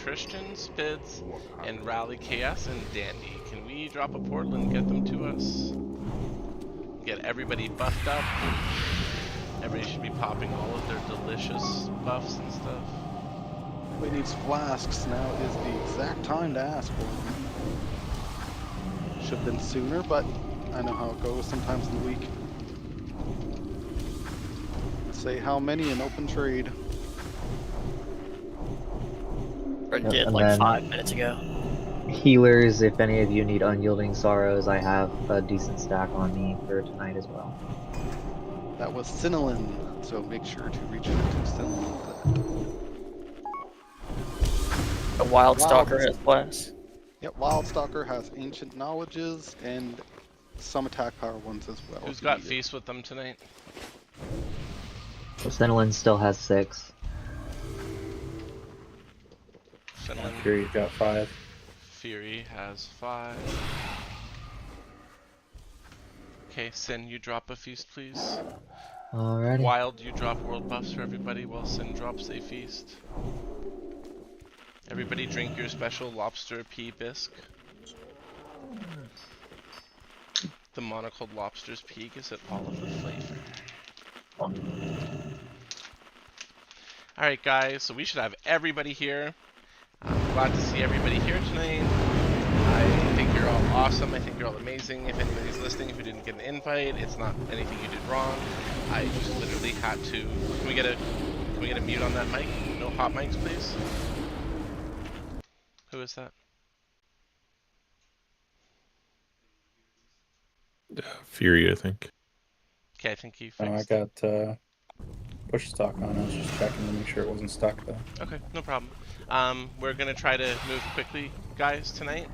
Christian, Spids, and Rally KS and Dandy. Can we drop a portal and get them to us? Get everybody buffed up. Everybody should be popping all of their delicious buffs and stuff. We need flasks. Now is the exact time to ask for them. Should have been sooner, but I know how it goes sometimes in the week. Say how many in open trade. I Yep, did and like then- 5 minutes ago. Healers, if any of you need Unyielding Sorrows, I have a decent stack on me for tonight as well. That was Cinnalin, so make sure to reach out to Cinnalin for that. A Wild Stalker has bless. Yep, Wildstalker has ancient knowledges and some attack power ones as well. Who's if you got need it. Feast with them tonight? So Senelin still has 6. Finland. Fury's got 5. Fury has 5. Okay, Sin, you drop a feast, please. Alrighty. Wild, you drop world buffs for everybody while Sin drops a feast. Everybody drink your special lobster pea bisque. The monocled lobster's pea gives it all of the flavor. Alright guys, so we should have everybody here. I'm glad to see everybody here tonight. I think you're all awesome. I think you're all amazing. If anybody's listening who didn't get an invite, it's not anything you did wrong. I just literally had to. Can we get a mute on that mic? No hot mics, please. Who is that? Fury, I think. Okay, I think you I fixed. got push stock on. I was just checking to make sure it wasn't stuck though. Okay, no problem. We're gonna try to move quickly, guys, tonight.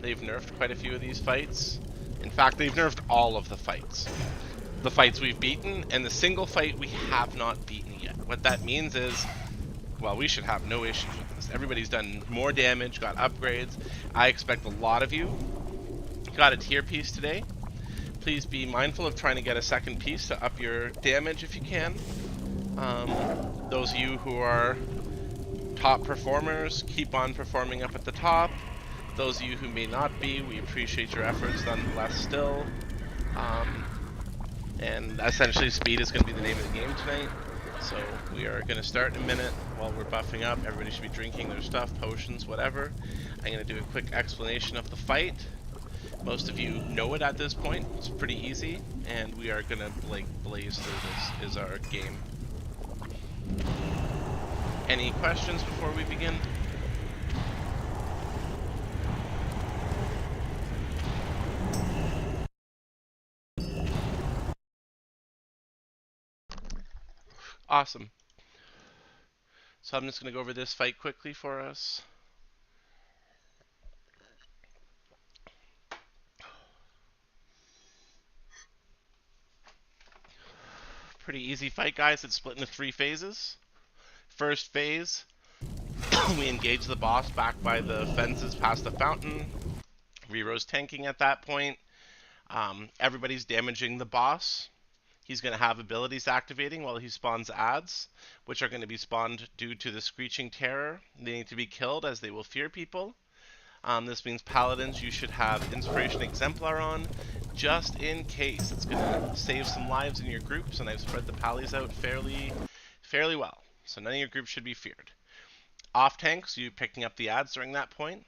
They've nerfed quite a few of these fights. In fact, they've nerfed all of the fights. The fights we've beaten, and the single fight we have not beaten yet. What that means is, well, we should have no issues with this. Everybody's done more damage, got upgrades. I expect a lot of you got a tier piece today. Please be mindful of trying to get a second piece to up your damage if you can. Those of you who are top performers, keep on performing up at the top. Those of you who may not be, we appreciate your efforts nonetheless still. And essentially speed is going to be the name of the game tonight. So we are going to start in a minute while we're buffing up. Everybody should be drinking their stuff, potions, whatever. I'm going to do a quick explanation of the fight. Most of you know it at this point. It's pretty easy, and we are going to blaze through this. Is our game. Any questions before we begin? Awesome. So I'm just going to go over this fight quickly for us. Pretty easy fight, guys. It's split into 3 phases. First phase, we engage the boss back by the fences past the fountain. Rero's tanking at that point. Everybody's damaging the boss. He's going to have abilities activating while he spawns adds, which are going to be spawned due to the Screeching Terror. They need to be killed as they will fear people. This means Paladins, you should have Inspiration Exemplar on, just in case. It's going to save some lives in your groups, and I've spread the Pallies out fairly well. So none of your groups should be feared. Off tanks, you picking up the adds during that point.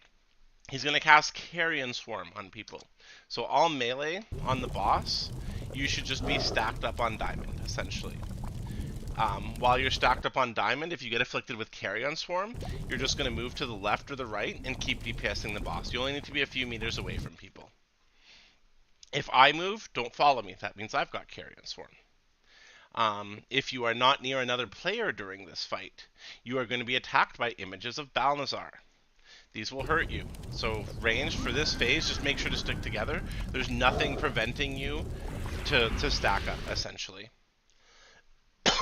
He's going to cast Carrion Swarm on people. So all melee on the boss, you should just be stacked up on Diamond, essentially. While you're stacked up on Diamond, if you get afflicted with Carrion Swarm, you're just going to move to the left or the right and keep DPSing the boss. You only need to be a few meters away from people. If I move, don't follow me. That means I've got Carrion Swarm. If you are not near another player during this fight, you are going to be attacked by images of Balnazar. These will hurt you. So ranged for this phase, just make sure to stick together. There's nothing preventing you to stack up, essentially.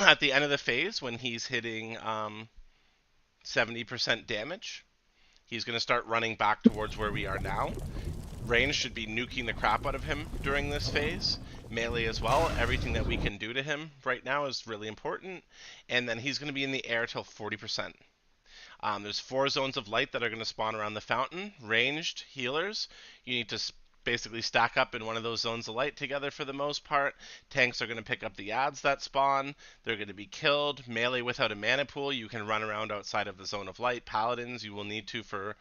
At the end of the phase, when he's hitting 70% damage, he's going to start running back towards where we are now. Range should be nuking the crap out of him during this phase. Melee as well. Everything that we can do to him right now is really important. And then he's going to be in the air till 40%. There's 4 zones of light that are going to spawn around the fountain. Ranged healers. You need to basically stack up in one of those zones of light together for the most part. Tanks are going to pick up the adds that spawn. They're going to be killed. Melee without a mana pool, you can run around outside of the zone of light. Paladins, you will need to for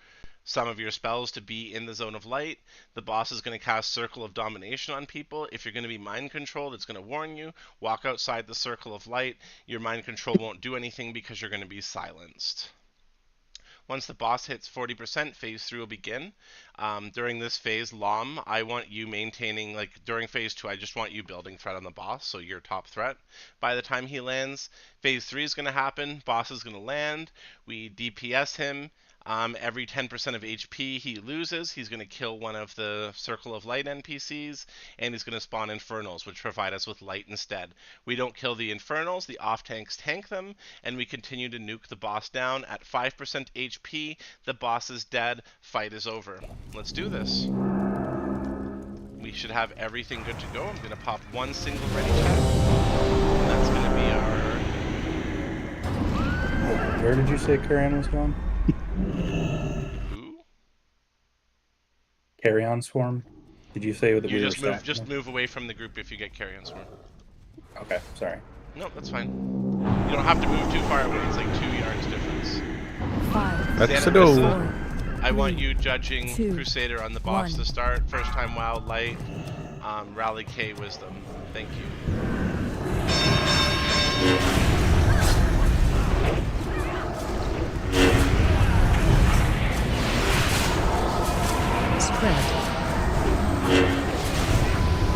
some of your spells to be in the zone of light. The boss is going to cast Circle of Domination on people. If you're going to be mind controlled, it's going to warn you. Walk outside the Circle of Light. Your mind control won't do anything because you're going to be silenced. Once the boss hits 40%, phase 3 will begin. During this phase, Lom, I want you maintaining, like during phase 2, I just want you building threat on the boss, so you're top threat. By the time he lands, phase 3 is going to happen. Boss is going to land. We DPS him. Every 10% of HP he loses, he's going to kill one of the Circle of Light NPCs, and he's going to spawn Infernals, which provide us with light instead. We don't kill the Infernals, the off-tanks tank them, and we continue to nuke the boss down. At 5% HP, the boss is dead, fight is over. Let's do this. We should have everything good to go. I'm going to pop one single ready check, and that's going to be our... Where did you say Carrion was going? Who? Carrion Swarm? Did you say that You we were just move away from the group if you get carry on swarm. Okay, sorry. No, that's fine. You don't have to move too far away. It's like 2 yards difference. 5, Let's Xana, go. Krista, I want you judging 2, Crusader on the boss 1. to start. First time Wild Light, Rally K Wisdom. Thank you. spread,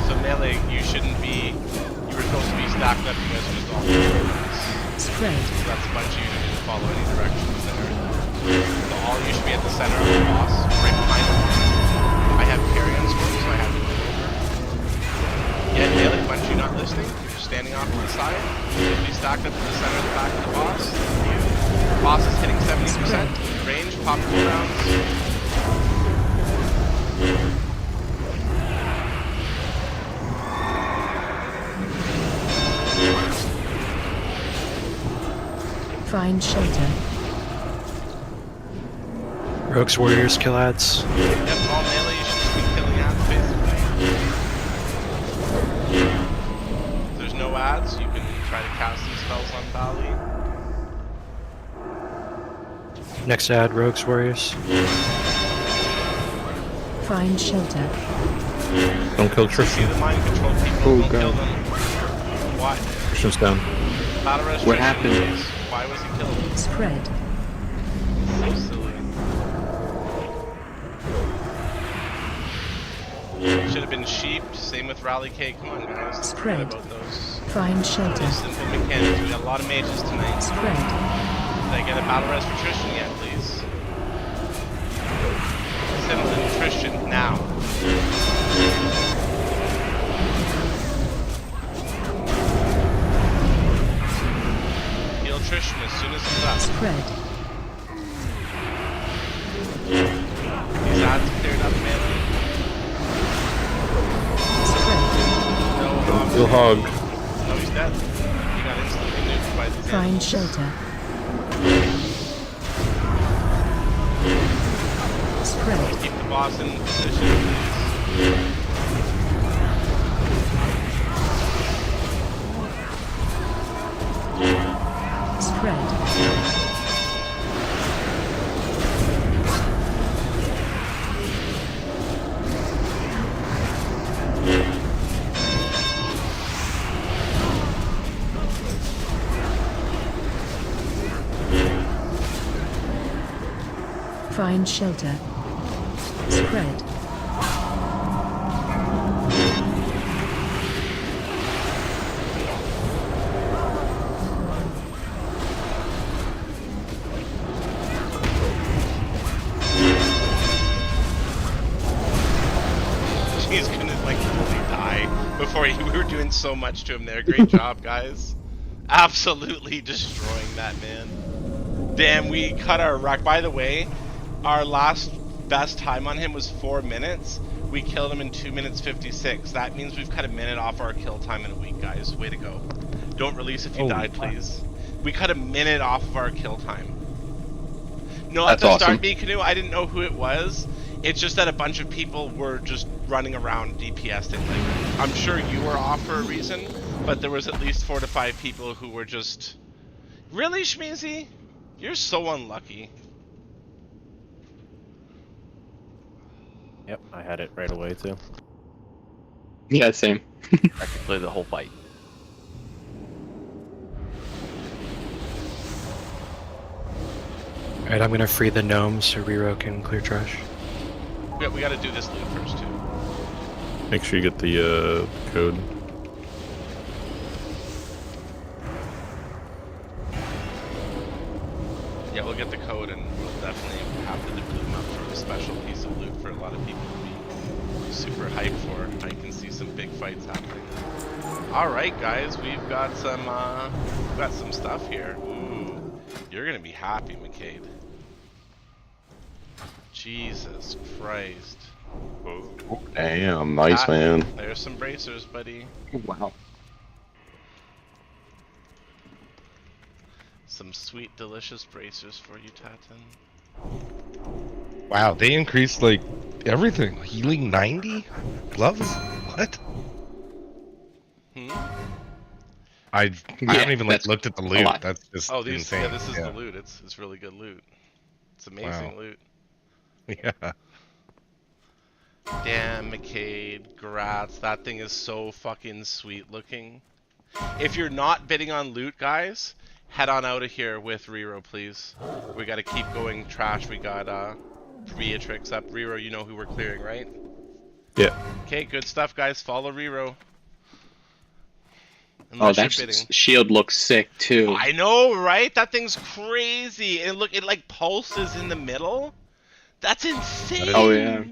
So melee, you shouldn't be. You were supposed to be stacked up. You guys are just all over the place. spread, So that's a bunch of you who didn't follow any directions there. So all you should be at the center of the boss, right behind him. I have carry-on swarm, so I have to move over. Yeah, Melee, a bunch of you not listening. You're just standing off to the side. You should be stacked up to the center of the back of the boss. The boss is hitting 70% range, pop cooldowns. find shelter, Rogues, warriors, kill ads. Yep, all melee, you should just be killing ads, basically. If there's no ads, you can try to cast these spells on Valley. Next ad, rogues, warriors. find shelter, Don't kill See Tristan. the mind control people, Oh, don't kill God. them. Why? Tristan's down. Battle restoration, What happened? please. Why was he killed? spread, So silly. Should have been sheeped. Same with Rally K. Come on, guys. Don't forget Spread. about those find shelter, simple mechanics. We got a lot of mages tonight. spread, Did I get a battle res for Tristan yet, please? Send the Tristan now. Heal Tristan as soon as he's up. spread, These ads cleared up, melee. spread, No hog. Kill hog. No, he's dead. He got instantly nuked by these find animals. shelter, spread, Keep the boss in position, please. spread, find shelter, spread, He's gonna like fully die before we were doing so much to him there. Great job, guys. Absolutely destroying that man. Damn, we cut our rack. By the way, our last best time on him was 4 minutes. We killed him in 2 minutes 56. That means we've cut a minute off our kill time in a week, guys. Way to go. Don't release if you Holy died, fuck. please. We cut a minute off of our kill time. No, That's at the awesome. start, me canoe, I didn't know who it was. It's just that a bunch of people were just running around DPSing. Like, I'm sure you were off for a reason, but there was at least 4 to 5 people who were just... Really, Shmeezy? You're so unlucky. Yep, I had it right away too. Yeah, same. Practically the whole fight. Alright, I'm gonna free the gnomes so Rero can clear trash. We gotta do this loot first, too. Make sure you get the code. Yeah, we'll get the code and we'll definitely have to bloom up for a special piece of loot for a lot of people to be super hyped for. I can see some big fights happening. Alright guys, we've got some stuff here. Ooh, you're gonna be happy, McCade. Jesus Christ. Oh. Damn, nice, man. There's some bracers, buddy. Wow. Some sweet, delicious bracers for you, Tatin. Wow, they increased like everything. Healing 90? Gloves? What? Hmm? I haven't even like that's looked at the a loot. lot. That's just Oh, these, insane. yeah, this is the loot. It's really good loot. It's amazing Wow. loot. Yeah. Damn, McCade, Gratz, that thing is so fucking sweet looking. If you're not bidding on loot, guys, head on out of here with Rero, please. We gotta keep going trash. We got Beatrix up. Rero, you know who we're clearing, right? Yeah. Okay, good stuff, guys. Follow Rero. Oh, Unless that you're bidding. shield looks sick too. I know, right? That thing's crazy. And look, it like pulses in the middle. That's insane. Oh yeah.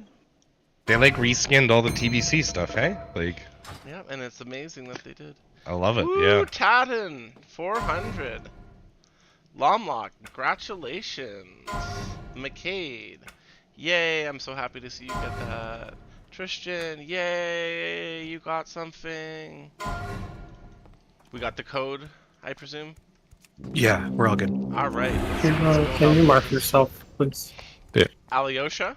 They like reskinned all the TBC stuff, hey? Like, Yeah, and it's amazing that they did. I love it, Woo, yeah. Tatin, 400. Lomlock, congratulations. McCade, yay, I'm so happy to see you get that. Tristan, yay, you got something. We got the code, I presume? Yeah, we're all good. Alright. Can you mark yourself, please? Alyosha,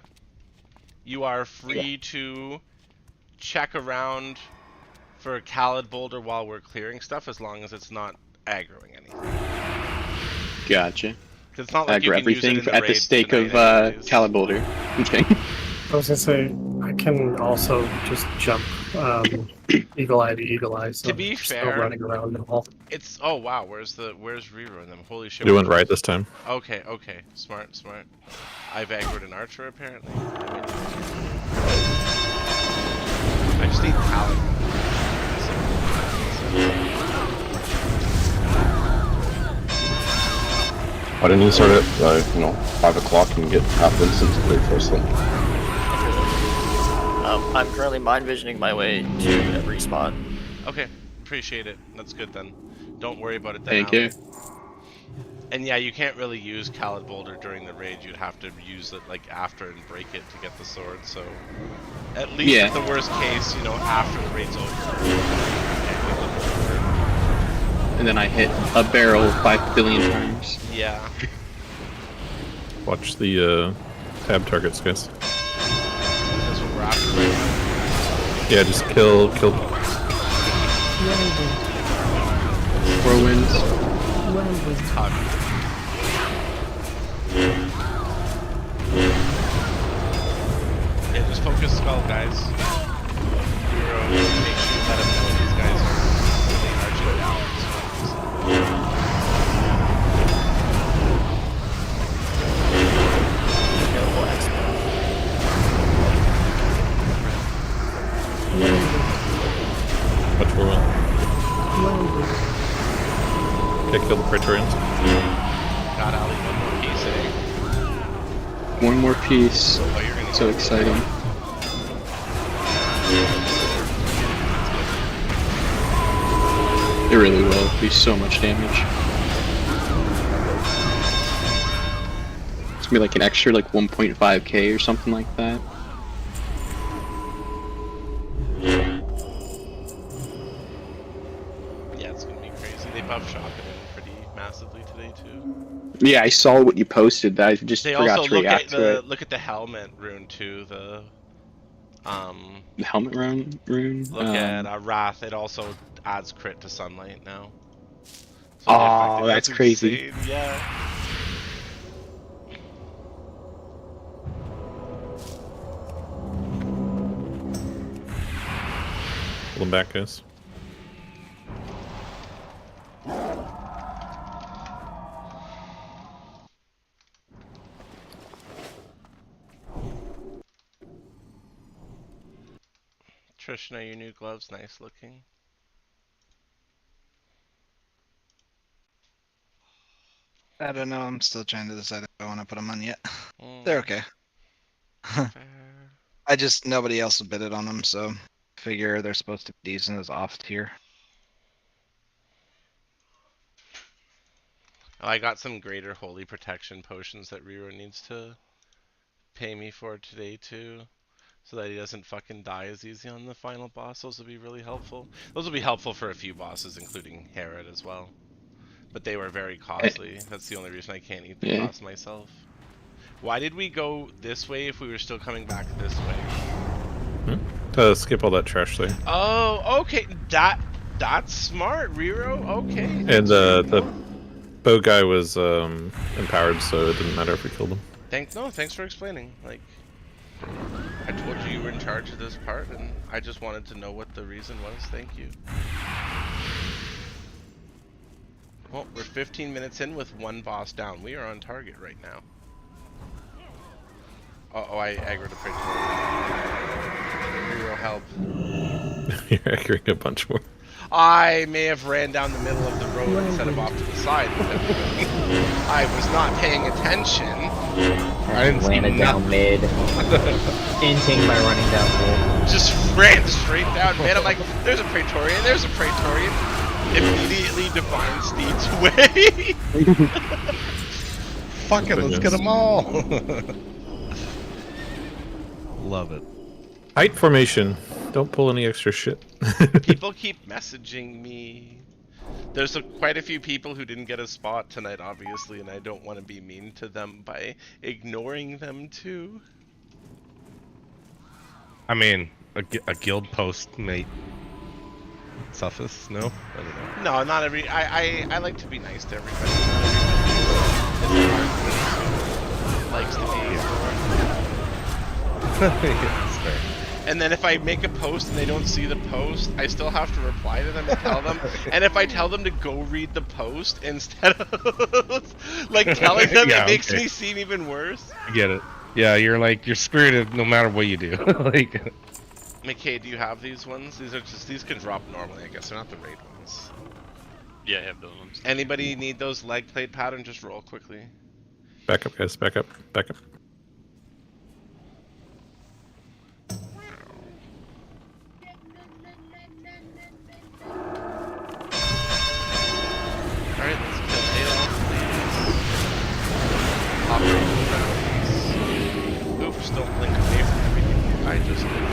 you are free to check around for Khaled Boulder while we're clearing stuff, as long as it's not aggroing anything. Gotcha. 'Cause it's not like you Aggro can use it everything in the at the raid stake of tonight anyways. Caliboulder. Okay. I was gonna say, I can also just jump eagle eye to eagle eye, so To be I'm still fair- running around the hall. It's oh wow, where's Rero in them? Holy shit. You went right this time. Okay, smart. I've aggroed an archer apparently. I just need Khaled. Why didn't you start at 5 o'clock and get half instant to clear first one? I'm currently mind visioning my way to a respawn. Okay, appreciate it. That's good then. Don't worry about it then. Thank Ali. you. And yeah, you can't really use Khaled Boulder during the raid. You'd have to use it like after and break it to get the sword. So at least Yeah. at the worst case, after the raid's over. And then I hit a barrel 5 billion times. Yeah. Watch the tab targets, guys. That's what we're after right now. Yeah, just kill. Whirlwind. Whirlwinds. Whirlwind. Hug. Yeah, just focus skull, guys. Hero, make sure you let him know these guys are really arching down. Watch whirlwind. Whirlwind. Okay, kill the Praetorians. Got Ali one more piece, eh? One more piece. Oh, you're gonna So exciting. It really will do so much damage. It's gonna be like an extra 1.5k or something like that. Yeah, it's gonna be crazy. They buffed shotgun pretty massively today too. Yeah, I saw what you posted. I just They forgot also to react to it. look at the helmet rune too. The The helmet rune. look at Wrath. It also adds crit to sunlight now. So the Oh, effective, that's crazy. insane. Yeah. Pull them back, guys. Trishna, your new gloves, nice looking. I don't know. I'm still trying to decide if I want to put them on yet. Mm, They're okay. fair. I just nobody else bidded on them, so figure they're supposed to be decent as off tier. Oh, I got some greater holy protection potions that Riro needs to pay me for today too, so that he doesn't fucking die as easy on the final boss. Those will be really helpful. Those will be helpful for a few bosses, including Herod as well. But they were very costly. That's the only reason I can't eat the Yeah. cost myself. Why did we go this way if we were still coming back this way? Skip all that trash there. Oh, okay. That's smart, Riro. Okay. And the bow guy was empowered, so it didn't matter if we killed him. Thanks for explaining. Like, I told you were in charge of this part, and I just wanted to know what the reason was. Thank you. Well, we're 15 minutes in with one boss down. We are on target right now. Oh, I aggroed a pretty Riro, help. You're aggroing a bunch more. I may have ran down the middle of the road instead of off to the side. I was not paying attention. I ran it down mid. Inting by running down mid. Just ran straight down mid. I'm like, there's a Praetorian, there's a Praetorian. Immediately divine Steed's way. Fuck it, let's get them all. Love it. Height formation. Don't pull any extra shit. People keep messaging me. There's quite a few people who didn't get a spot tonight, obviously, and I don't want to be mean to them by ignoring them too. I mean, a guild post may suffice, no? I don't know. No, not every. I like to be nice to everybody. Likes to be ignored. That's fair. And then if I make a post and they don't see the post, I still have to reply to them and tell them. And if I tell them to go read the post instead of like telling them, Yeah, it makes okay. me seem even worse. I get it. Yeah, you're screwed no matter what you do. Like, McKay, do you have these ones? These can drop normally, I guess. They're not the raid ones. Yeah, I have those ones. Anybody need those leg plate pattern? Just roll quickly. Back up, guys. Back up. Back up. Alright, let's kill Adolf, please. Operation rounds. Oops, don't blink away from everything I just did.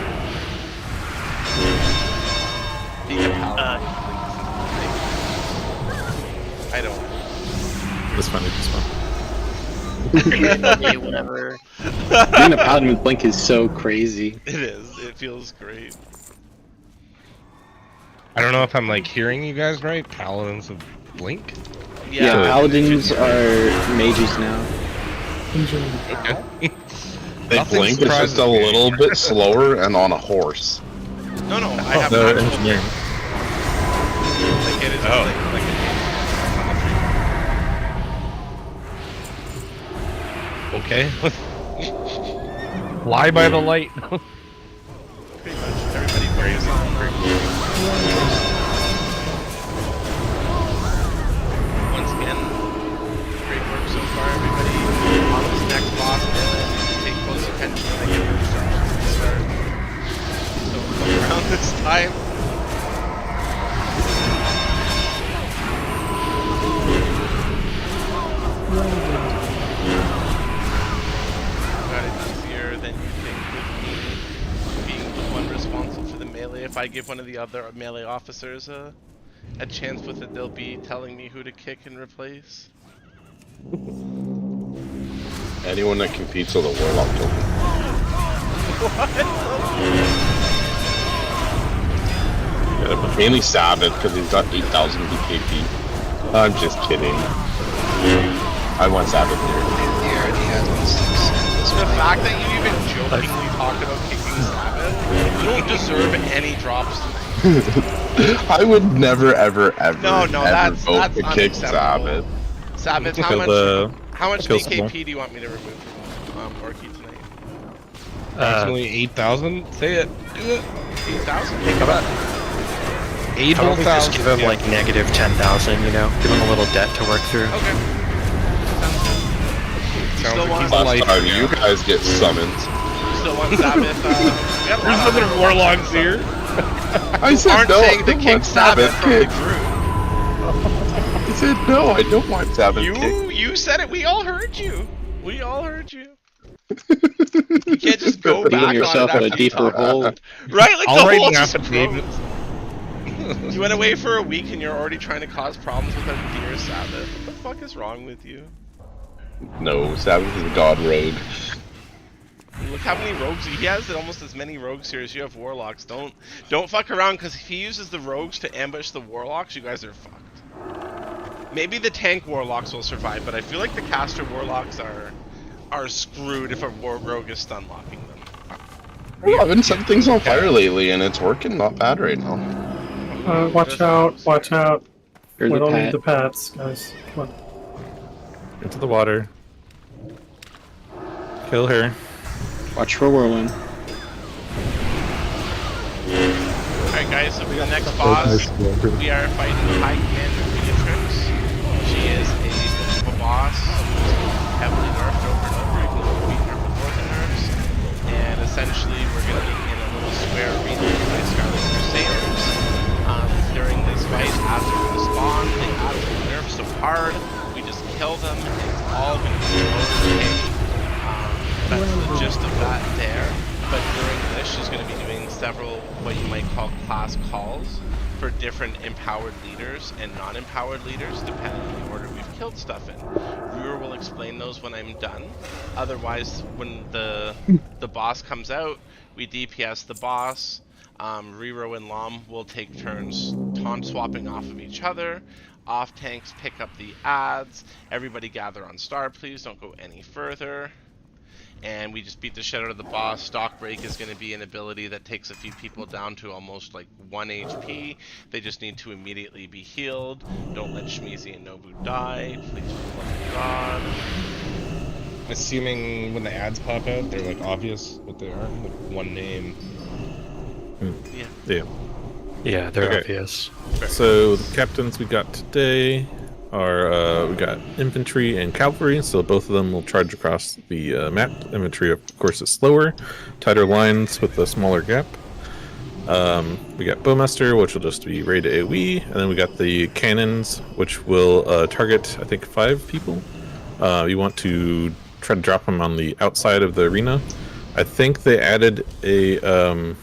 Being a paladin, I don't. It's fine. It's fine. Okay, whatever. Being a paladin with blink is so crazy. It is. It feels great. I don't know if I'm like hearing you guys right. Paladins of blink. Yeah, paladins are mages now. Okay. They Nothing blink, it's just a little bit slower and on a horse. No, I have No, actual engineering. like it is like Okay. Fly by the light. pretty much everybody focus on once again, great work so far, everybody. On this next boss, pay close attention when I give instructions to start. Don't fuck around this time. Got it easier than you think with me being the one responsible for the melee. If I give one of the other melee officers a chance with it, they'll be telling me who to kick and replace. Anyone that competes with a warlock token. Mainly Sabbath because he's got 8,000 BKP. I'm just kidding. I want Sabbath here. The fact that you even jokingly talk about kicking Sabbath, you don't deserve any drops tonight. I would never, ever, ever, No, ever that's vote to kick unacceptable. Sabbath. Sabbath, how much BKP do you want me to remove from Orky tonight? Approximately 8,000. Say it. Do it. 8,000? How about we just give him like negative 10,000, you know? Give him a little debt to work through. Okay. Sounds like he's Last time you guys get summoned. Still want Sabbath? There's other warlocks here. I said aren't no, saying I to don't kick want Sabbath from the kicked. group. I said no, I don't want Sabbath kicked. You said it. We all heard you. We all heard you. You can't just go back on yourself it in a after deeper hole. Right, like I'll the write whole an just affidavit. froze. You went away for a week and you're already trying to cause problems with our dear Sabbath. What the fuck is wrong with you? No, Sabbath is a god rogue. Look how many rogues he has. Almost as many rogues here as you have warlocks. Don't fuck around, because if he uses the rogues to ambush the warlocks, you guys are fucked. Maybe the tank warlocks will survive, but I feel like the caster warlocks are screwed if a war rogue is stun locking them. I've been setting things on fire lately, and it's working not bad right now. Watch out, watch out. Here's We the don't need pat. the pats, guys. Come on. Into the water. Kill her. Watch for whirlwind. Alright guys, so for the next boss, we are fighting High Commander Beatrix. She is a bit of a boss, heavily nerfed over and over, even though we nerfed before the nerfs. And essentially, we're going to be in a little square arena by Scarlet Crusaders. During this fight, as they're going to spawn, they absolutely nerf so hard, we just kill them, and it's all going to be okay. That's the gist of that there. But during this, she's going to be doing several what you might call class calls for different empowered leaders and non-empowered leaders, depending on the order we've killed stuff in. Rur will explain those when I'm done. Otherwise, when the boss comes out, we DPS the boss. Riro and Lom will take turns taunt swapping off of each other. Off tanks pick up the adds. Everybody gather on star, please. Don't go any further. And we just beat the shit out of the boss. Stock break is going to be an ability that takes a few people down to almost like 1 HP. They just need to immediately be healed. Don't let Shmeezy and Nobu die. Please, for the love of God. Assuming when the ads pop out, they're like obvious what they are, like one name. Yeah. Yeah. Yeah, they're Okay. obvious. So the captains we got today are we got infantry and cavalry, so both of them will charge across the map. Infantry, of course, is slower, tighter lines with a smaller gap. We got bowmaster, which will just be raid AoE, and then we got the cannons, which will target, I think, 5 people. You want to try to drop them on the outside of the arena. I think they added a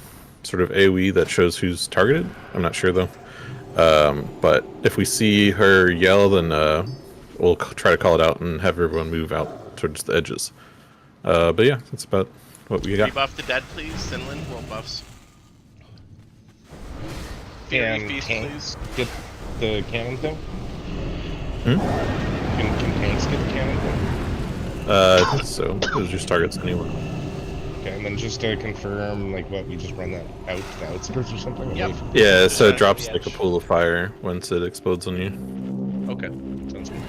sort of AoE that shows who's targeted. I'm not sure though. But if we see her yell, then we'll try to call it out and have everyone move out towards the edges. But yeah, that's about what we got. Rebuff the dead, please. Sinlin, roll buffs. Fury And feast, tank please. get the cannon thing? Hmm? Can tanks get the cannon thing? I think so. Those just targets anyway. Okay, and then just to confirm, like, what, we just run that out to the outskirts or something? Yep. Yeah, so it Just drops the like a edge. pool of fire once it explodes on you. Okay, sounds good.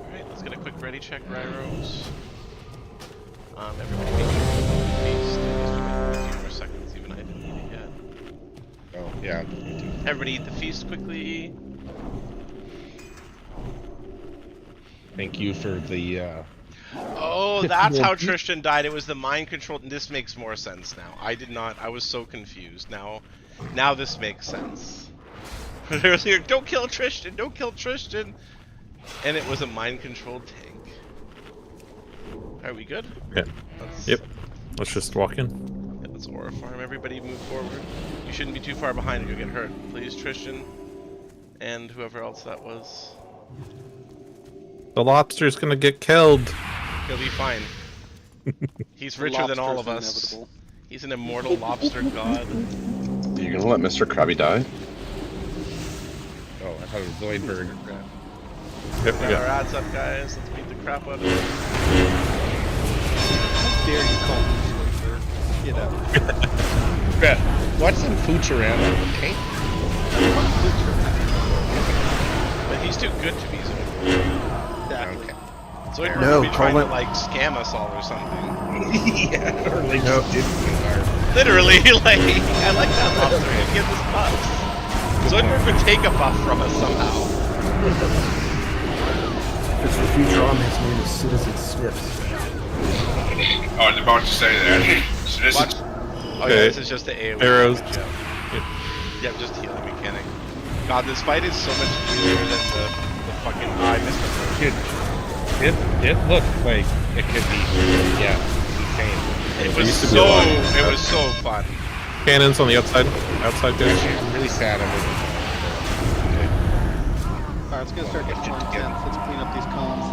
Alright, let's get a quick ready check, Ryros. Everybody make a feast. I guess we might need a few more seconds, even I didn't need it yet. Oh, yeah. Me too. Everybody eat the feast quickly. Thank you for the, Oh, that's how Tristan died. It was the mind control. This makes more sense now. I was so confused. Now this makes sense. Earlier, don't kill Tristan, don't kill Tristan. And it was a mind controlled tank. Are we good? Yeah. Yep. Let's just walk in. Yeah, let's aura farm. Everybody move forward. You shouldn't be too far behind or you'll get hurt. Please, Tristan. And whoever else that was. The lobster's gonna get killed. He'll be fine. He's The richer than all of lobster's us. inevitable. He's an immortal lobster god. Are you gonna let Mr. Krabby die? Oh, I thought it was Zoidberg. Yep, we Got got our ads up, guys. Let's beat the crap out of it. How dare you call me Zoidberg? Get out. Brett, watch some pooch around on the tank. But he's too good to be Zoidberg. Exactly. Okay. Zoidberg No, would be trying to Colin. like scam us all or something. Yeah, or like just did our Literally, like, I like that lobster. He'd give us buffs. Zoidberg would take a buff from us somehow. It's the future army. His name is Citizen Snips. I was about to say that. Watch. Oh yeah, this is just the AoE Arrows. damage, yeah. Yep, just healing mechanic. God, this fight is so much easier than the fucking. Oh, I missed the first. Dude, it looked like it could be, yeah, insane. It was used to be so. a lot. It was so fun. cannons on the outside. Outside guys. Actually, I'm really sad Alright, it's gonna start getting more intense. Let's clean up these cons.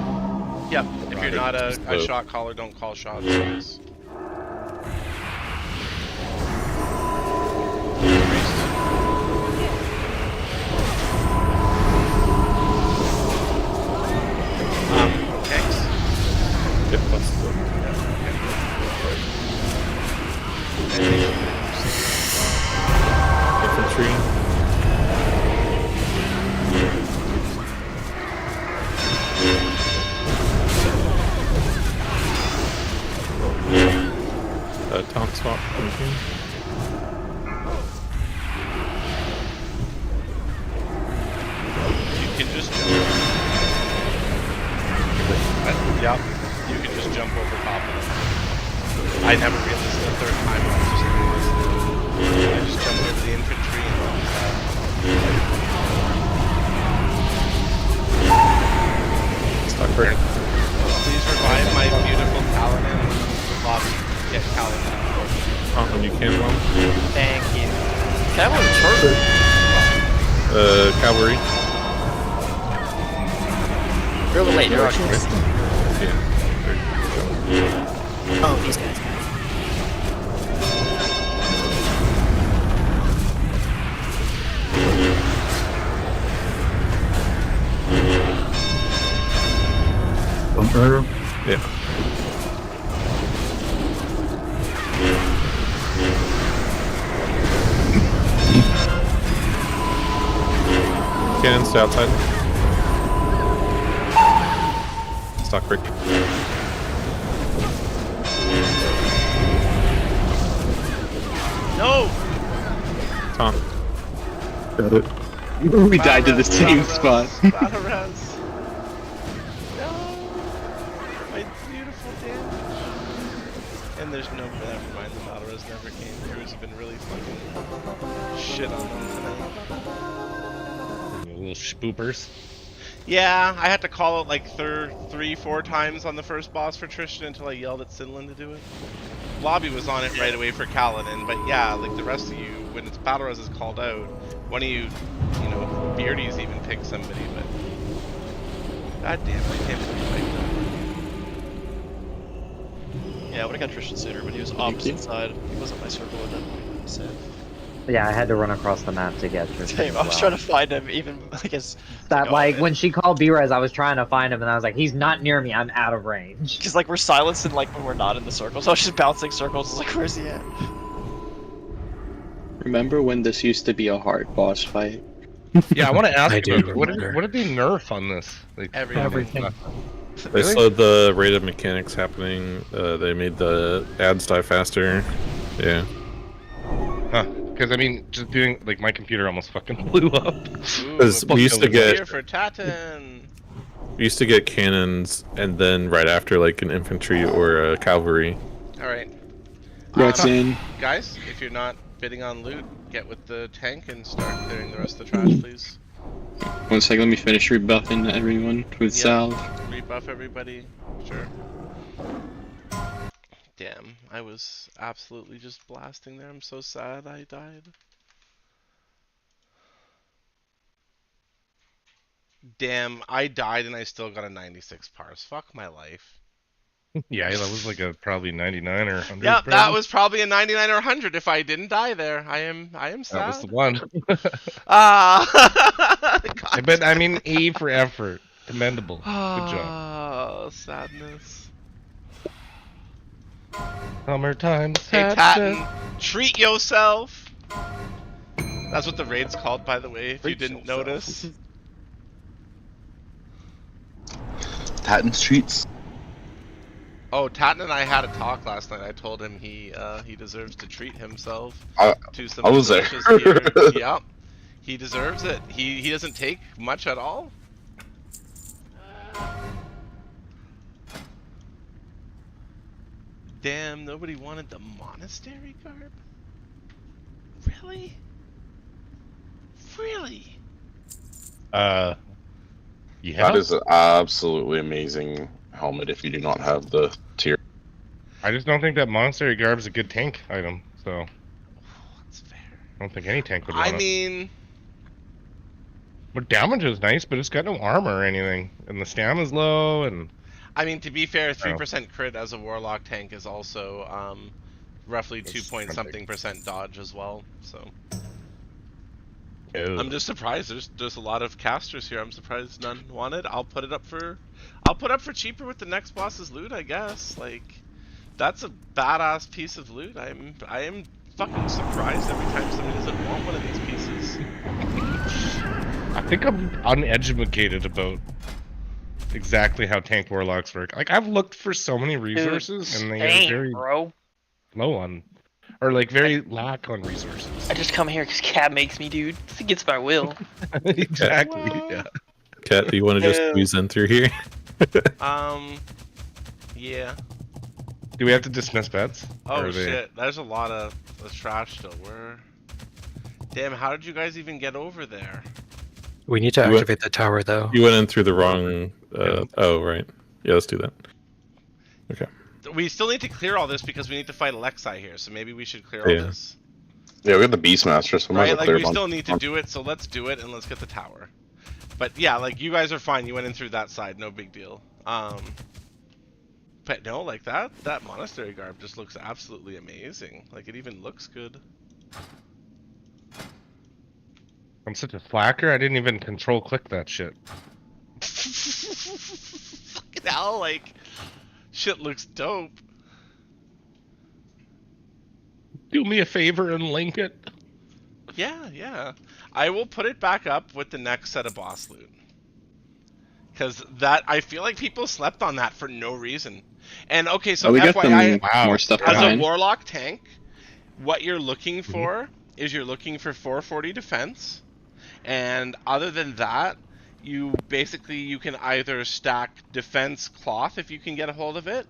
Yep. If you're not a Slow. shot caller, don't call shots. Please. Tanks. Yep, that's the infantry. Taunt swap. You can just jump. Yep. You can just jump over top of it. I never realized the third time. I just jumped over the infantry and Stock break. please revive my beautiful Paladin. Lobby. Get Paladin. When you can one. Thank you. That was perfect. Cavalry. You're late. You're actually. Yeah. Oh, these guys. Bumper. Yeah. Cannons to outside. Stock break. No! Taunt. Got it. We died to the same spot. Battle res. No! My beautiful damage. And there's no, never mind, the battle res never came. Heroes have been really fucking shit on them tonight. Little spoopers. Yeah, I had to call it like 3-4 times on the first boss for Tristan until I yelled at Sinlin to do it. Lobby was on it right away for Kaladin, but yeah, like the rest of you, when it's battle res is called out, one of you, you know, Beardies even pick somebody, but god damn, I can't believe I Yeah, I would have got Tristan sooner, but he was opposite side. He wasn't my circle at that point. So. Yeah, I had to run across the map to get Tristan. Same, I was trying to find him, even like as. That like when she called B-Res, I was trying to find him, and I was like, "He's not near me. I'm out of range." Because like we're silenced and like when we're not in the circle, so I was just bouncing circles. I was like, where's he at? Remember when this used to be a hard boss fight? Yeah, I want to ask I you do about what remember. did they nerf on this? Like, Everything. They slowed the rate of mechanics happening. They made the ads die faster. Yeah. Huh. Because I mean, just doing like my computer almost fucking blew up. Because we used to Here get for Tatin. cannons, and then right after like an infantry or a cavalry. Alright. Rats in. Guys, if you're not bidding on loot, get with the tank and start clearing the rest of the trash, please. 1 second, let me finish rebuffing everyone with salve. Rebuff everybody. Sure. Damn, I was absolutely just blasting there. I'm so sad I died. Damn, I died and I still got a 96 parse. Fuck my life. Yeah, that was like a probably 99 or 100. Yep, that probably. was probably a 99 or 100 if I didn't die there. I am sad. That was the one. But I mean, A for effort. Commendable. Good job. Oh, sadness. Summertime. Hey, Patton, treat yourself. That's what the raid's called, by the way, if you didn't notice. Tatton Streets. Oh, Tatton and I had a talk last night. I told him he deserves to treat himself to some I was there. delicious beer. Yep, he deserves it. He doesn't take much at all. Damn, nobody wanted the monastery garb? Really? Really? Yeah. That is an absolutely amazing helmet if you do not have the tier. I just don't think that monastery garb is a good tank item, so. That's fair. I don't think any tank would want I mean... But damage is nice, but it's got no armor or anything. And the stamina's low, and... I mean, to be fair, 3% crit as a warlock tank is also roughly 2-point-something% dodge as well, so... Ew. I'm just surprised. There's a lot of casters here. I'm surprised none wanted. I'll put up for cheaper with the next boss's loot, I guess. Like, that's a badass piece of loot. I am fucking surprised every time somebody doesn't want one of these pieces. I think I'm uneducated about exactly how tank warlocks work. Like, I've looked for so many resources, and they are very low on, or like very lack on resources. I just come here because Cat makes me, dude. It's against my will. Exactly. Yeah. Cat, do you want to just squeeze in through here? Yeah. Do we have to dismiss bets? Oh shit! There's a lot of trash still. Damn, how did you guys even get over there? We need to activate the tower, though. You went in through the wrong... Oh, right. Yeah, let's do that. Okay. We still need to clear all this because we need to fight Alexei here, so maybe we should clear all this. Yeah, we got the Beastmaster, so we might Right, as well like clear we a bunch. still need to do it, so let's do it and let's get the tower. But yeah, like you guys are fine. You went in through that side, no big deal. But no, like that monastery garb just looks absolutely amazing. Like it even looks good. I'm such a slacker, I didn't even control click that shit. Fucking hell, like shit looks dope. Do me a favor and link it. Yeah. I will put it back up with the next set of boss loot. Because that, I feel like people slept on that for no reason. And okay, so we got FYI, more stuff as behind. a warlock tank, what you're looking for is you're looking for 440 defense. And other than that, you can either stack defense cloth if you can get a hold of it,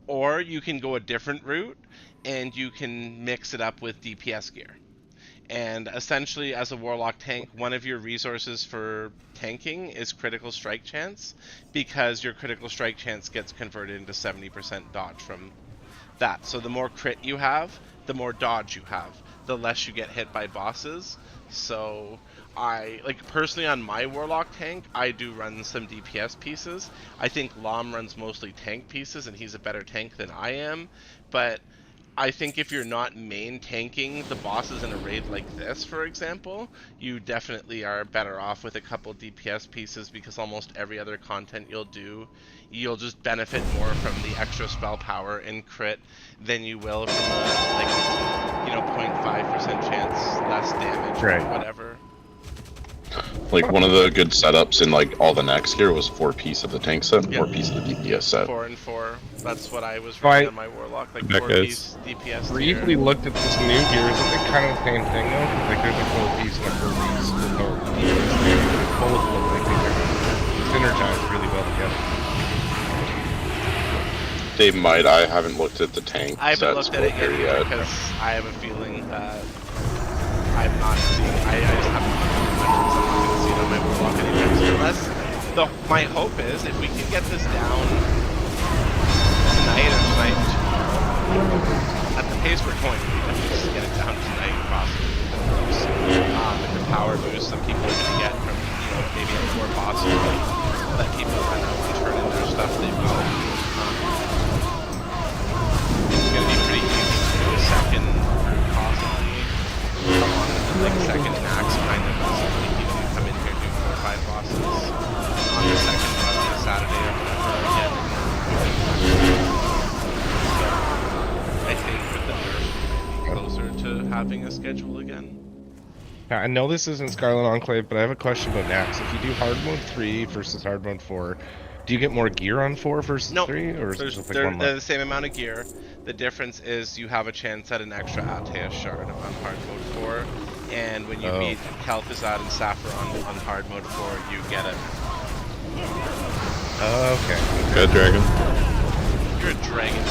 or you can go a different route and you can mix it up with DPS gear. And essentially, as a warlock tank, one of your resources for tanking is critical strike chance, because your critical strike chance gets converted into 70% dodge from that. So the more crit you have, the more dodge you have, the less you get hit by bosses. So personally on my warlock tank, I do run some DPS pieces. I think Lom runs mostly tank pieces, and he's a better tank than I am. But I think if you're not main tanking the bosses in a raid like this, for example, you definitely are better off with a couple DPS pieces, because almost every other content you'll do, you'll just benefit more from the extra spell power and crit than you will from a 0.5% chance less damage or whatever. Like one of the good setups in like all the next gear was 4-piece of the tank set, and 4-piece of the DPS set. 4 and 4. That's what I was running on my warlock, like 4-piece DPS. Briefly looked at this new gear. Is it kind of the same thing though? Like there's a 4-piece and a 4-piece with no DPS. Both look like they're synergized really well together. They might. I haven't looked at the tank. I haven't looked at it yet because I have a feeling that I'm not seeing. I just haven't looked at much, so I'm not going to see it on my warlock anytime soon. Unless my hope is if we can get this down tonight or tonight tomorrow, at the pace we're going, we can just get it down tonight, possibly. And the power boost some people are going to get from maybe 4 bosses schedule again. Now, I know this isn't Scarlet Enclave, but I have a question about Nax. If you do hard mode 3 versus hard mode 4, do you get more gear on 4 versus 3, or is it just like one they're left? the same amount of gear. The difference is you have a chance at an extra Ateus shard on hard mode 4, and when you beat Kel'Thuzad and Sapphiron on hard mode 4, you get it. Okay. Good dragon. You're a dragon.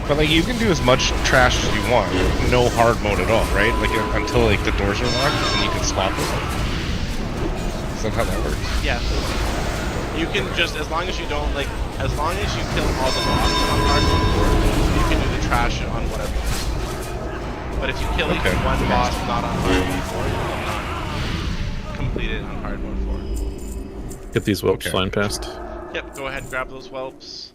But like, you can do as much trash as you want, no hard mode at all, right? Like until like the doors are locked, and you can swap them. Is that how that works? Yeah. You can just, as long as you don't like, as long as you kill all the bosses on hard mode 4, you can do the trash on whatever. But if you kill even one boss not on hard mode 4, you will not complete it on hard mode 4. Get these whelps flying past. Yep, go ahead and grab those whelps.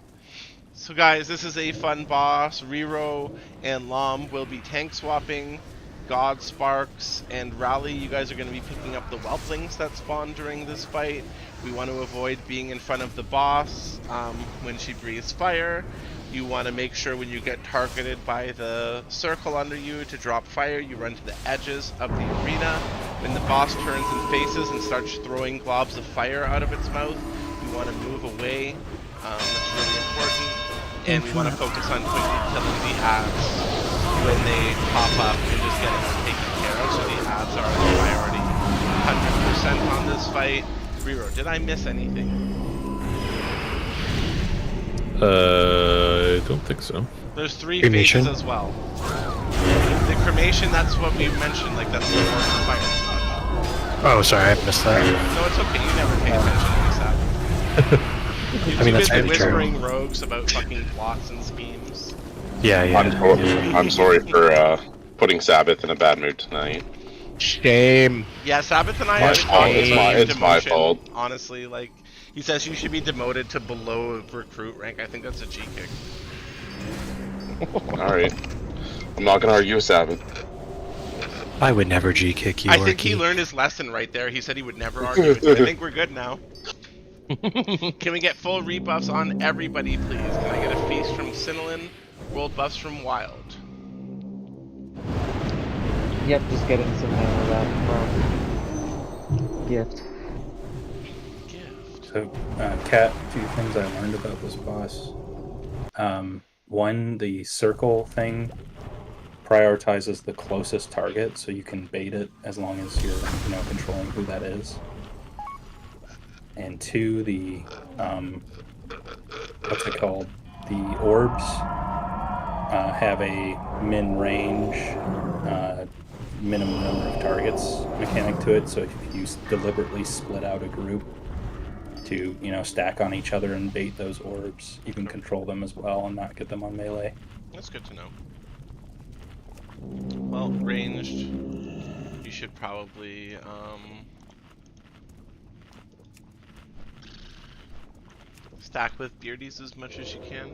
So guys, this is a fun boss. Riro and Lom will be tank swapping. God Sparks and Rally, you guys are going to be picking up the whelplings that spawn during this fight. We want to avoid being in front of the boss when she breathes fire. You want to make sure when you get targeted by the circle under you to drop fire, you run to the edges of the arena. When the boss turns and faces and starts throwing globs of fire out of its mouth, you want to move away. That's really important. And we want to focus on quickly killing the ads when they pop up and just getting them taken care of. So the ads are the priority 100% on this fight. Riro, did I miss anything? I don't think so. There's 3 Cremation? phases as well. The cremation, that's what we mentioned, like that's the worst fire. Oh, sorry, I missed that. No, it's okay, you never pay attention to this. You're too that's busy very true. whispering rogues about fucking plots and schemes. Yeah. I'm sorry for putting Sabbath in a bad mood tonight. Shame. Yeah, Sabbath and I My are fault. It's my demotion, fault. honestly, like, he says you should be demoted to below recruit rank. I think that's a G kick. Alright. I'm not gonna argue with Sabbath. I would never G-kick you, I think he Orky. learned his lesson right there. He said he would never argue with you. I think we're good now. Can we get full rebuffs on everybody, please? Can I get a feast from Sinolin? World buffs from Wild. Yep, just getting some mana back from Gift. So, Cat, 2 things I learned about this boss. One, the circle thing prioritizes the closest target, so you can bait it as long as you're, controlling who that is. And 2, the what's it called? The orbs have a min range, minimum number of targets mechanic to it. So if you deliberately split out a group to stack on each other and bait those orbs, you can control them as well and not get them on melee. That's good to know. Well, ranged, you should probably stack with beardies as much as you can.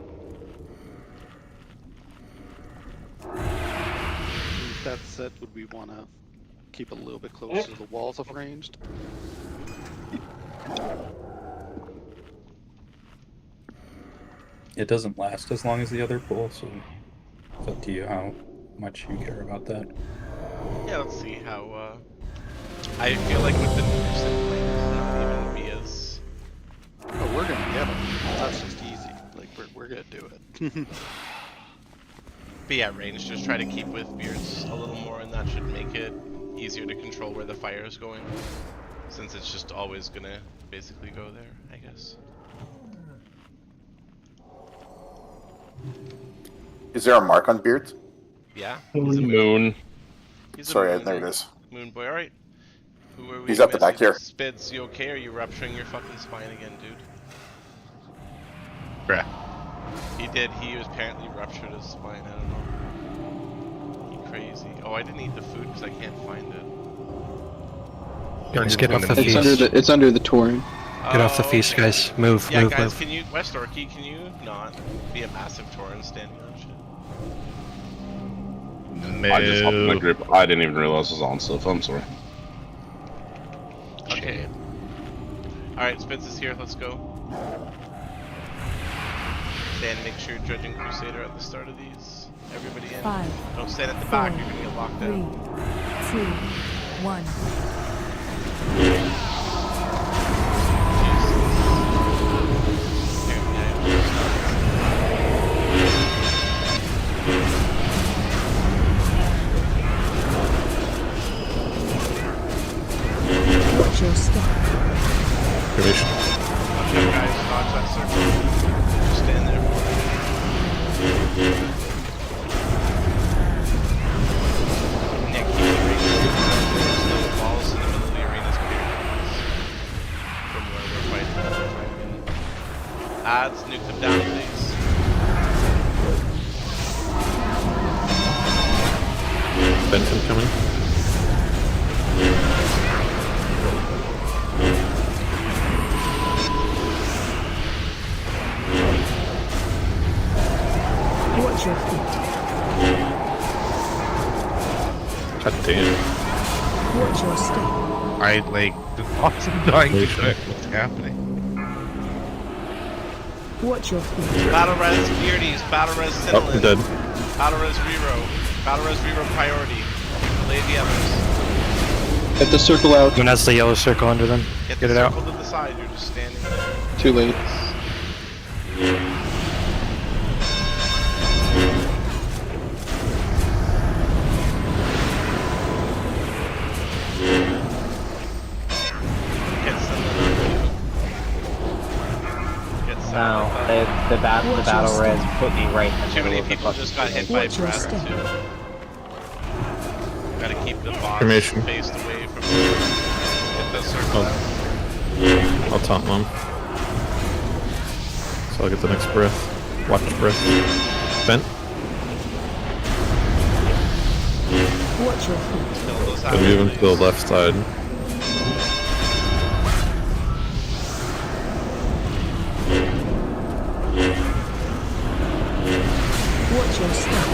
With that said, would we want to keep a little bit closer to the walls of ranged? It doesn't last as long as the other pool, so it's up to you how much you care about that. Yeah, let's see how, I feel like with the new Symphony, it's not even be as... Oh, we're gonna get them. That's just easy. Like, we're gonna do it. But yeah, range, just try to keep with beards a little more, and that should make it easier to control where the fire is going. Since it's just always gonna basically go there, I guess. Is there a mark on beards? Yeah. He's a moon. He's Sorry, a moon. there it is. Moon boy, alright. Who are we He's up the back here. Spids, you okay? Are you rupturing your fucking spine again, dude? Bruh. He did. He apparently ruptured his spine. I don't know. He crazy. Oh, I didn't eat the food because I can't find it. Guys, get off the It's feast. it's under the Tauren. Get off the feast, okay. guys. Move, Yeah, move, guys, move. can you, West Orky, can you not be a massive Tauren standing on shit? I just hopped in the group. I didn't even realize it was on stuff. I'm sorry. Okay. Alright, Spitz is here. Let's go. Dan, make sure you're judging Crusader at the start of these. Everybody in. 5, Don't stand at the back. 4, You're gonna get locked 3, out. 2, 1. Watch your step. Activation. Watch out, guys. Dodge that circle. Just stand there. Nick, keep the range. There's no walls in the middle of the arena's clear. From where we're fighting. Adds, nuke them down, please. Benton coming. Watch your feet. God damn. Watch your step. I like the thoughts of dying to check what's happening. Watch your feet. Battle res Beardies, battle res Oh, we're Cinnamon, dead. battle res Rero, battle res Rero priority. Delay the others. Get the circle out. When that's the yellow circle under them. Get Get the it out. circle to the side, you're just standing there. Too late. Get Cinnamon. Get No, Cinnamon. the battle res put me right in the Too middle many of the people fucking just got hit by Watch your breath step. too. Gotta keep the boss Formation. faced away from get the circle out. I'll taunt them. So I'll get the next breath. Watch breath. Vent. Watch your feet. Kill those And move him to the allies. left side. Watch your step.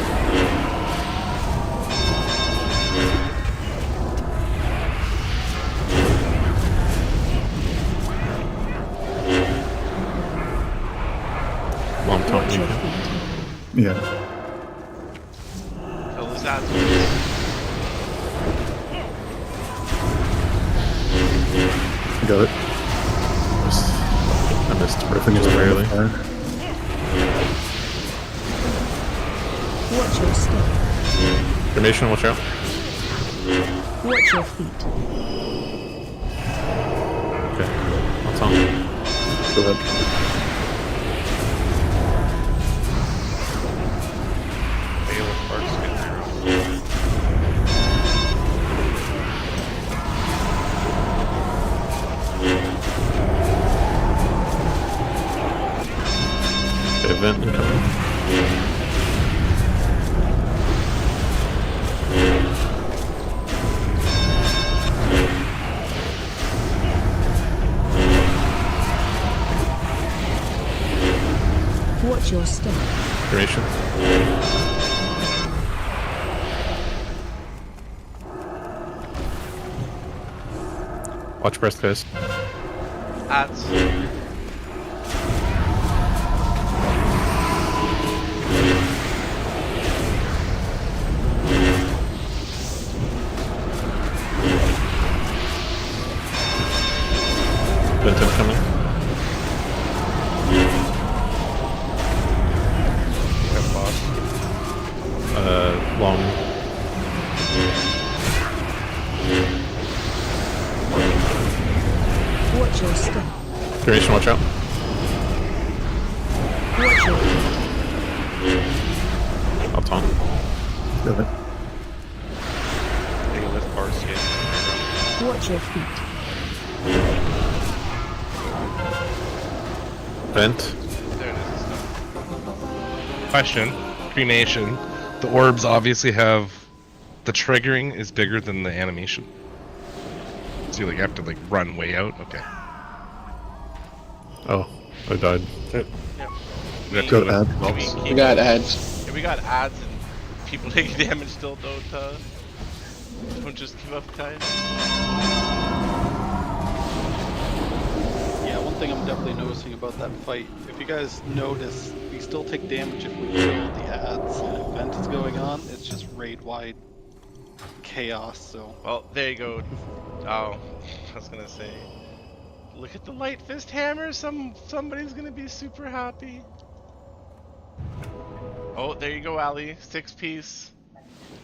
Long Watch taunt your you. feet. Yeah. Kill those allies. Got it. I missed breath just barely. Watch your step. Formation, watch out. Watch your feet. Okay. I'll taunt. Go ahead. Bale of Parks get zero. Okay, vent incoming. Watch your step. Formation. Watch breath, guys. Adds. Vent incoming. Have boss. Long. Watch your step. Formation, watch out. Watch your feet. I'll taunt. Got it. Bale of Parks get zero. Watch your feet. Vent. There it is. Question. Cremation. The orbs obviously have... The triggering is bigger than the animation. So you have to run way out? Okay. Oh, I died. Yep. We have to Go go to ahead. helps. We got ads. Yeah, we got ads and people taking damage still don't just give up, guys. Yeah, once thing I'm definitely noticing about that fight. If you guys notice, we still take damage if we kill the ads. And if event is going on, it's just raid-wide chaos, so... Well, there you go. Oh, I was gonna say... Look at the Light Fist Hammer! Somebody's gonna be super happy. Oh, there you go, Ali. 6-piece.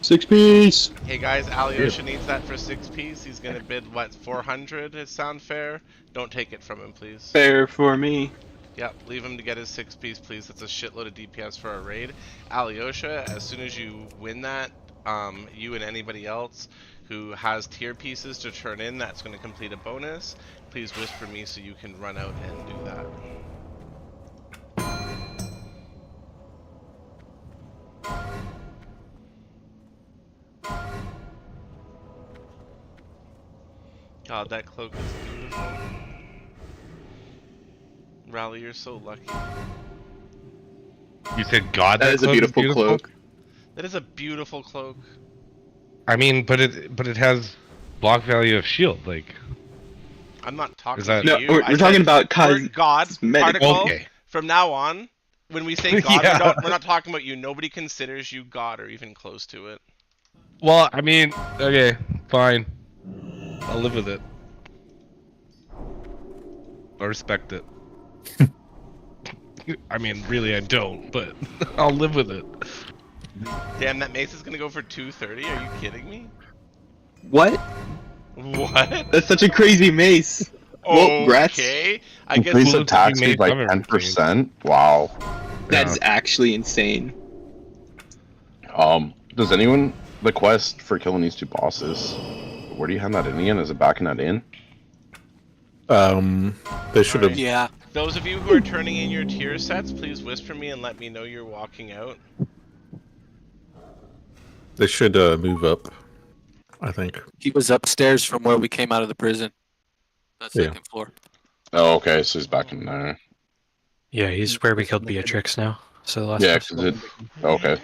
6-piece! Hey guys, Alyosha needs that for 6-piece. He's gonna bid, what, 400? Does sound fair? Don't take it from him, please. Fair for me. Yep, leave him to get his 6-piece, please. That's a shitload of DPS for our raid. Alyosha, as soon as you win that, you and anybody else who has tier pieces to turn in, that's going to complete a bonus. Please whisper me so you can run out and do that. God, that cloak is beautiful. Rally, you're so lucky. You said God, that is a beautiful cloak. That is a beautiful cloak. I mean, but it has block value of shield, like. I'm not talking Is that... to No, you. we're talking about God particle. Okay. From now on, when we say God, Yeah. we're not talking about you. Nobody considers you God or even close to it. Well, I mean, okay, fine. I'll live with it. I respect it. I mean, really, I don't, but I'll live with it. Damn, that mace is gonna go for 230. Are you kidding me? What? What? That's such a crazy mace. Well, rats. Okay, I guess Increase we'll attacks with like 10%. Wow. That's actually insane. Does anyone the quest for killing these two bosses? Where do you hand that in again? Is it backing that in? They should have. Yeah. Those of you who are turning in your tier sets, please whisper me and let me know you're walking out. They should move up. I think. He was upstairs from where we came out of the prison. That second floor. Oh, okay. So he's back in there. Yeah, he's where we killed Beatrix now. So the last Yeah, person. 'cause it. Okay.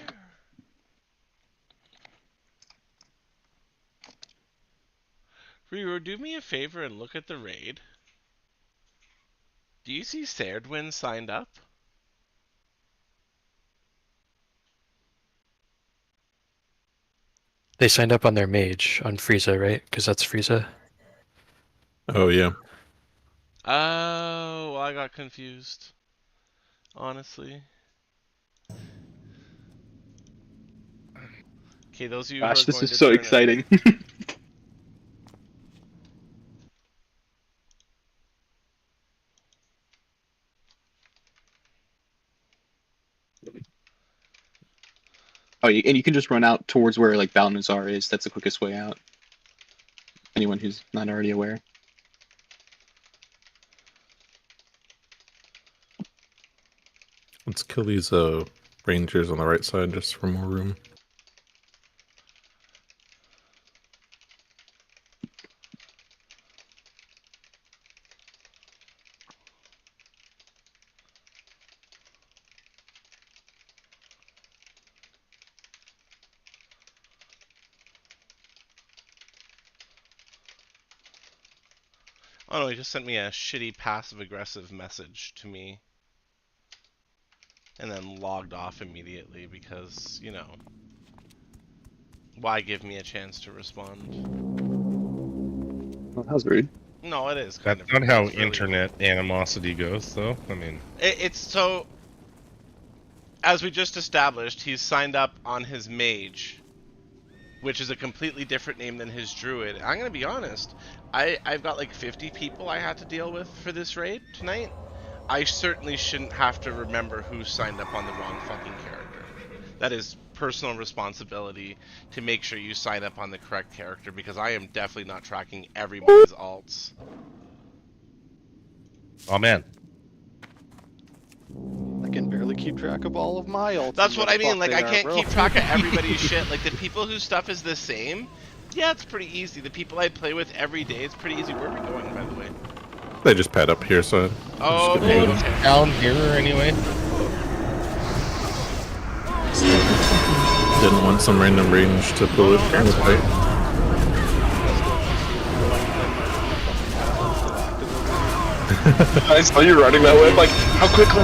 Riro, do me a favor and look at the raid. Do you see Sairdwin signed up? They signed up on their mage on Frieza, right? Because that's Frieza. Oh yeah. Oh, I got confused. Honestly. Okay, those of you Gosh, who are this going is to so turn it- exciting. Oh, and you can just run out towards where like Balnazar is. That's the quickest way out. Anyone who's not already aware. Let's kill these rangers on the right side just for more room. Oh no, he just sent me a shitty passive-aggressive message to me. And then logged off immediately because, you know, why give me a chance to respond? Well, that was rude. No, it is That's kind not of how it's really- internet animosity goes, though. I mean, It's so, as we just established, he's signed up on his mage, which is a completely different name than his druid. I'm gonna be honest, I've got like 50 people I had to deal with for this raid tonight. I certainly shouldn't have to remember who signed up on the wrong fucking character. That is personal responsibility to make sure you sign up on the correct character, because I am definitely not tracking everybody's alts. oh man. I can barely keep track of all of my ults. That's and what where I the mean, fuck like they I are, can't bro. keep track of everybody's shit. Like the people whose stuff is the same, yeah, it's pretty easy. The people I play with every day, it's pretty easy. Where are we going, by the way? They just pad up here, so. Oh, okay, okay. Down here anyway. Didn't want some random range to pull it in the fight. I saw you running that way. I'm like, how quickly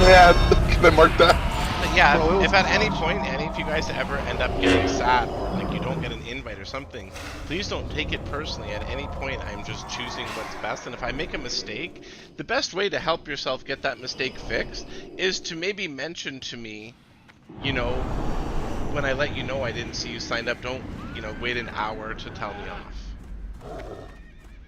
can I mark that? But yeah, if at any point any of you guys ever end up getting sad or like you don't get an invite or something, please don't take it personally. At any point, I'm just choosing what's best. And if I make a mistake, the best way to help yourself get that mistake fixed is to maybe mention to me, you know, when I let you know I didn't see you signed up. Don't, you know, wait an hour to tell me off.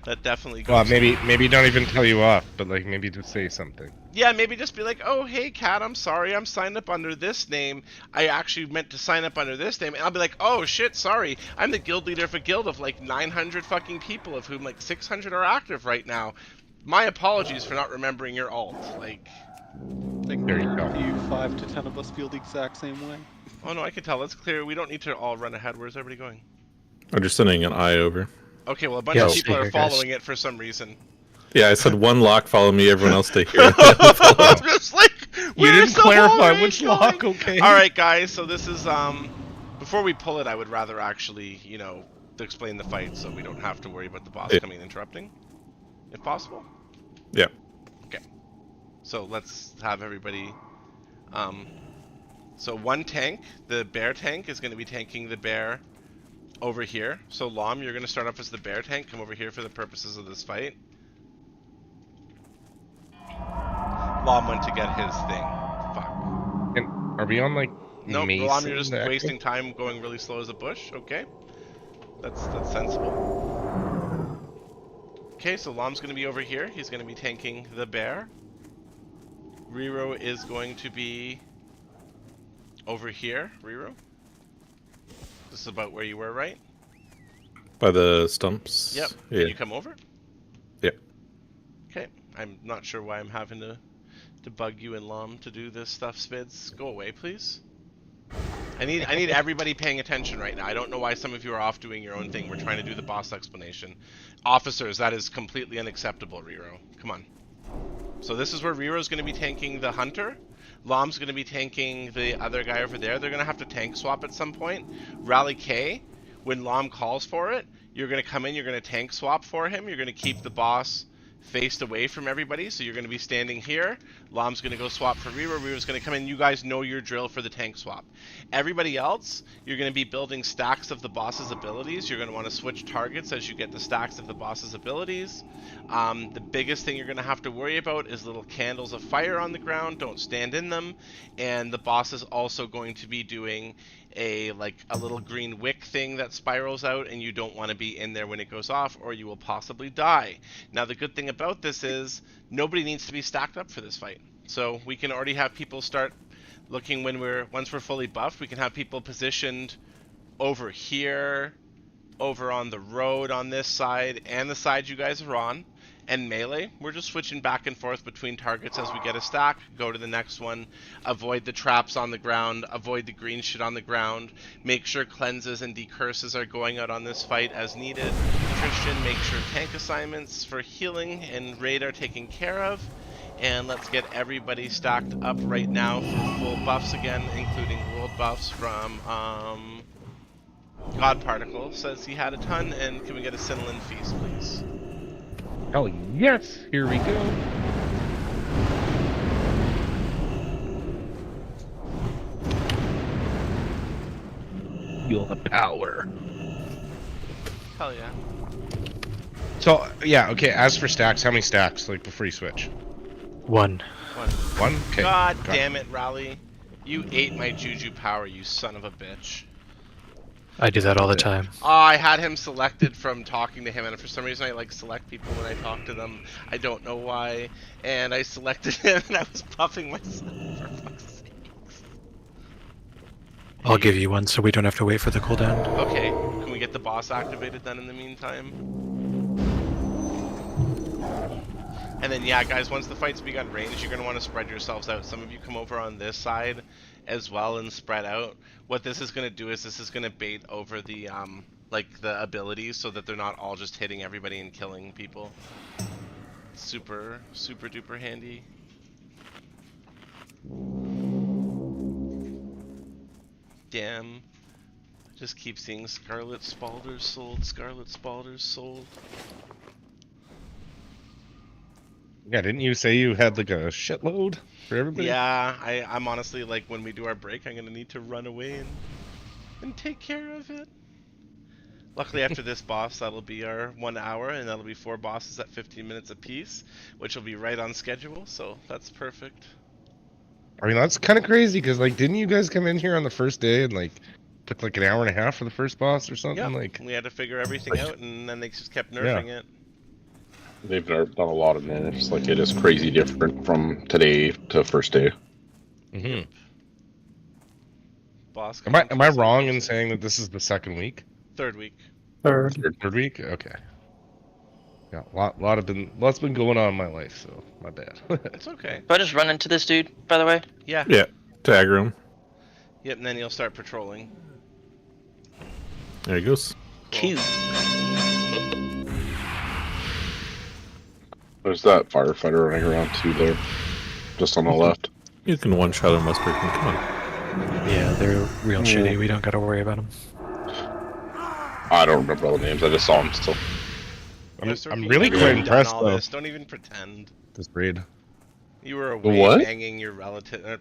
That definitely goes. Well, maybe don't even tell you off, but like maybe just say something. Yeah, maybe just be like, oh, hey, Kat, I'm sorry, I'm signed up under this name. I actually meant to sign up under this name. And I'll be like, oh, shit, sorry. I'm the guild leader of a guild of like 900 fucking people, of whom like 600 are active right now. My apologies for not remembering your alt. Like, there you go. 5 to 10 of us feel the exact same way. Oh, no, I can tell. That's clear. We don't need to all run ahead. Where's everybody going? I'm just sending an eye over. Okay, well, a bunch of people are following it for some reason. Yeah, I said one lock, follow me, everyone else stay here. I'm just like, you didn't clarify which lock, okay? Alright, guys, so this is, before we pull it, I would rather actually, you know, explain the fight so we don't have to worry about the boss coming and interrupting, if possible. Yeah. Okay. So let's have everybody, so one tank, the bear tank, is going to be tanking the bear over here. So Lom, you're going to start off as the bear tank, come over here for the purposes of this fight. Lom went to get his thing. Fuck. And are we on like? No, Lom, you're just wasting time going really slow as a bush. Okay, that's sensible. Okay, so Lom's going to be over here. He's going to be tanking the bear. Riro is going to be over here. Riro, this is about where you were, right? By the stumps. Yep. Yeah. Can you come over? Yeah. Okay. I'm not sure why I'm having to bug you and Lom to do this stuff, Spids. Go away, please. I need everybody paying attention right now. I don't know why some of you are off doing your own thing. We're trying to do the boss explanation. Officers, that is completely unacceptable, Riro. Come on. So this is where Riro's going to be tanking the hunter. Lom's going to be tanking the other guy over there. They're going to have to tank swap at some point. Rally K, when Lom calls for it, you're going to come in, you're going to tank swap for him. You're going to keep the boss faced away from everybody, so you're going to be standing here. Lom's going to go swap for Riro. Riro's going to come in. You guys know your drill for the tank swap. Everybody else, you're going to be building stacks of the boss's abilities. You're going to want to switch targets as you get the stacks of the boss's abilities. The biggest thing you're going to have to worry about is little candles of fire on the ground. Don't stand in them. And the boss is also going to be doing a little green wick thing that spirals out, and you don't want to be in there when it goes off, or you will possibly die. Now the good thing about this is nobody needs to be stacked up for this fight, so we can already have people start looking once we're fully buffed. We can have people positioned over here, over on the road on this side, and the side you guys are on. And melee, we're just switching back and forth between targets as we get a stack, go to the next one, avoid the traps on the ground, avoid the green shit on the ground, make sure cleanses and decurses are going out on this fight as needed. Christian, make sure tank assignments for healing and raid are taken care of. And let's get everybody stacked up right now for full buffs again, including world buffs from God Particle says he had a ton, and can we get a Cinnalin Feast, please? Oh yes, here we go. Feel the power. Hell yeah. So yeah, okay. As for stacks, how many stacks? Like before you switch. One. One. Okay. God damn it, Raleigh! You ate my juju power, you son of a bitch. I do that all the time. Oh, I had him selected from talking to him, and for some reason I like select people when I talk to them. I don't know why. And I selected him, and I was buffing myself for fuck's sakes. I'll give you one so we don't have to wait for the cooldown. Okay, can we get the boss activated then in the meantime? And then yeah, guys, once the fight's begun range, you're going to want to spread yourselves out. Some of you come over on this side as well and spread out. What this is going to do is this is going to bait over the the abilities so that they're not all just hitting everybody and killing people. Super duper handy. Damn. I just keep seeing Scarlet Spalders sold, Scarlet Spalders sold. Yeah, didn't you say you had like a shitload for everybody? Yeah, I'm honestly like, when we do our break, I'm gonna need to run away and take care of it. Luckily, after this boss, that'll be our 1 hour, and that'll be 4 bosses at 15 minutes apiece, which will be right on schedule. So that's perfect. I mean, that's kind of crazy because like, didn't you guys come in here on the first day and like took like an hour and a half for the first boss or something? Yep. Like, We had to figure everything out, and then they just kept nerfing it. They've done a lot of minutes. Like, it is crazy different from today to first day. Mm-hmm. Boss. Am I wrong in saying that this is the second week? Third week. Third week. Okay. Yeah, lots been going on in my life, so my bad. It's okay. Do I just run into this dude, by the way? Yeah. Yeah. Tag room. Yep, and then you'll start patrolling. There he goes. Cool. There's that firefighter running around too there, just on the left. You can one-shot him, Westbrook. Come on. Yeah, they're real shitty. We don't got to worry about them. I don't remember all the names. I just saw them still. I'm really quite impressed though. Don't even pretend. This raid. You were away What? banging your relative.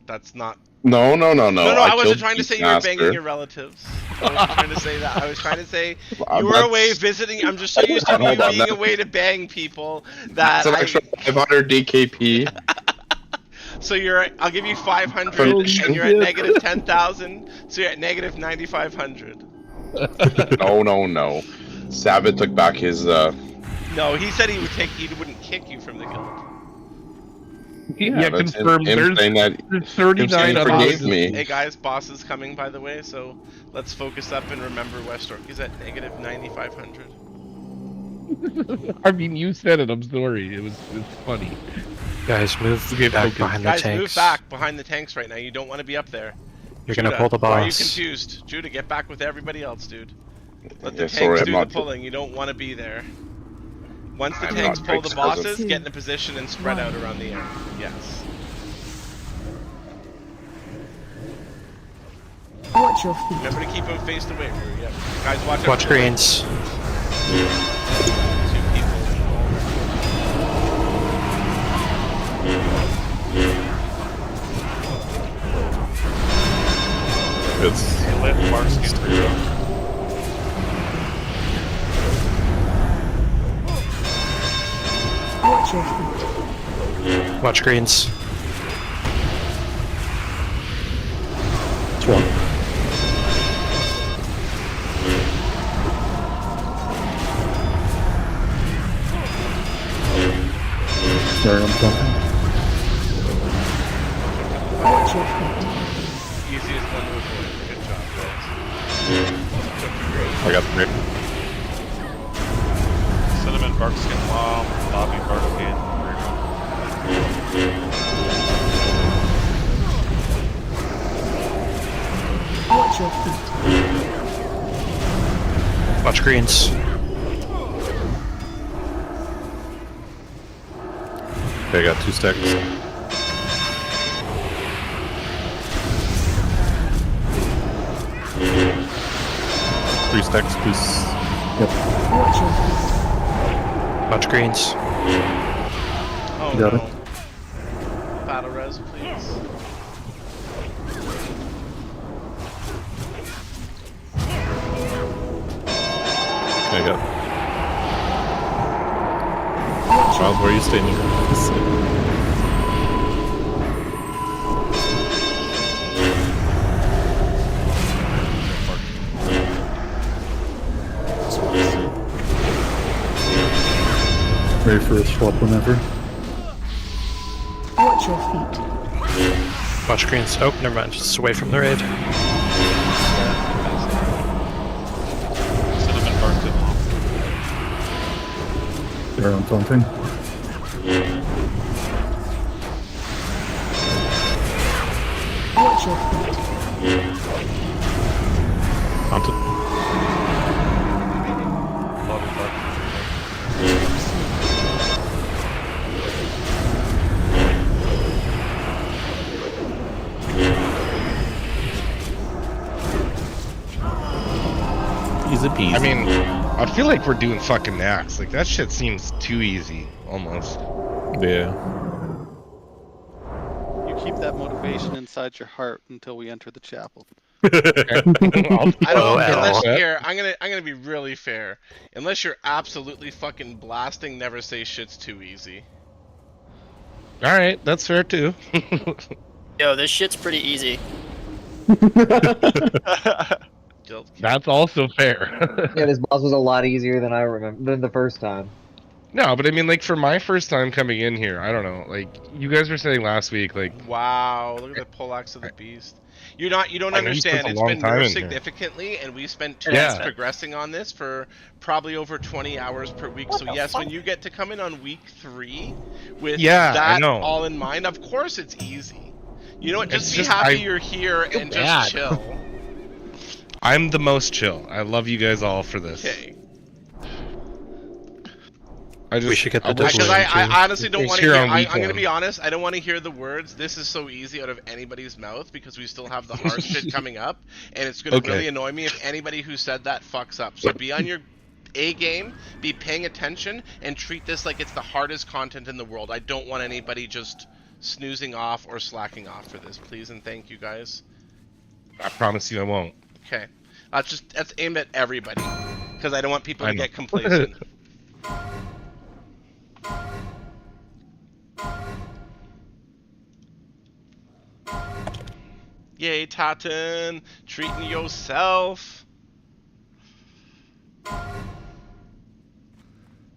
That's not. No. No, I wasn't killed trying to say Beast you were Master. banging your relatives. I wasn't trying to say that. I was trying to say you were away visiting. I'm just so used to you Hold on, being that- away to bang people that That's an extra 500 DKP. So I'll give you 500, Permission. and you're at negative 10,000. So you're at negative 9,500. No. Savage took back his. No, he said he wouldn't kick you from the guild. Yeah, that's confirmed. him saying that. There's 39 him other saying forgave me. Hey guys, boss is coming, by the way, so let's focus up and remember Westork is at negative 9,500. I mean, you said it. I'm sorry. It's funny. Guys, move back behind the Guys, tanks. move back behind the tanks right now. You don't want to be up there. You're gonna Judah, pull the Why are you boss. confused? Judah, get back with everybody else, dude. Let the Yeah, tanks sorry, I'm do the not- pulling. You don't want to be there. Once the I'm tanks not pull the Drake's bosses, cousin. get in a position and spread out around the area. Yes. Watch your feet. Remember to keep them faced away. Yeah. Guys, watch out. Watch greens. 2 people. It's Watch your feet. Watch greens. It's one. Sorry, I'm talking. Watch your feet. Easiest one to avoid. Good job, guys. Took you great. I got the break. Cinnamon bark skin bomb, lobby bark skin. Watch your feet. Watch greens. Okay, I got 2 stacks. Three stacks, please. Watch your feet. Watch greens. Oh Got no. it. Battle res, please. Okay, I got. Child, where are you staying? Ready for a swap whenever. Watch your feet. Watch greens. Oh, never mind. Just away from the raid. Cinnamon bark skin bomb. They're on something. Watch your feet. Haunted. Lobby bark. Easy peasy. I mean, I feel like we're doing fucking Nax. Like, that shit seems too easy, almost. Yeah. You keep that motivation inside your heart until we enter the chapel. I don't. Unless that. here, I'm gonna be really fair. Unless you're absolutely fucking blasting, never say shit's too easy. All right, that's fair too. Yo, this shit's pretty easy. That's also fair. Yeah, this boss was a lot easier than I remember than the first time. No, but I mean, like for my first time coming in here, I don't know. Like you guys were saying last week, like Wow, look at the poleaxe of the beast. You don't I know you spent understand. a It's long been time nerfed in here. significantly, and we spent 2 Yeah. weeks progressing on this for probably over 20 hours per week. So yes, when you get to come in on week 3 with Yeah, I that know. all in mind, of course it's easy. You know what? It's Just be just happy I you're here and bad. just chill. I'm the most chill. I love you guys all for this. Okay. I just We should get the Because I honestly don't It's want to here hear. on I'm week going to one. be honest. I don't want to hear the words. This is so easy out of anybody's mouth because we still have the hard shit coming up, and it's going to Okay. really annoy me if anybody who said that fucks up. So be on your A game, be paying attention, and treat this like it's the hardest content in the world. I don't want anybody just snoozing off or slacking off for this, please and thank you guys. I promise you I won't. Okay, that's aimed at everybody because I don't want people I to know. get complacent. Yay, Taten! Treating yourself!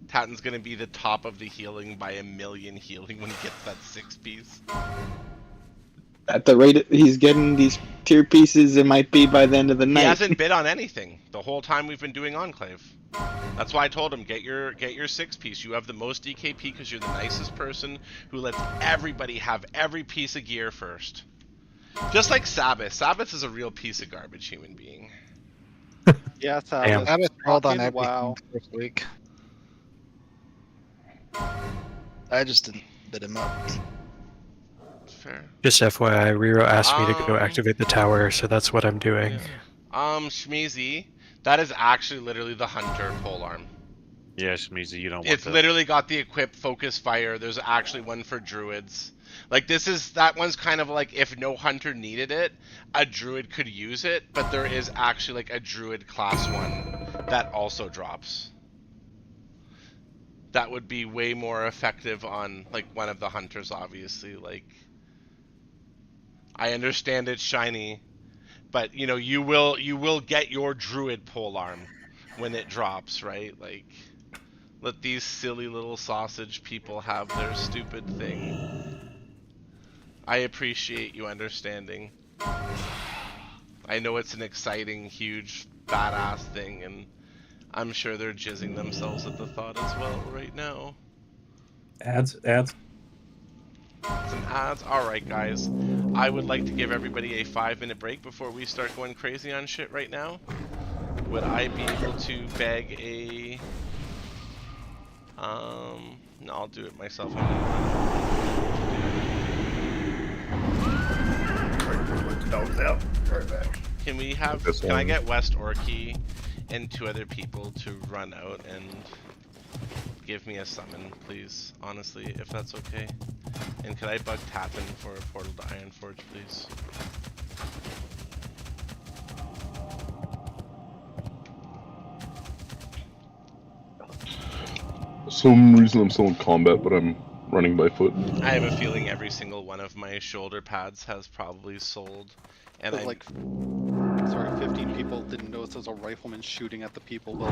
Taten's gonna be the top of the healing by 1,000,000 healing when he gets that 6-piece. At the rate he's getting these tier pieces, it might be by the end of the He night. hasn't bid on anything the whole time we've been doing Enclave. That's why I told him, get your 6-piece. You have the most DKP because you're the nicest person who lets everybody have every piece of gear first. Just like Sabbath. Sabbath is a real piece of garbage human being. Yeah, Damn. Sabbath. I was rolled on Fucking everything wow. first week. I just didn't bid him up. Fair. Just FYI, Riro asked me to go activate the tower, so that's what I'm doing. Shmeezy, that is actually literally the Hunter polearm. Yeah, Shmeezy, you don't want It's that. literally got the equip focus fire. There's actually one for druids. Like that one's kind of like if no hunter needed it, a druid could use it, but there is actually like a druid class 1 that also drops. That would be way more effective on like one of the hunters, obviously. Like I understand it's shiny, but you know, you will get your druid polearm when it drops, right? Like let these silly little sausage people have their stupid thing. I appreciate you understanding. I know it's an exciting, huge, badass thing, and I'm sure they're jizzing themselves at the thought as well right now. Ads. Some ads? Alright, guys. I would like to give everybody a 5-minute break before we start going crazy on shit right now. Would I be able to bag a... No, I'll do it myself. Can we have... Can I get West Orky and 2 other people to run out and give me a summon, please? Honestly, if that's okay. And could I bug Tappen for a portal to Ironforge, please? For some reason I'm still in combat, but I'm running by foot. I have a feeling every single one of my shoulder pads has probably sold. And There's I'm... like, sorry, 15 people didn't notice there was a rifleman shooting at the people below.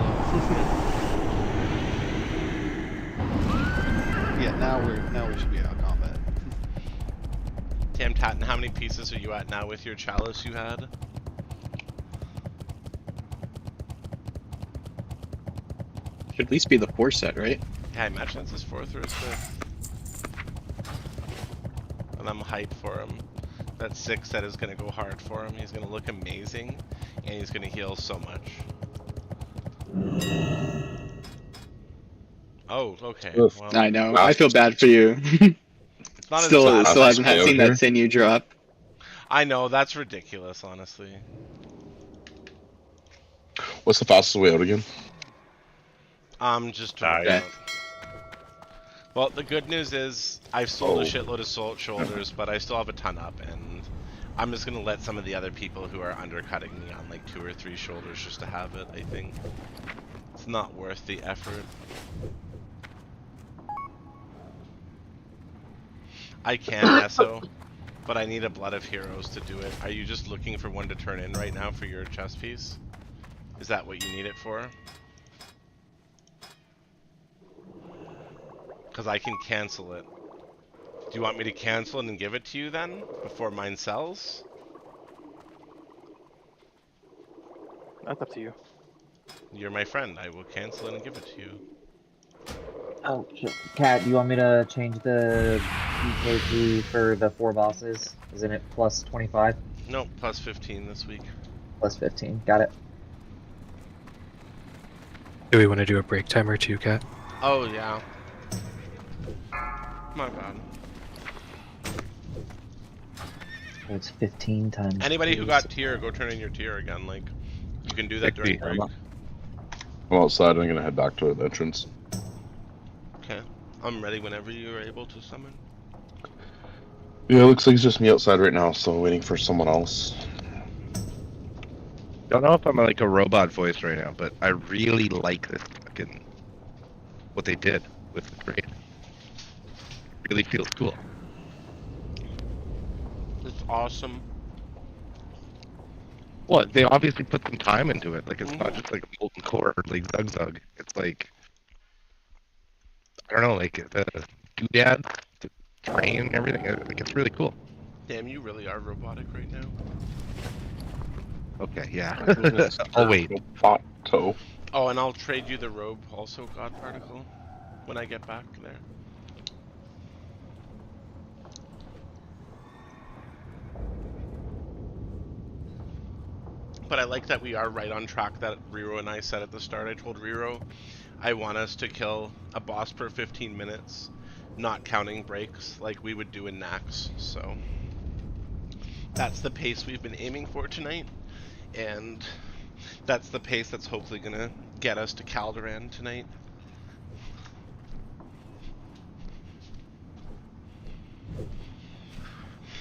Yeah, now we should be out of combat. Tam Tatten, how many pieces are you at now with your chalice you had? Should at least be the 4 set, right? Yeah, I imagine it's his 4th or his 5th. And I'm hyped for him. That 6 set is going to go hard for him. He's going to look amazing, and he's going to heal so much. Oh, okay. Well, I know. I feel bad for you. It's not still as hasn't seen that sinew drop. I know, that's ridiculous, honestly. What's the fastest way out again? Just drive out. Well, the good news is I've sold a shitload of shoulders, but I still have a ton up, and I'm just gonna let some of the other people who are undercutting me on like 2 or 3 shoulders just to have it. I think it's not worth the effort. I can Esso, but I need a Blood of Heroes to do it. Are you just looking for one to turn in right now for your chess piece? Is that what you need it for? Because I can cancel it. Do you want me to cancel it and give it to you then, before mine sells? That's up to you. You're my friend. I will cancel it and give it to you. Oh, Kat, do you want me to change the BKP for the 4 bosses? Isn't it plus 25? Nope, plus 15 this week. Plus 15, got it. Do we want to do a break timer too, Kat? Oh, yeah. My bad. So it's 15 times. Anybody who 2. got tier, go turn in your tier again. Like, you can do that during break. I'm outside. I'm gonna head back to the entrance. Okay. I'm ready whenever you are able to summon. Yeah, it looks like it's just me outside right now, so waiting for someone else. Don't know if I'm like a robot voice right now, but I really like this fucking what they did with the raid. Really feels cool. It's awesome. Well, they obviously put some time into it. Like, it's not just like a molten core or like Zug Zug. It's like, I don't know, like the doodad, the train, and everything. Like, it's really cool. Damn, you really are robotic right now. Okay, yeah. I'll wait. Oh, and I'll trade you the robe also, God Particle, when I get back there. But I like that we are right on track that Riro and I said at the start. I told Riro I want us to kill a boss per 15 minutes, not counting breaks like we would do in Nax. So that's the pace we've been aiming for tonight, and that's the pace that's hopefully gonna get us to Calderan tonight.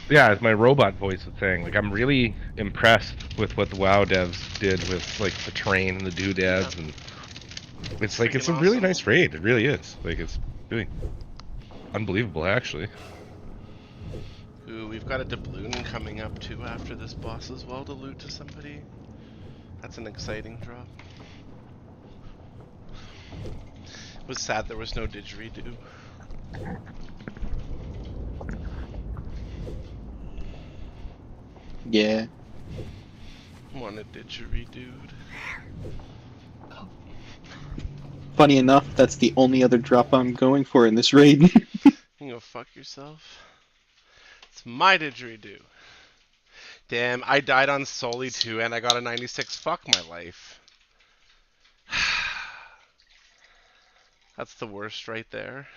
Yeah, as my robot voice was saying, like, I'm really impressed with what the WoW devs did with like the train and the doodads, and it's like it's a really nice raid. It really is. Like, it's really unbelievable, actually. Ooh, we've got a doubloon coming up too after this boss as well to loot to somebody. That's an exciting drop. It was sad there was no didgeridoo. Yeah. Want a didgeridoo. Funny enough, that's the only other drop I'm going for in this raid. You can go fuck yourself. It's my didgeridoo. Damn, I died on Soli too, and I got a 96. Fuck my life. That's the worst right there.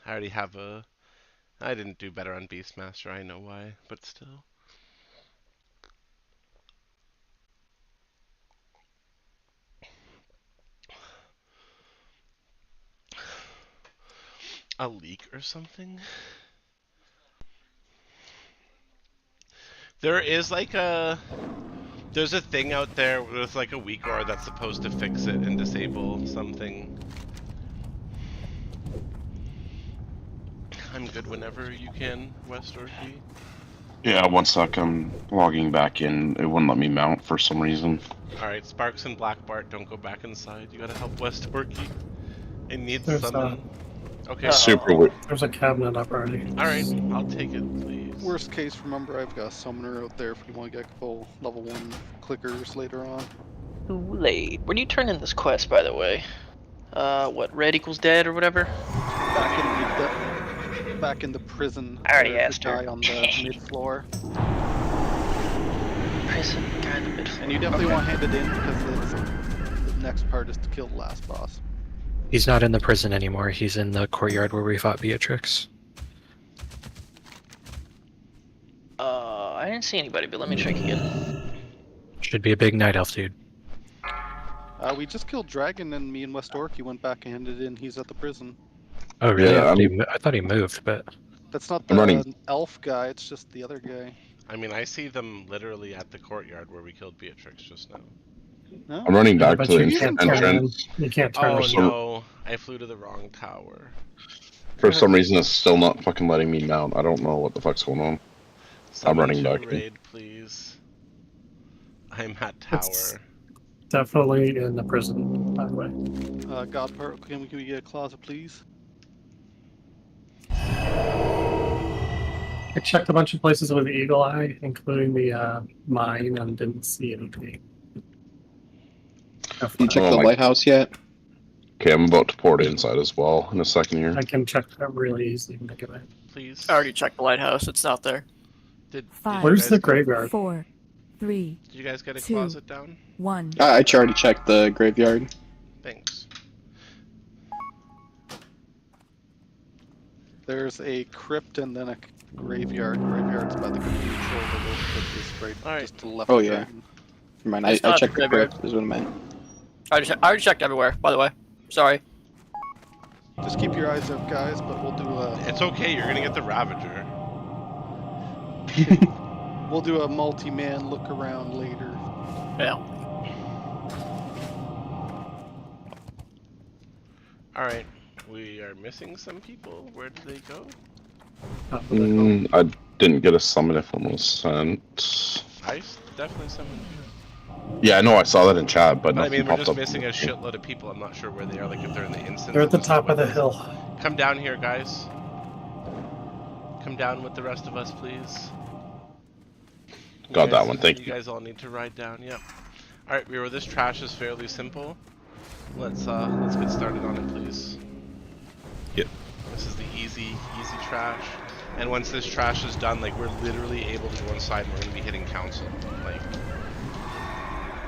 I already have a... I didn't do better on Beastmaster, I know why, but still. A leak or something? There is like a... There's a thing out there with like a weak ore that's supposed to fix it and disable something. I'm good whenever you can, West Orky. Yeah, one sec. I'm logging back in. It wouldn't let me mount for some reason. Alright, Sparks and Black Bart, don't go back inside. You gotta help West Orky. It needs There's summon. Okay. Super weird. There's a cabinet up already. Alright, I'll take it, please. Worst case, remember I've got a summoner out there if you want to get full level 1 clickers later on. Too late. Where do you turn in this quest, by the way? What, red equals dead or whatever? Back in the prison. I already There's asked a her. guy on the mid floor. Prison, guy in the mid floor. And you definitely want to hand it in because the next part is to kill the last boss. He's not in the prison anymore. He's in the courtyard where we fought Beatrix. I didn't see anybody, but let me check again. Should be a big night elf, dude. We just killed Dragon, and me and West Orc. He went back and handed in. He's at the prison. Oh, really? Yeah, I thought he moved, but That's not I'm running. the elf guy. It's just the other guy. I mean, I see them literally at the courtyard where we killed Beatrix just now. No? I'm running back but to the you can't turn entrance. in. You can't turn Oh in. no, I flew to the wrong tower. For some reason, it's still not fucking letting me mount. I don't know what the fuck's going on. I'm running back. Raid, please. I'm at tower. It's definitely in the prison, by the way. God, can we get a closet, please? I checked a bunch of places with the Eagle Eye, including the mine, and didn't see anything. You check the lighthouse yet? Okay, I'm about to port inside as well in a second here. I can check that really easily. Please. I already checked the lighthouse. It's not there. Where's the graveyard? 4, 3. Did you guys get a 2, closet down? 1. I already checked the graveyard. Thanks. There's a crypt and then a graveyard. Graveyard's by the cathedral. The little crypt is right just to the left. Oh of yeah. Dragon. Never mind. It's I not checked the the graveyard. crypt. Is what I meant. I already checked everywhere, by the way. Sorry. Just keep your eyes out, guys. But we'll do a. It's okay. You're gonna get the Ravager. We'll do a multi-man look around later. Yeah. All right. We are missing some people. Where did they go? I didn't get a summon if one was sent. I definitely summoned you. Yeah, I know I saw that in chat, but I nothing mean, we're popped just up. missing a shitload of people. I'm not sure where they are. Like if they're in the instance. They're at the just top of the with us. hill. Come down here, guys. Come down with the rest of us, please. Got that one, thank you. you. You guys all need to ride down. Yep. All right, Riro. This trash is fairly simple. Let's get started on it, please. Yep. This is the easy trash. And once this trash is done, like we're literally able to go inside and we're gonna be hitting council. Like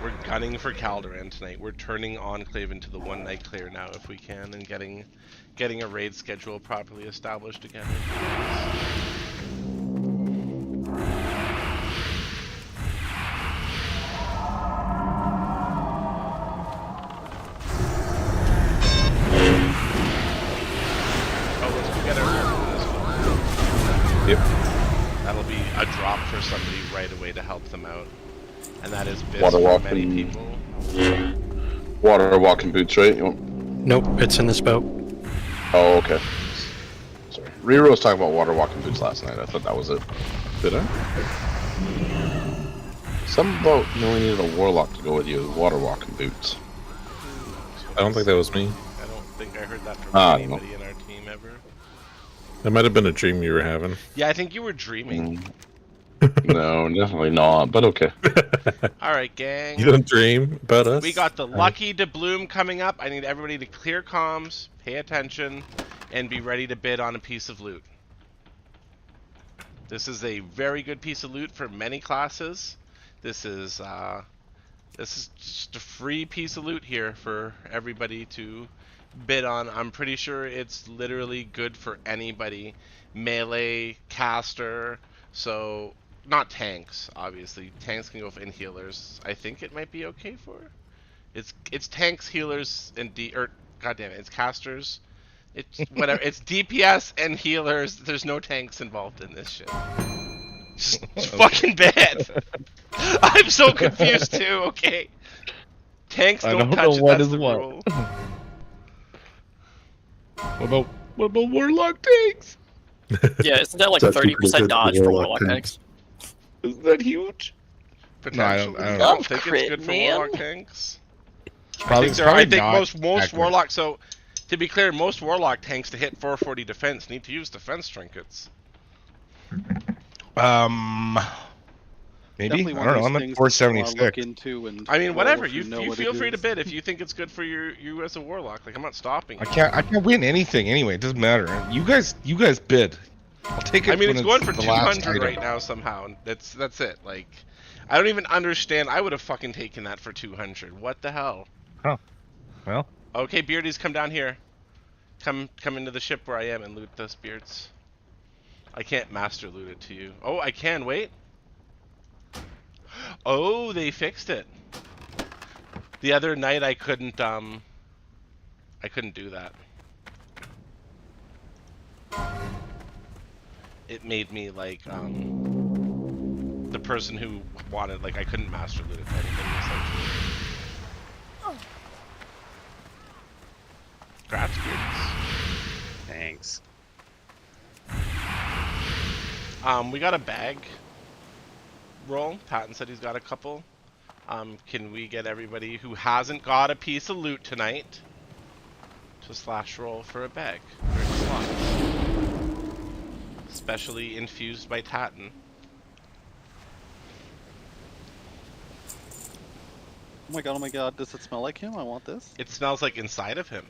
we're gunning for Calderon tonight. We're turning Enclave into the one night clear now if we can, and getting a raid schedule properly established again. Yep. That'll be a drop for somebody right away to help them out. And that is biz Water for walking. many people. Water walking boots, right? nope, it's in this boat. Oh, okay. Sorry. Riro was talking about water walking boots last night. I thought that was it. Did I? Some boat you only needed a warlock to go with you. Water walking boots. I don't think that was me. I don't think I heard that from I don't know. anybody in our team ever. That might have been a dream you were having. Yeah, I think you were dreaming. No, definitely not, but okay. Alright, gang. You don't dream about us? We got the Lucky Doubloon coming up. I need everybody to clear comms, pay attention, and be ready to bid on a piece of loot. This is a very good piece of loot for many classes. This is just a free piece of loot here for everybody to bid on. I'm pretty sure it's literally good for anybody. Melee, caster, so not tanks, obviously. Tanks can go in healers. I think it might be okay for. It's tanks, healers, and goddamn it, it's casters. It's whatever. It's DPS and healers. There's no tanks involved in this shit. It's fucking bad. I'm so confused too. Okay, tanks don't touch it. That's the rule. What about warlock tanks? Yeah, isn't that like 30% dodge for warlock tanks? Isn't that huge? Potentially. No, I don't think it's good for warlock tanks. Probably, I think most warlock. So, to be clear, most warlock tanks to hit 440 defense need to use defense trinkets. Maybe. Definitely I don't know. I'm at 476. I mean, whatever. You feel free to bid if you think it's good for you as a warlock. Like I'm not stopping you. I can't win anything anyway. It doesn't matter. You guys bid. I'll take it. I mean, when it's going for the last 200 item. right now somehow. That's it. Like, I don't even understand. I would have fucking taken that for 200. What the hell? Huh. Well. Okay, Beardies, come down here. Come into the ship where I am and loot those beards. I can't master loot it to you. Oh, I can. Wait. Oh, they fixed it. The other night I couldn't do that. It made me like the person who wanted, like, I couldn't master loot it to anybody essentially. Congrats, Beards. Thanks. We got a bag roll. Patton said he's got a couple. Can we get everybody who hasn't got a piece of loot tonight to slash roll for a bag? 30 slots. Specially infused by Tatton. Oh my god, does it smell like him? I want this. It smells like inside of him.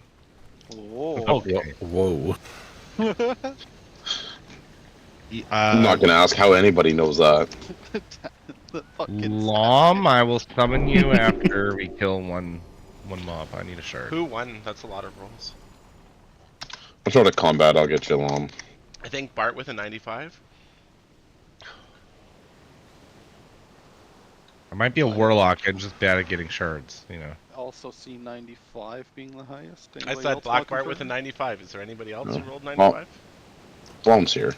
Whoa. Okay. Whoa. I'm not gonna ask how anybody knows that. Lom, I will summon you after we kill one mob. I need a shard. Who won? That's a lot of rolls. What sort of combat I'll get you, Lom? I think Bart with a 95. I might be a warlock. I'm just bad at getting shards, you know. Also see 95 being the highest. I Anybody said else Black want Bart to with a confirm? 95. Is there anybody else who rolled Well, 95? Lom's here.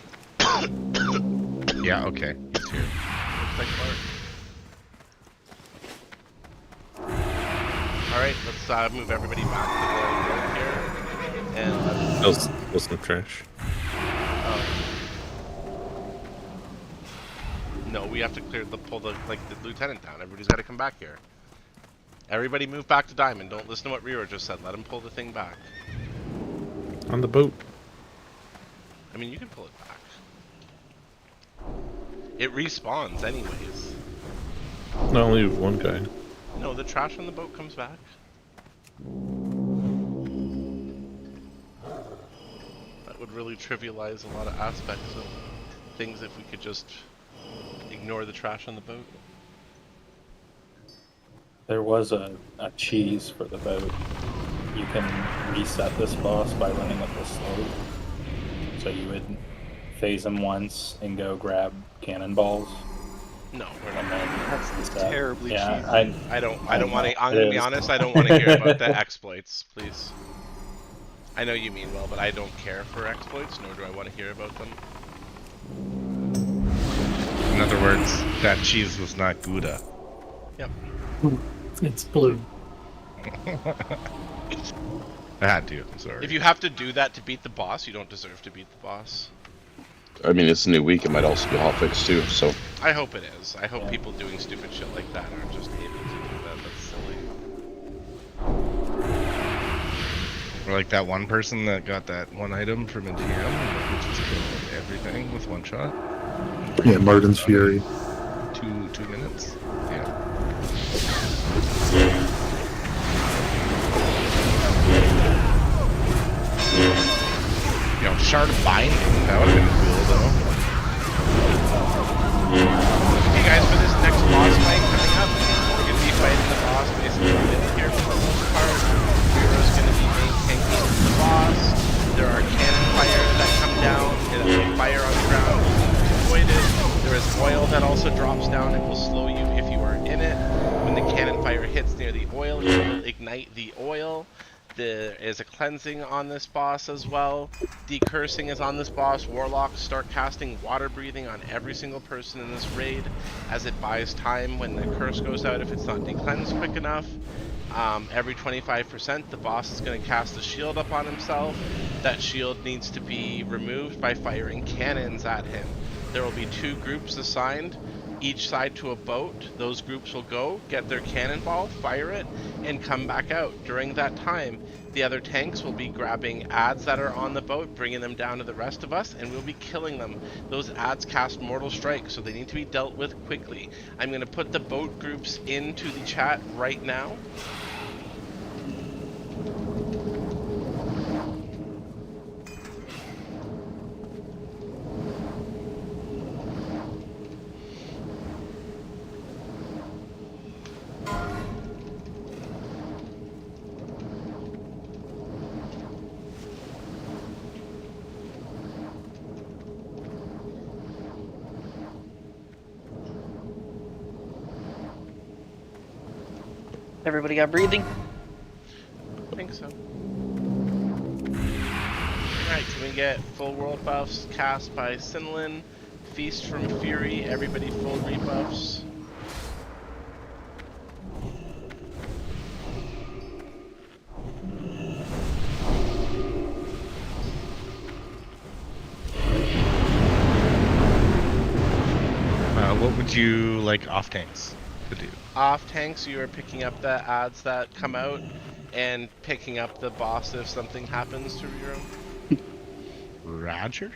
Yeah, okay. He's here. Looks like Bart. Alright, let's move everybody back to the road here. And let's... That was some trash. No, we have to pull the lieutenant down. Everybody's got to come back here. Everybody move back to Diamond. Don't listen to what Riro just said. Let him pull the thing back. On the boat. I mean, you can pull it back. It respawns anyways. Not only one guy. No, the trash on the boat comes back. That would really trivialize a lot of aspects of things if we could just ignore the trash on the boat. There was a cheese for the boat. You can reset this boss by running up the slope. So you would phase him once and go grab cannonballs. No, we're not. That's terribly cheesy. I don't want to. I'm gonna be honest. I don't want to hear about the exploits, please. I know you mean well, but I don't care for exploits, nor do I want to hear about them. In other words, that cheese was not Gouda. Yep. It's blue. I had to, I'm sorry. If you have to do that to beat the boss, you don't deserve to beat the boss. I mean, it's a new week. It might also be hotfix too. So I hope it is. I hope people doing stupid shit like that aren't just able to do that. That's silly. Or like that one person that got that one item from a GM, which just killed everything with one shot. Yeah, Martin's Fury. 2 minutes. Yeah. You know, shard of binding, that would have been cool though. Hey guys, for this next boss fight coming up, we're going to be fighting the boss basically right here for the most part. Hero's going to be main tanking the boss. There are cannon fire that come down, and fire on the ground avoided. There is oil that also drops down and will slow you if you are in it. When the cannon fire hits near the oil, you will ignite the oil. There is a cleansing on this boss as well. Decursing is on this boss. Warlocks start casting water breathing on every single person in this raid as it buys time when the curse goes out if it's not decleansed quick enough. Every 25%, the boss is going to cast a shield up on himself. That shield needs to be removed by firing cannons at him. There will be 2 groups assigned, each side to a boat. Those groups will go, get their cannonball, fire it, and come back out. During that time, the other tanks will be grabbing adds that are on the boat, bringing them down to the rest of us, and we'll be killing them. Those adds cast Mortal Strike, so they need to be dealt with quickly. I'm going to put the boat groups into the chat right now. Everybody got breathing? I think so. Alright, can we get full world buffs cast by Sinlin? Feast from Fury, everybody full rebuffs. What would you like off tanks to do? Off tanks, you are picking up the ads that come out and picking up the boss if something happens to your own. Roger.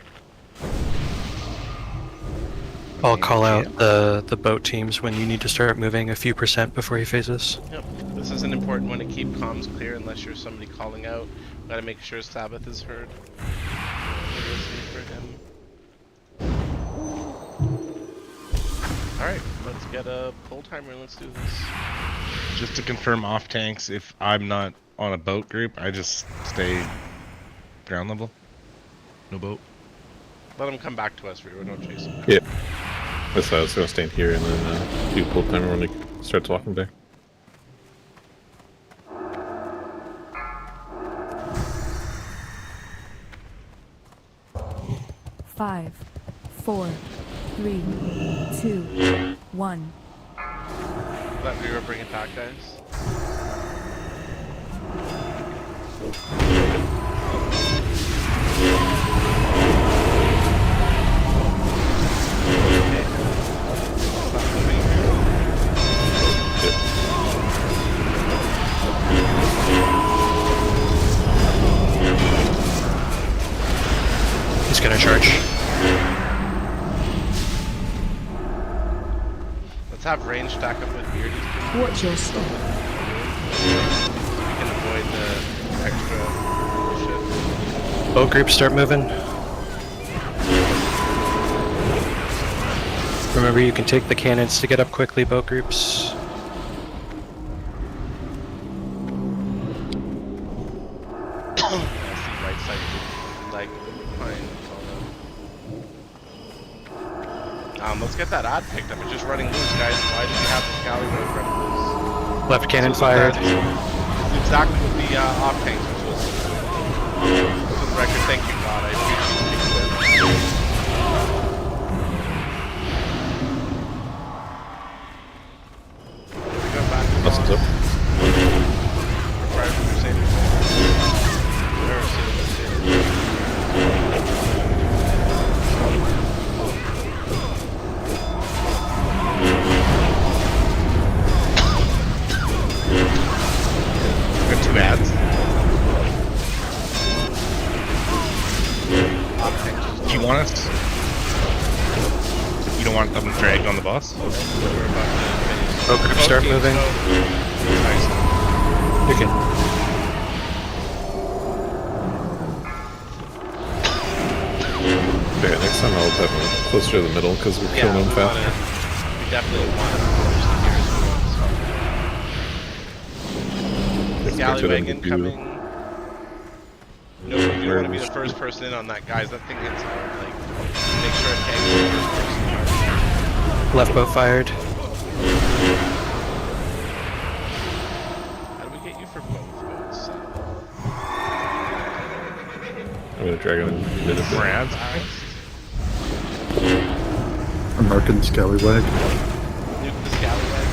I'll call out the boat teams when you need to start moving a few % before he phases. Yep. This is an important one to keep comms clear unless you're somebody calling out. Gotta make sure Sabbath is heard. We're listening for him. Alright, let's get a pull timer and let's do this. Just to confirm off tanks, if I'm not on a boat group, I just stay ground level. No boat. Let him come back to us, we're no chasing. Yeah. That's why I was going to stand here and then do pull timer when he starts walking back. Five, 4, 3, 2, 1. Let me bring it back, guys. He's gonna charge. Let's have range stack up with Beardy's. Watch your step. We can avoid the extra bullshit. Boat groups start moving. Remember, you can take the cannons to get up quickly, boat groups. Right side, like behind. Let's get that ad picked up. It's just running loose, guys. Why did you have the scallywag running loose? Left cannon fired. It's exactly what the off tanks was supposed to do. For the record, thank you, God. I appreciate it. We go back to Buses up. Argent Crusade. Got two ads. Do you want us? You don't want them dragged on the boss? Boat groups start moving. You can. Okay, next time I'll have him closer to the middle because we're killing him faster. We definitely want to close the gears. Scallywag incoming. No, you don't want to be the first person in on that, guys. That thing gets hard. Like, make sure it hangs the first person. Left boat fired. How do we get you for both boats? I'm going to drag him in a minute. Brad's I'm marking the scallywag. Nuke the scallywag.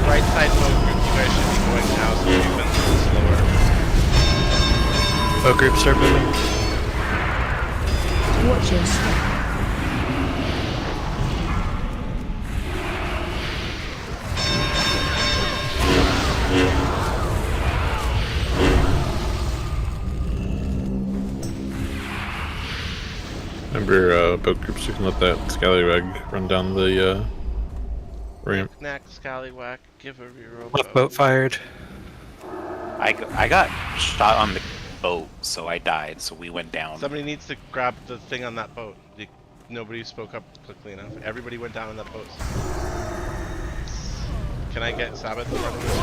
Right side boat group, you guys should be going now, so you've been a little slower. Boat groups start moving. Watch your step. Remember, boat groups, you can let that scallywag run down the ramp. Knack, scallywag, give a reroll. Left boat fired. I got shot on the boat, so I died. So we went down. Somebody needs to grab the thing on that boat. Nobody spoke up quickly enough. Everybody went down on that boat. Can I get Sabbath in front of this?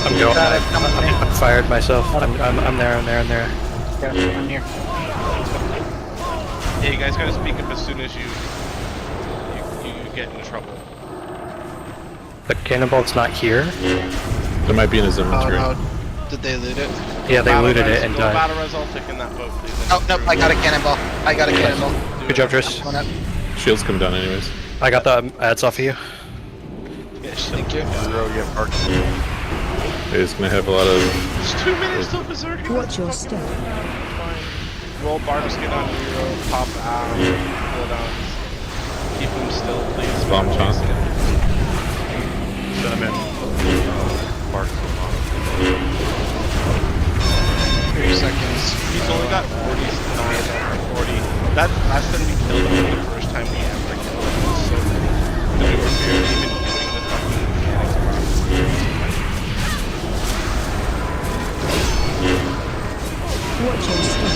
I'm going. I'm fired myself. I'm there. I'm here. Yeah, you guys gotta speak up as soon as you get in trouble. The cannonball's not here. It might be in his inventory. Oh, no. Did they loot it? Yeah, they looted it and Go died. battle Resoltic in that boat, please. Oh, no, I got a cannonball. Good job, Tris. Shields come down anyways. I got the ads off of you. Thank you. It's gonna have a lot of. It's 2 minutes till Berserker. Watch your step. Roll Barberskin on Hero, pop cooldowns. Keep him still, please. Bomb toss. Set him in. Mark. 30 seconds. He's only got 49 or 40. That's less than we killed him the first time we ever killed him. It's so many. And we were barely even doing the fucking mechanics Watch your step.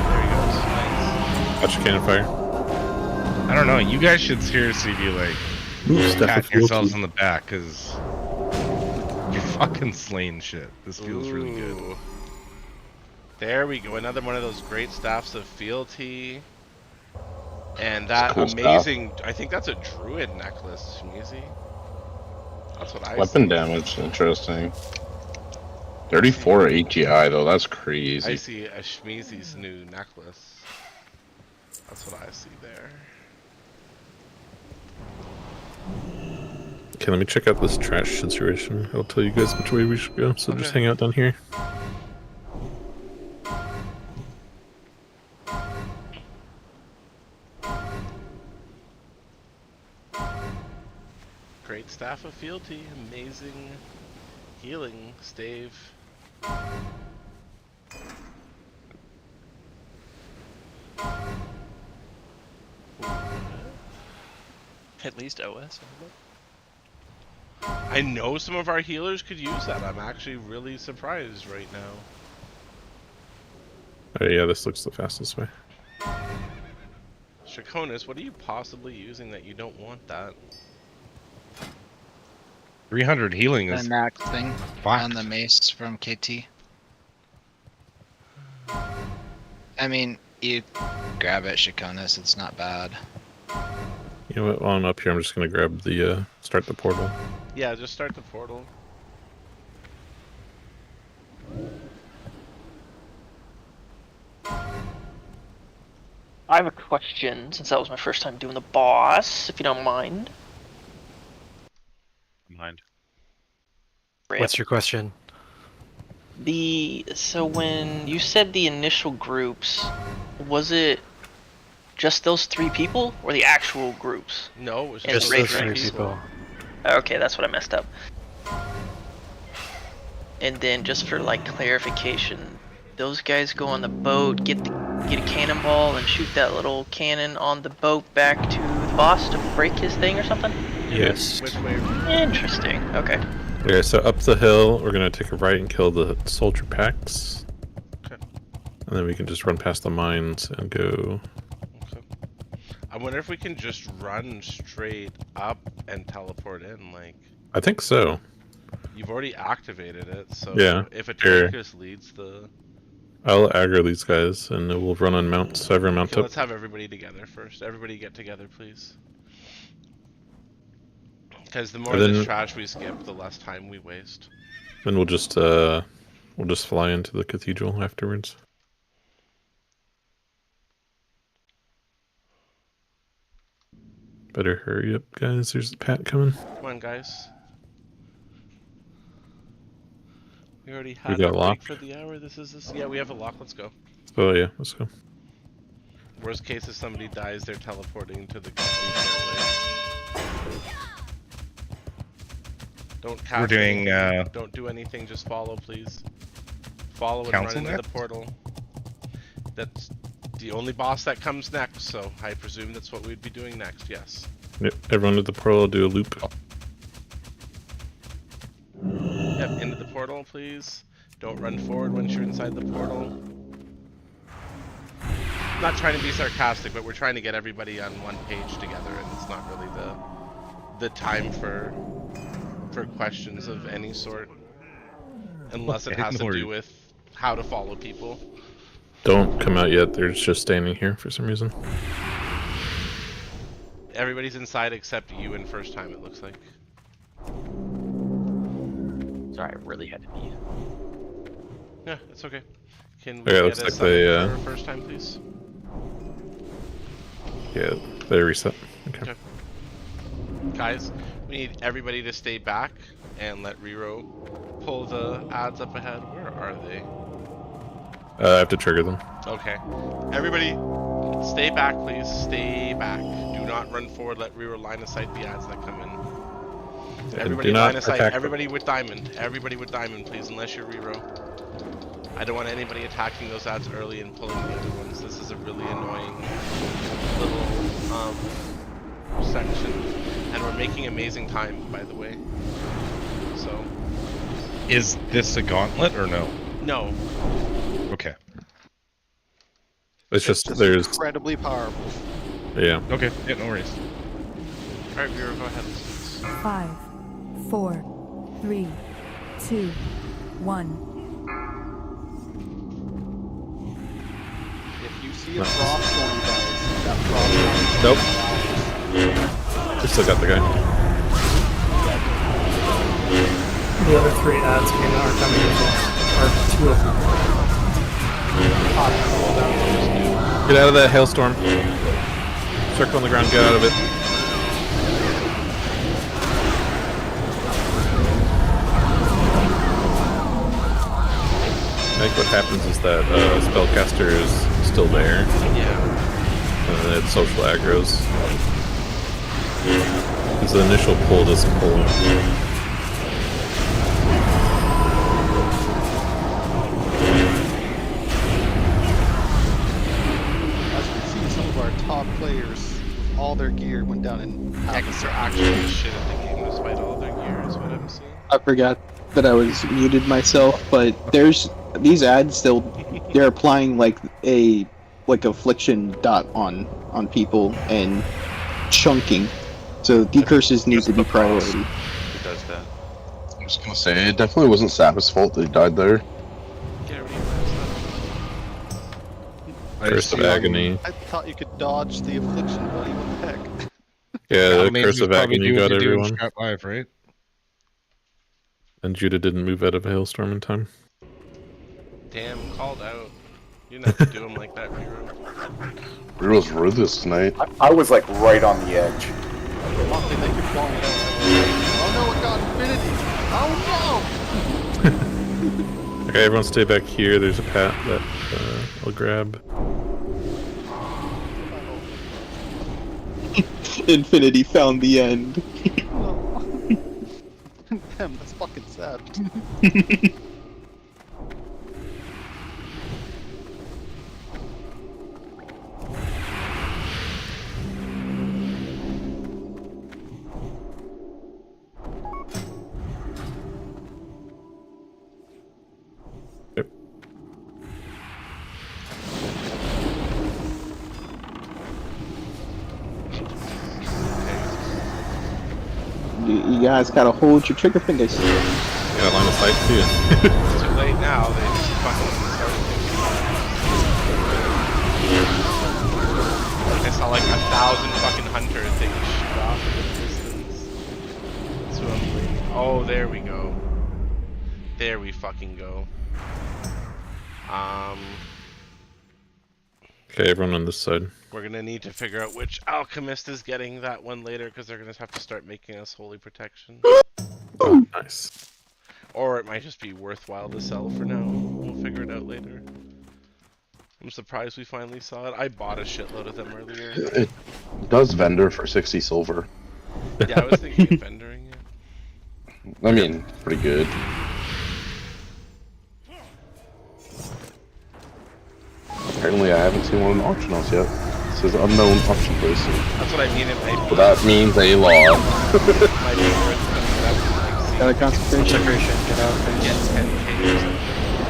There he goes. Nice. Watch your cannon fire. I don't know. You guys should seriously be like patting yourselves on the back because you're fucking slaying shit. This feels really good. Ooh. There we go. Another one of those great staffs of fealty. And that Cool amazing. I think that's a druid necklace, Shmeezy. That's what I Weapon see. damage, interesting. 34 AGI though, that's crazy. I see a Shmeezy's new necklace. That's what I see there. Okay, let me check out this trash situation. I'll tell you guys which way we should go. So just hang out down here. Great staff of fealty, amazing healing stave. At least OS. I know some of our healers could use that. I'm actually really surprised right now. Oh yeah, this looks the fastest way. Shakonis, what are you possibly using that you don't want that? 300 healing is The max thing fucked. on the mace from KT. I mean, you grab it, Shakonis. It's not bad. You know what? While I'm up here, I'm just gonna grab the start the portal. Yeah, just start the portal. I have a question, since that was my first time doing the boss, if you don't mind. Mind. What's your question? So when you said the initial groups, was it just those 3 people, or the actual groups? No, it was And Just raid those 3 ranks? people. Okay, that's what I messed up. And then just for like clarification, those guys go on the boat, get a cannonball, and shoot that little cannon on the boat back to the boss to break his thing or something? Yes. Which way? Interesting. Okay. Okay, so up the hill, we're gonna take a right and kill the soldier packs. Okay. And then we can just run past the mines and go. Okay. I wonder if we can just run straight up and teleport in, like... I think so. You've already activated it, so Yeah, if a here. tank just leads the... I'll aggro these guys and we'll run on mount, so everyone mount Okay, up. let's have everybody together first. Everybody get together, please. Because the more And of this then- trash we skip, the less time we waste. Then we'll just fly into the cathedral afterwards. Better hurry up, guys. There's the Pat coming. Come on, guys. We already We had got a break locked? for the hour. This is this. Yeah, we have a lock. Let's go. Oh yeah, let's go. Worst case, if somebody dies, they're teleporting to the cathedral. Don't cast. We're doing, anything. Don't do anything. Just follow, please. Follow and run Council into next? the portal. That's the only boss that comes next, so I presume that's what we'd be doing next. Yes. Yep, everyone to the portal, do a loop. Yep, into the portal, please. Don't run forward once you're inside the portal. I'm not trying to be sarcastic, but we're trying to get everybody on one page together, and it's not really the time for questions of any sort, unless it has to do with how to follow people. Don't come out yet. They're just standing here for some reason. Everybody's inside except you and first time, it looks like. Sorry, I really had to be. Yeah, it's okay. Can we Okay, get looks a like summon they, for first time, please? Yeah, they reset. Okay. Guys, we need everybody to stay back and let Rero pull the ads up ahead. Where are they? I have to trigger them. Okay. Everybody, stay back, please. Stay back. Do not run forward. Let Rero line of sight the ads that come in. Everybody line of sight. Everybody with diamond. Everybody with diamond, please, unless you're Rero. I don't want anybody attacking those ads early and pulling the other ones. This is a really annoying little section. And we're making amazing time, by the way. So. Is this a gauntlet or no? No. Okay. It's just there's incredibly powerful. Yeah. Okay. Yeah, no worries. Alright, Vera, go ahead. 5, 4, 3, 2, 1. If you see a frost storm, guys, that frost Nope. We still got the guy. The other 3 ads are coming as well. Or 2 of them. Get out of that hailstorm. Circle on the ground, get out of it. I think what happens is that spellcaster is still there. Yeah. And then it social aggroes. Because the initial pull doesn't pull. As we see, some of our top players, all their gear went down in half. Yeah, because they're actually shit at the game despite all their gear, is what I'm seeing. I forgot that I was muted myself, but there's these ads. They're applying like affliction dot on people and chunking. So decurses need to be priority. Who does that? I'm just gonna say it definitely wasn't Sabbath's fault that he died there. Curse of Agony. I thought you could dodge the affliction, buddy. What the heck? Yeah, the Curse of Agony got everyone. Live, right? And Judah didn't move out of a hailstorm in time. Damn, called out. You didn't have to do him like that, Rero. Rero's ruthless tonight. I was like right on the edge. Monty, thank you for calling it out. Oh no, it got infinity! Oh no! Okay, everyone stay back here. There's a pat that I'll grab. Infinity found the end. Damn, that's fucking sad. You guys gotta hold your trigger fingers. You got line of sight too. It's too late now, they just fucking started thinking I saw like 1,000 fucking hunters taking shit off in the distance. That's who I'm waiting. Oh, there we go. There we fucking go. Okay, everyone on this side. We're gonna need to figure out which alchemist is getting that one later, because they're gonna have to start making us holy protection. Oh, nice. Or it might just be worthwhile to sell for now. We'll figure it out later. I'm surprised we finally saw it. I bought a shitload of them earlier. It does vendor for 60 silver. Yeah, I was thinking of vendoring it. I mean, pretty good. Apparently I haven't seen one in the auction house yet. It says unknown auction place. That's what I mean. It might be. Well, that means a lot. Might be worth Got a concentration. Get 10k or something.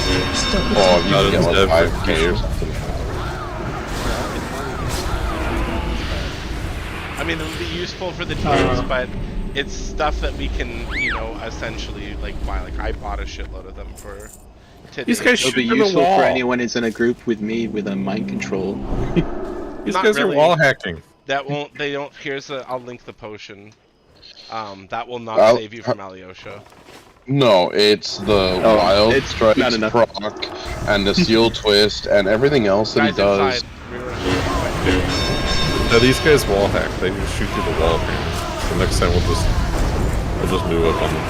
Oh, if you can get like 5k or something. I mean, it'll be useful for the teams, but it's stuff that we can, you know, essentially like buy. Like I bought a shitload of them for today. These guys It'll shoot be through the useful wall. for anyone who's in a group with me with a mind control. These Not guys really. are wall hacking. That won't. They don't. Here's a. I'll link the potion. That will not save you from Alyosha. No, it's the wild strikes proc and the seal twist and everything else that he does. No, these guys wall hack. They just shoot through the wall here. So next time we'll just move up on them.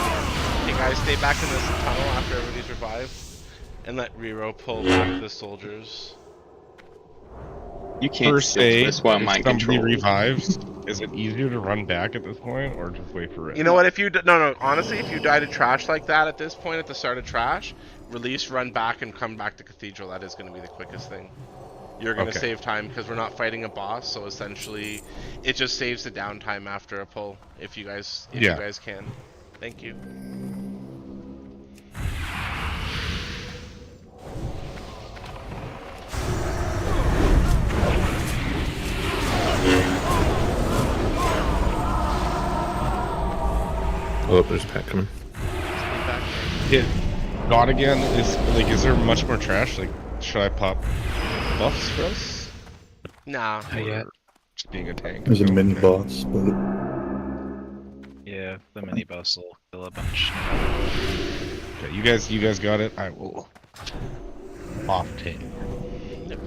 Hey guys, stay back in this tunnel after everybody's revived, and let Riro pull back the soldiers. You can't Per se, this while if mind somebody control. revives, is it easier to run back at this point, or just wait for it? You know what? If you no, honestly, if you die to trash like that at this point, at the start of trash, release, run back, and come back to Cathedral. That is going to be the quickest thing. You're going to save time because we're not fighting a boss, so essentially, it just saves the downtime after a pull. If you guys, you guys can. Thank you. Oh, there's Pat coming. Yeah. God again is there much more trash? Like, should I pop buffs for us? Nah. Not yet. Just being a tank. There's a mini boss, but Yeah, the mini boss will kill a bunch. Okay, you guys got it. I will off tank. Yep.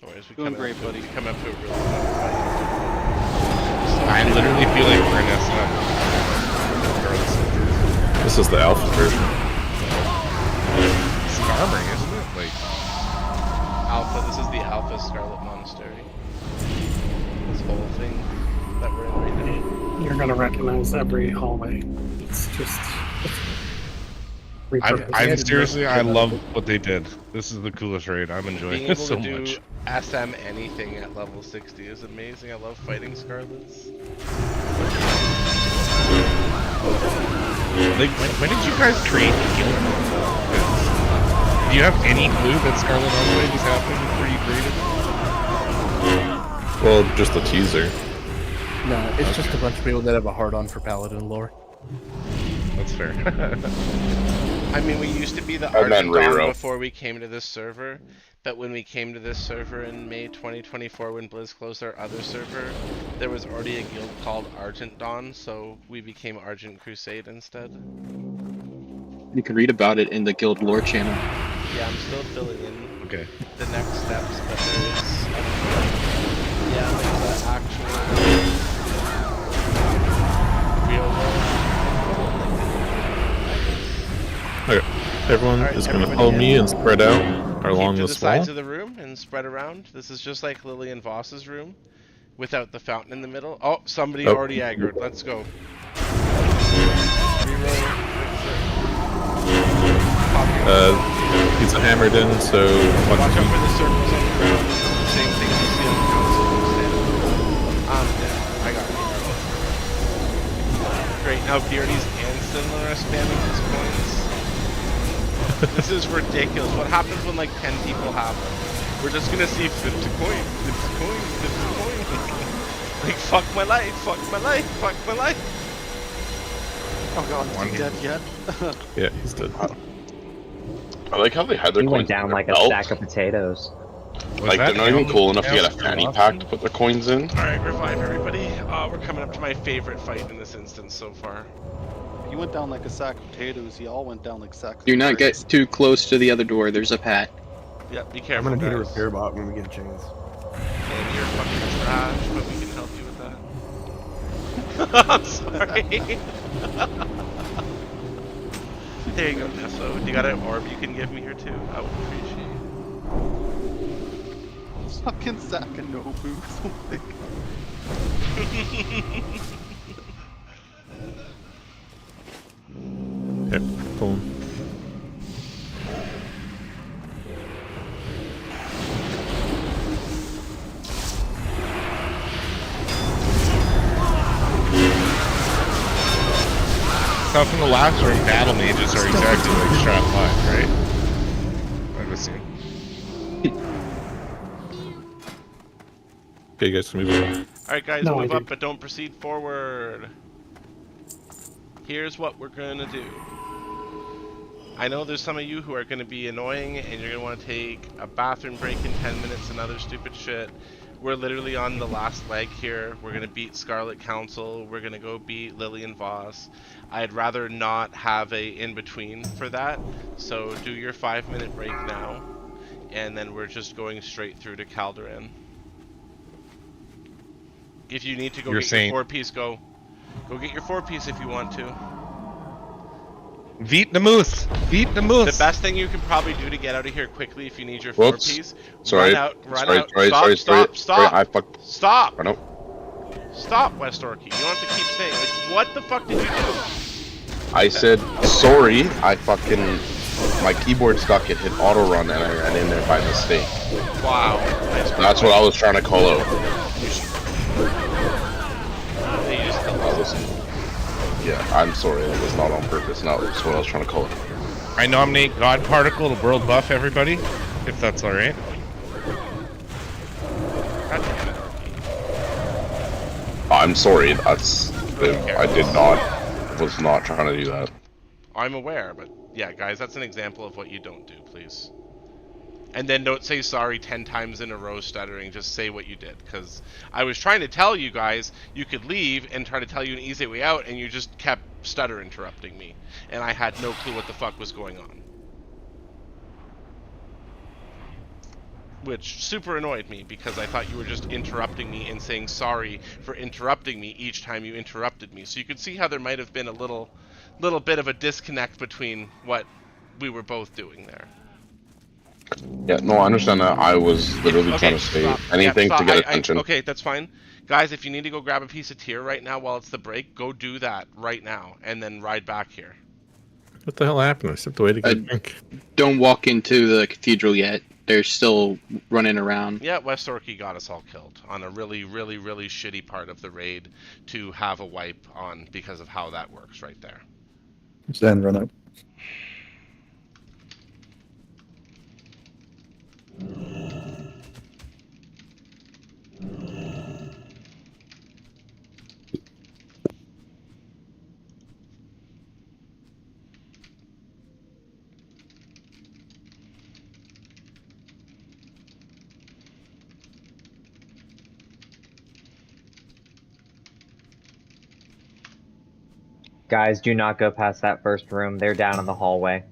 Anyways, we Doing great, buddy. We come up to a really fun fight. I literally feel like we're gonna mess up. This is the alpha version. It's armoring, isn't it? Like Alpha. This is the Alpha Scarlet Monastery. This whole thing that we're in right now. You're gonna recognize every hallway. It's just. I'm seriously, I love what they did. This is the coolest raid. I'm enjoying Being this able so to do much. SM anything at level 60 is amazing. I love fighting Scarlets. Like, when did you guys create the guild? Do you have any clue that Scarlet Encalve was happening before you created it? Well, just the teaser. No, it's just a bunch of people that have a hard-on for Paladin lore. That's fair. I mean, we used to be the And then Argent Riro. before we came to this server, but when we came to this server in May 2024 when Blizz closed our other server, there was already a guild called Argent Dawn, so we became Argent Crusade instead. You can read about it in the guild lore channel. Yeah, I'm still filling in Okay. the next steps, but there is, yeah, like the actual real world. Okay. Everyone is going to follow me and spread out along Keep to this the wall. sides of the room and spread around. This is just like Lillian Voss's room, without the fountain in the middle. Oh, somebody already aggroed. Let's go. He's hammered in, so Watch out for the circles on the ground. Same thing you see on the council. Yeah, I got it. Great. Now Beardy's and Sindler are spamming his coins. This is ridiculous. What happens when like 10 people have them? We're just gonna see 50 coins, 50 coins, 50 coins. Like fuck my life, fuck my life, fuck my life. Oh god, is he dead yet? yeah, he's dead. I like how they had their He coins went down in their like a belt. stack of potatoes. Like they're not even cool enough to get a fanny pack to put their coins in. Alright, revive everybody. We're coming up to my favorite fight in this instance so far. He went down like a sack of potatoes. He all went down like sacks. Do of not get berries. too close to the other door. There's a pat. Yeah, be careful. I'm gonna need a guys. repair bot when we get a chance. And you're fucking trash, but we can help you with that. I'm sorry. There you go, Nesso. Do you got an orb you can give me here too? I would appreciate it. Fucking sack of Nobu. Okay, pull him. stuff in the last room, battle mages are exactly like Strat 5, right? I'm assuming. Okay, guys, can we move on? Alright guys, No, move I up did. but don't proceed forward. Here's what we're gonna do. I know there's some of you who are gonna be annoying and you're gonna want to take a bathroom break in 10 minutes and other stupid shit. We're literally on the last leg here. We're gonna beat Scarlet Council. We're gonna go beat Lillian Voss. I'd rather not have a in-between for that. So do your 5-minute break now. And then we're just going straight through to Calderon. If you need to go get your 4-piece, go. Go get your 4-piece if you want to. Beat the moose! Beat the moose! The best thing you can probably do to get out of here quickly if you need your Whoops. 4-piece, Sorry. run out. Sorry. I fucked. Stop! I know. Stop, West Orky. You don't have to keep saying, like, what the fuck did you do? I said sorry. I fucking my keyboard stuck. It hit auto run and I ran in there by mistake. Wow. That's what I was trying to call out. Yeah, I'm sorry. It was not on purpose. No, that's what I was trying to call it. I nominate God Particle to world buff everybody, if that's alright. I'm sorry. That's I was not trying to do that. I'm aware, but yeah, guys, that's an example of what you don't do, please. And then don't say sorry 10 times in a row stuttering, just say what you did. Because I was trying to tell you guys you could leave and try to tell you an easy way out, and you just kept stutter interrupting me. And I had no clue what the fuck was going on. Which super annoyed me, because I thought you were just interrupting me and saying sorry for interrupting me each time you interrupted me. So you could see how there might have been a little bit of a disconnect between what we were both doing there. Yeah, no, I understand that. I was literally trying to say anything to get attention. Okay, that's fine. Guys, if you need to go grab a piece of tier right now while it's the break, go do that right now, and then ride back here. What the hell happened? I stepped away to get a drink. Don't walk into the cathedral yet. They're still running around. Yeah, West Orky got us all killed on a really, really, really shitty part of the raid to have a wipe on because of how that works right there. Zen, run up. Guys, do not go past that first room. They're down in the hallway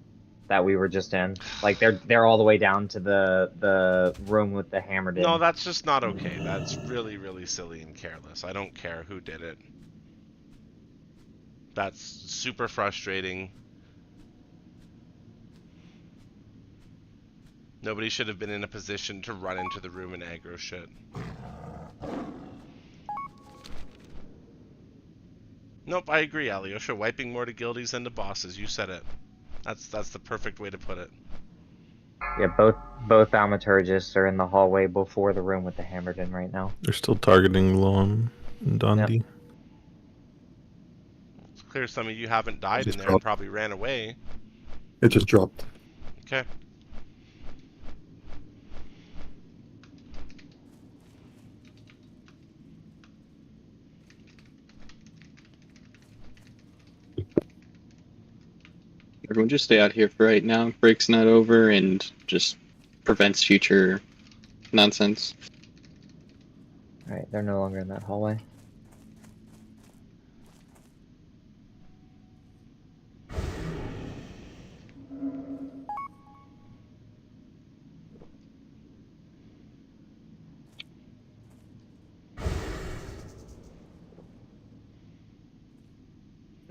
that we were just in. Like they're all the way down to the room with the hammered in. No, that's just not okay. That's really, really silly and careless. I don't care who did it. That's super frustrating. Nobody should have been in a position to run into the room and aggro shit. Nope, I agree, Alyosha. Wiping more to guildies than to bosses. You said it. That's the perfect way to put it. Yeah, both thaumaturgists are in the hallway before the room with the hammered in right now. They're still targeting Lon and Dondi. Yep. It's clear some of you haven't died in there and probably ran away. It just dropped. Okay. Everyone just stay out here for right now. Break's not over and just prevents future nonsense. Alright, they're no longer in that hallway.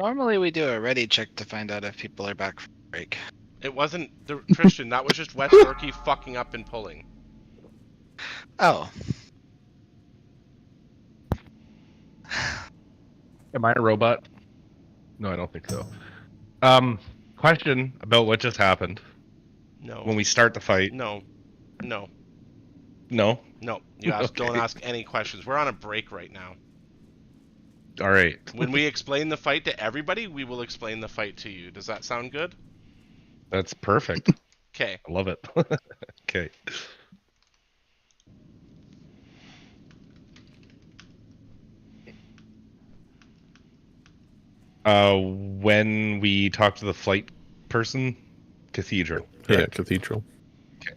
Normally we do a ready check to find out if people are back from break. It wasn't Christian. That was just West Orky fucking up and pulling. Oh. Am I a robot? No, I don't think so. Question about what just happened. No. When we start the fight. No. No. No? No. You don't ask any questions. We're on a break right now. All right. When we explain the fight to everybody, we will explain the fight to you. Does that sound good? That's perfect. Okay. I love it. Okay. When we talk to the flight person, cathedral. Yeah, Correct? cathedral. Okay.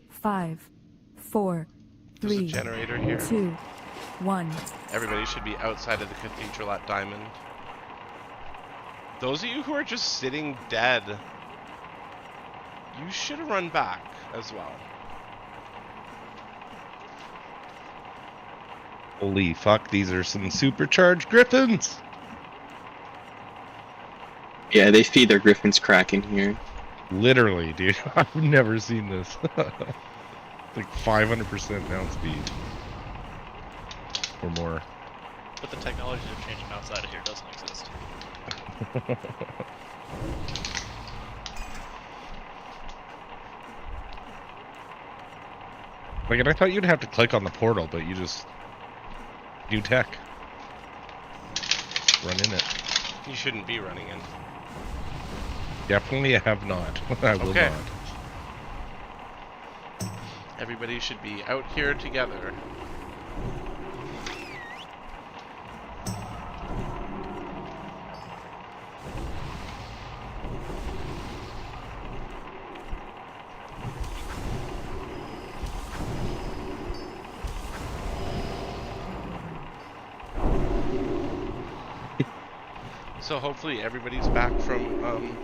Five, four, There's a three, generator here. 2, 1. Everybody should be outside of the cathedral at Diamond. Those of you who are just sitting dead, you should run back as well. Holy fuck, these are some supercharged griffins! Yeah, they feed their griffins cracking here. Literally, dude. I've never seen this. Like 500% down speed. Or more. But the technology they're changing outside of here doesn't exist. Like, and I thought you'd have to click on the portal, but you just... New tech. Run in it. You shouldn't be running in. Definitely have not. I will Okay. not. Everybody should be out here together. So hopefully everybody's back from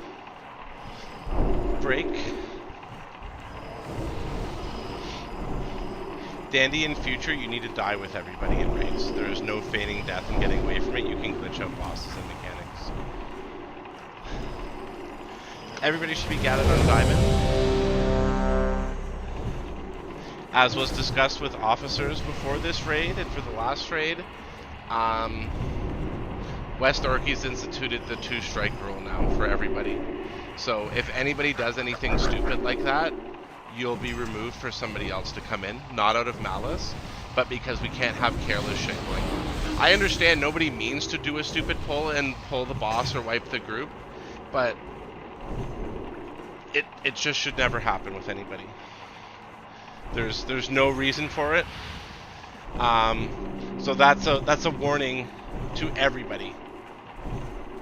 break. Dandy, in future you need to die with everybody in raids. There is no feigning death and getting away from it. You can glitch out bosses and mechanics. Everybody should be gathered on Diamond. As was discussed with officers before this raid and for the last raid, West Orkey's instituted the 2-strike rule now for everybody. So if anybody does anything stupid like that, you'll be removed for somebody else to come in. Not out of malice, but because we can't have careless shit going on. I understand nobody means to do a stupid pull and pull the boss or wipe the group, but it just should never happen with anybody. There's no reason for it. So that's a warning to everybody.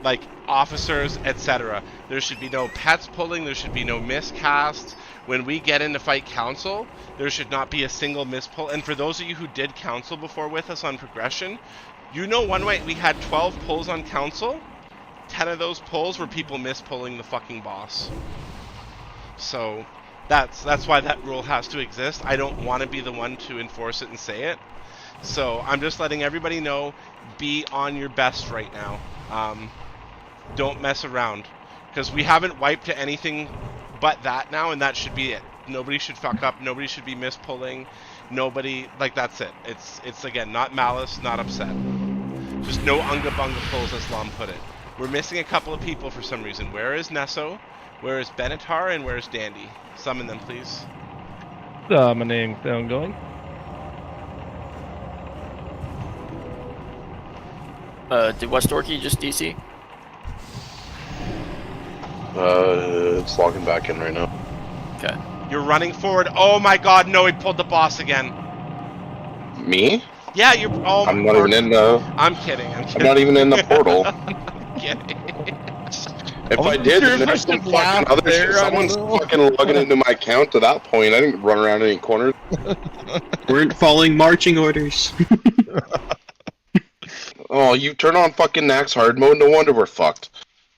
Like officers, etc. There should be no pets pulling, there should be no miscasts. When we get into fight council, there should not be a single mispull. And for those of you who did council before with us on progression, you know one way we had 12 pulls on council. 10 of those pulls were people mispulling the fucking boss. So that's why that rule has to exist. I don't want to be the one to enforce it and say it. So I'm just letting everybody know, be on your best right now. Don't mess around, because we haven't wiped to anything but that now, and that should be it. Nobody should fuck up, nobody should be mispulling, nobody, like, that's it. It's again, not malice, not upset. Just no unga bunga pulls, as Lom put it. We're missing a couple of people for some reason. Where is Nesso? Where is Benatar? And where is Dandy? Summon them, please. Summoning, going. Did West Orkey just DC? It's logging back in right now. Okay. You're running forward. Oh my god, no, he pulled the boss again. Me? Yeah, you're. Oh, I'm not even in the. I'm kidding. I'm not even in the portal. I'm kidding. If I did, then there's some fucking other shit. Someone's fucking logging into my account to that point. I didn't run around any corners. Weren't following marching orders. Oh, you turn on fucking Nax hard mode. No wonder we're fucked.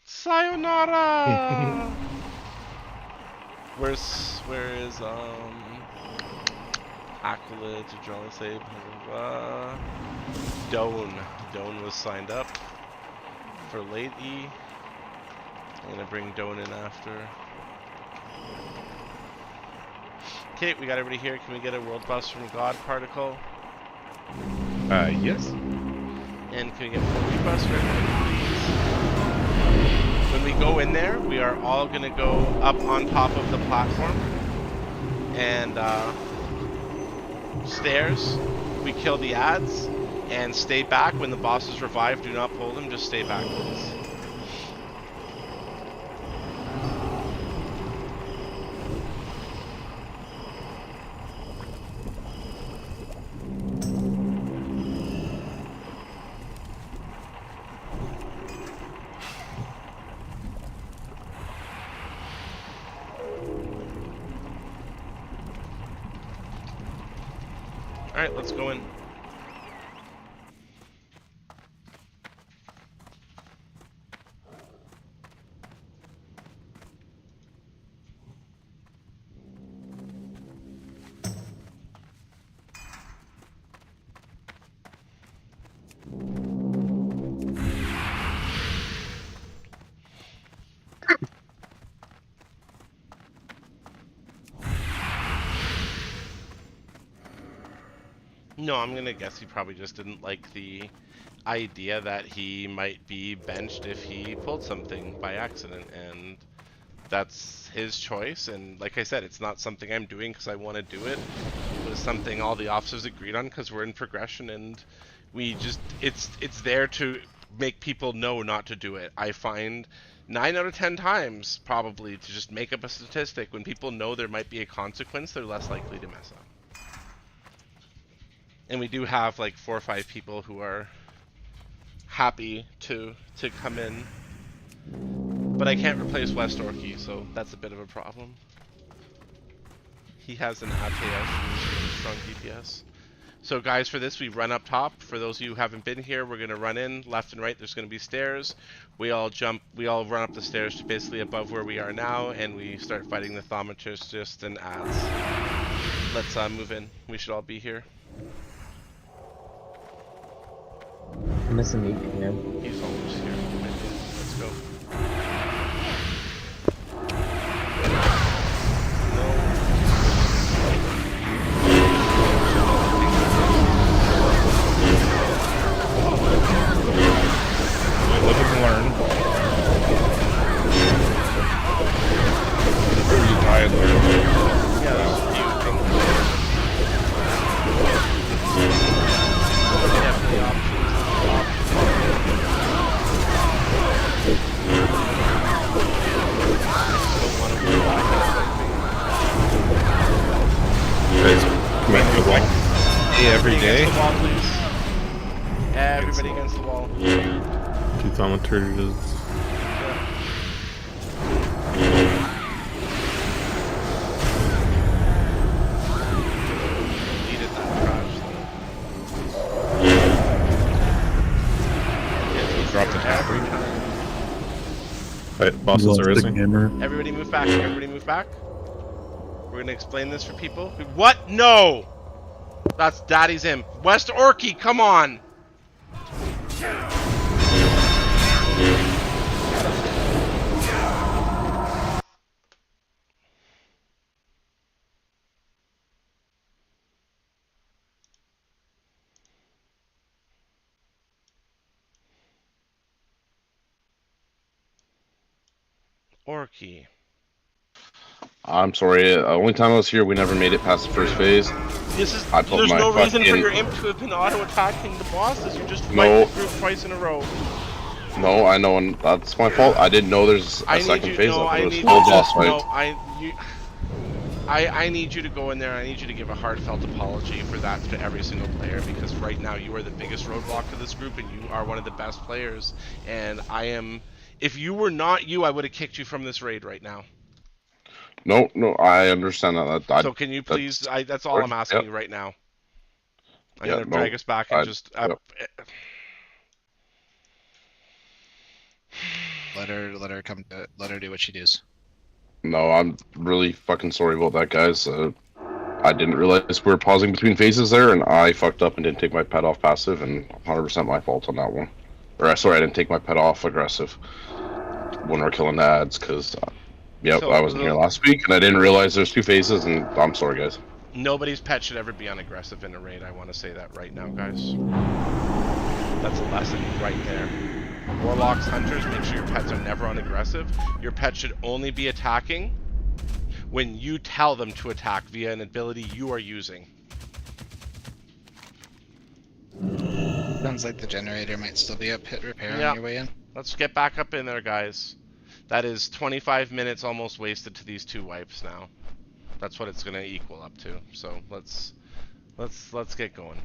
Sayonara. Where is Accolade to draw a save? Doan was signed up for late E. I'm gonna bring Doan in after. Okay, we got everybody here. Can we get a world bus from God particle? Yes. And can we get a 4 bus for everybody, please? When we we go in there, we are all going to go up on top of the platform. And stairs. We kill the ads. And stay back when the boss is revived. Do not pull them, just stay back, please. Alright, let's go in. No, I'm gonna guess he probably just didn't like the idea that he might be benched if he pulled something by accident, and that's his choice. And like I said, it's not something I'm doing because I want to do it. It was something all the officers agreed on because we're in progression, and we just it's there to make people know not to do it. I find 9 out of 10 times probably to just make up a statistic. When people know there might be a consequence, they're less likely to mess up. And we do have like 4 or 5 people who are happy to come in. But I can't replace West Orky, so that's a bit of a problem. He has an ATS and he's really strong DPS. So guys, for this we run up top. For those of you who haven't been here, we're gonna run in left and right. There's gonna be stairs. We all run up the stairs to basically above where we are now, and we start fighting the thaumaturgists and ads. Let's move in. We should all be here. I'm missing Meek, yeah. He's almost here. Let's go. Live and learn. You die and learn. Yeah, there's a few things. Definitely options. Against the wall. Hey, every day. Against the wall, please. Everybody against the wall. 2 thaumaturges. Deleted that trash. Drop the tab. Alright, bosses are rising. Everybody move back. Everybody move back. We're gonna explain this for people. What? No! That's Daddy's imp. West Orky, come on! Orky. I'm sorry. Only time I was here, we never made it past the first phase. This is. I put There's my no reason for fucking- your imp to have been auto-attacking the bosses. You just No. wiped the group twice in a row. No, I know, and that's my fault. I didn't know there's a second phase. No, I thought I it was need full you boss to, fight. no, I need you to go in there. I need you to give a heartfelt apology for that to every single player, because right now you are the biggest roadblock to this group, and you are one of the best players. And I am. If you were not you, I would have kicked you from this raid right now. No, I understand that. So can you please? That's all I'm asking you right now. I'm gonna drag us back and just. Let her come. Let her do what she does. No, I'm really fucking sorry about that, guys. I didn't realize we were pausing between phases there, and I fucked up and didn't take my pet off passive, and 100% my fault on that one. Or sorry, I didn't take my pet off aggressive when we're killing the ads, because I wasn't here last week, and I didn't realize there's 2 phases, and I'm sorry, guys. Nobody's pet should ever be unaggressive in a raid. I want to say that right now, guys. That's a lesson right there. Warlocks, Hunters, make sure your pets are never on aggressive. Your pet should only be attacking when you tell them to attack via an ability you are using. Sounds like the generator might still be up. Hit repair Yeah. on your way in. Let's get back up in there, guys. That is 25 minutes almost wasted to these 2 wipes now. That's what it's gonna equal up to. So let's get going.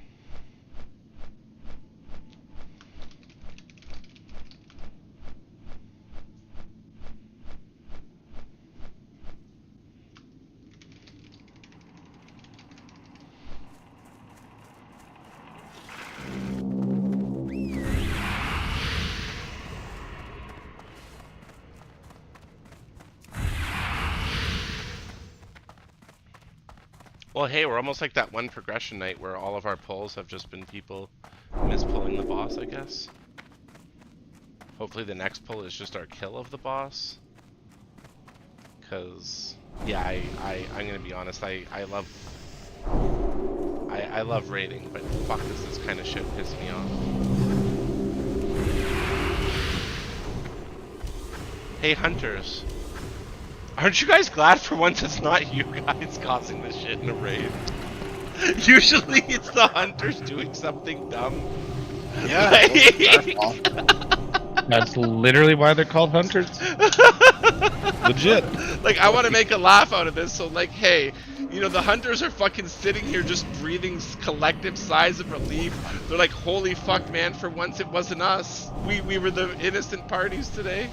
Well, hey, we're almost like that one progression night where all of our pulls have just been people mispulling the boss, I guess. Hopefully the next pull is just our kill of the boss. Cause, yeah, I'm gonna be honest, I love raiding, but fuck, this kind of shit pissed me off. Hey, Hunters. Aren't you guys glad for once it's not you guys causing this shit in a raid? Usually it's the Hunters doing something dumb. Yeah, That's literally why they're called Hunters. Legit. Like, I want to make a laugh out of this, so like, hey, you know, the Hunters are fucking sitting here just breathing collective sighs of relief. They're like, holy fuck, man, for once it wasn't us. We were the innocent parties today.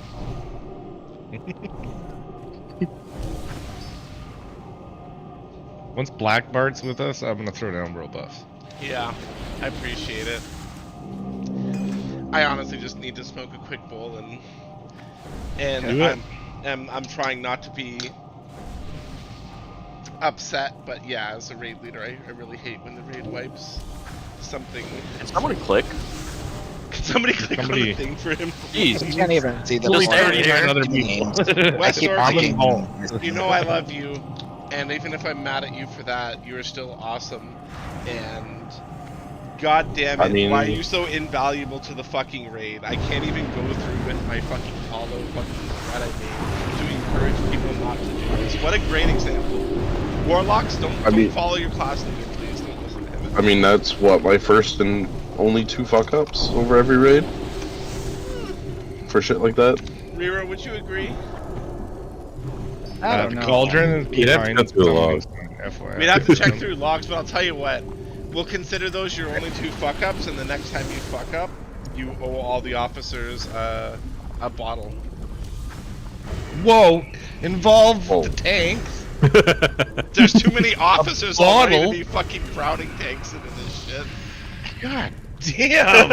Once Black Bart's with us, I'm gonna throw down world buffs. Yeah, I appreciate it. I honestly just need to smoke a quick bowl and I'm trying not to be upset, but yeah, as a raid leader, I really hate when the raid wipes something. Can someone click? Can somebody click on the thing for him? Jeez, You can't even see the Just board. another people. West keep Orchid, clicking. you know I love you, and even if I'm mad at you for that, you are still awesome. And god damn it, I mean, why are you so invaluable to the fucking raid? I can't even go through with my fucking hollow fucking threat I made to encourage people not to do this. What a great example. Warlocks, don't follow your class leader, please. Don't listen to him. I mean, that's what, my first and only 2 fuck-ups over every raid? For shit like that? Riro, would you agree? I don't The know. Cauldron is You'd have to behind go through the some of logs. these, FYI. We'd have to check through logs, but I'll tell you what. We'll consider those your only 2 fuck-ups, and the next time you fuck up, you owe all the officers a bottle. Whoa! Involve the tanks. There's too many officers already to bottle? be fucking crowding tanks into this shit. God damn!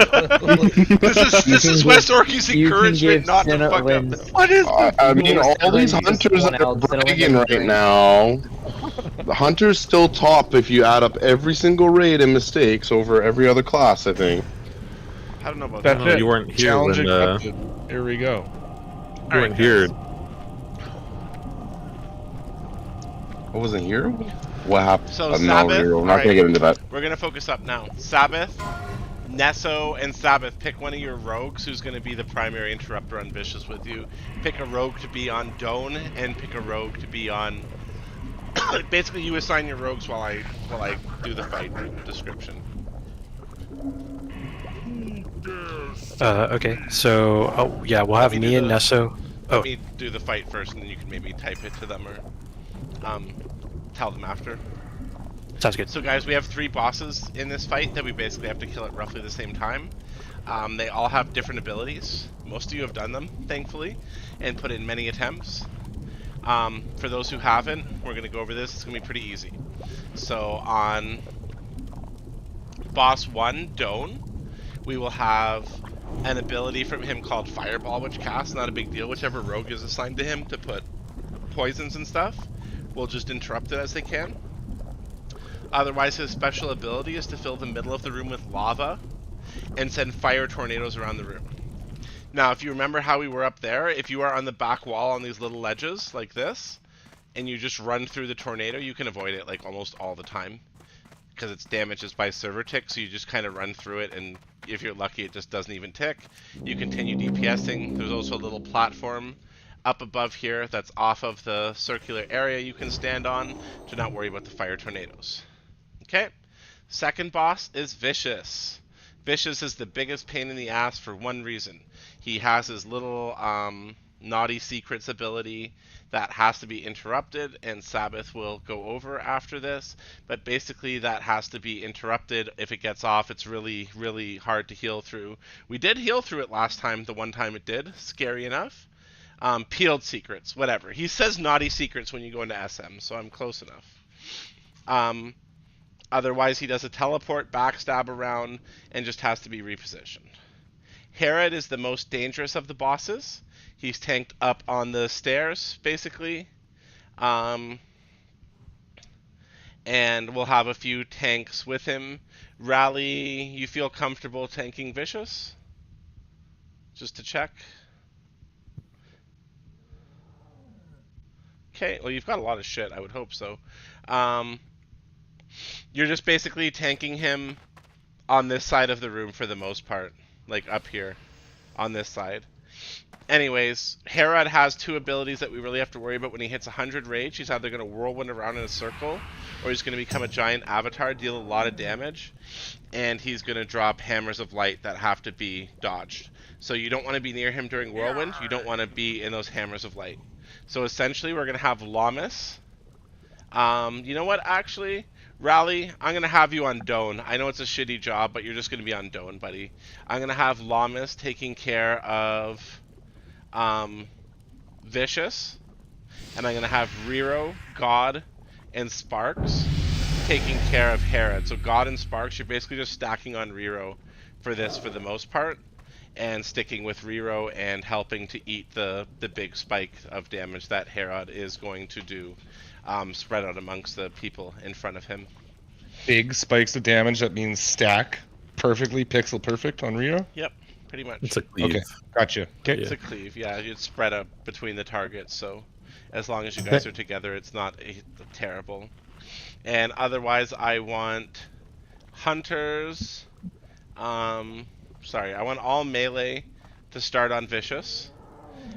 This is West Orchid's you can encouragement give not to Senate fuck wins. up. What is this? I mean, all these Just hunters one that are out, Senate bragging wins right the now, the hunters still top if you add up every single raid and mistakes over every other class, I think. I don't know about That's that. it. You weren't here Challenge when, accepted. Here we go. You weren't here. I wasn't here? What happened? So No, Sabbath, we're not alright, gonna get into that. We're gonna focus up now. Sabbath, Nesso, and Sabbath, pick one of your rogues who's gonna be the primary interrupter on Vicious with you. Pick a rogue to be on Doan, and pick a rogue to be on... Basically, you assign your rogues while I do the fight description. Okay, so yeah, we'll have me and Nesso. Let me do the fight first, and then you can maybe type it to them or tell them after. Sounds good. So guys, we have 3 bosses in this fight that we basically have to kill at roughly the same time. They all have different abilities. Most of you have done them, thankfully, and put in many attempts. For those who haven't, we're going to go over this. It's going to be pretty easy. So on boss 1, Doan, we will have an ability from him called Fireball, which casts, not a big deal. Whichever rogue is assigned to him to put poisons and stuff will just interrupt it as they can. Otherwise, his special ability is to fill the middle of the room with lava and send fire tornadoes around the room. Now, if you remember how we were up there, if you are on the back wall on these little ledges like this, and you just run through the tornado, you can avoid it like almost all the time. Because its damage is by server tick, so you just kind of run through it and if you're lucky, it just doesn't even tick. You continue DPSing. There's also a little platform up above here that's off of the circular area you can stand on. Do not worry about the fire tornadoes. Okay, second boss is Vicious. Vicious is the biggest pain in the ass for one reason. He has his little Naughty Secrets ability that has to be interrupted, and Sabbath will go over after this, but basically that has to be interrupted. If it gets off, it's really, really hard to heal through. We did heal through it last time, the one time it did, scary enough. Peeled Secrets, whatever. He says Naughty Secrets when you go into SM, so I'm close enough. Otherwise, he does a teleport, backstab around, and just has to be repositioned. Herod is the most dangerous of the bosses. He's tanked up on the stairs, basically. And we'll have a few tanks with him. Rally, you feel comfortable tanking Vicious? Just to check. Okay, well, you've got a lot of shit. I would hope so. You're just basically tanking him on this side of the room for the most part. Like up here on this side. Anyways, Herod has two abilities that we really have to worry about when he hits 100 rage. He's either going to whirlwind around in a circle, or he's going to become a giant avatar, deal a lot of damage, and he's going to drop hammers of light that have to be dodged. So you don't want to be near him during whirlwind. You don't want to be in those hammers of light. So essentially, we're going to have Lamas. You know what, actually? Rally, I'm going to have you on Doan. I know it's a shitty job, but you're just going to be on Doan, buddy. I'm going to have Lamas taking care of Vicious, and I'm going to have Riro, God, and Sparks taking care of Herod. So God and Sparks, you're basically just stacking on Riro for this for the most part, and sticking with Riro and helping to eat the big spike of damage that Herod is going to do, spread out amongst the people in front of him. Big spikes of damage, that means stack perfectly, pixel perfect on Riro? Yep. Pretty much. It's a cleave. Okay, gotcha. Okay. It's a cleave, yeah. It's spread up between the targets, so as long as you guys are together, it's not terrible. And otherwise, I want hunters. Sorry, I want all melee to start on Vicious.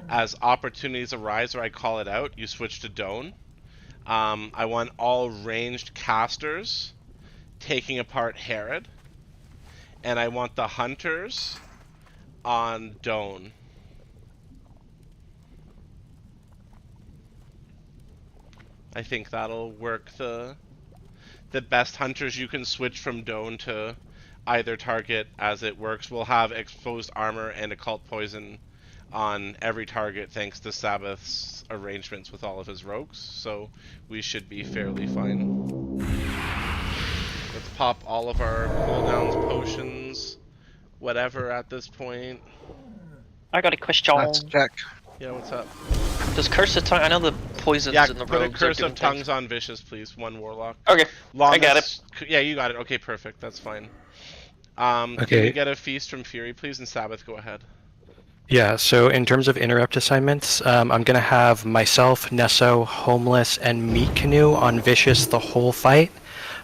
As opportunities arise, or I call it out, you switch to Doan. I want all ranged casters taking apart Herod. And I want the hunters on Doan. I think that'll work. The best hunters you can switch from Doan to either target as it works. We'll have exposed armor and occult poison on every target thanks to Sabbath's arrangements with all of his rogues, so we should be fairly fine. Let's pop all of our cooldowns, potions, whatever at this point. I got a question. Let's check. Yeah, what's up? Does Curse of Tongue? I know the poisons in the put a rogues Curse are of Tongues on Vicious, please. One Warlock. Okay, Lamas, I got it. Yeah, you got it. Okay, perfect. That's fine. Can Okay. we get a Feast from Fury, please? And Sabbath, go ahead. Yeah, so in terms of interrupt assignments, I'm going to have myself, Nesso, Homeless, and Meat Canoe on Vicious the whole fight.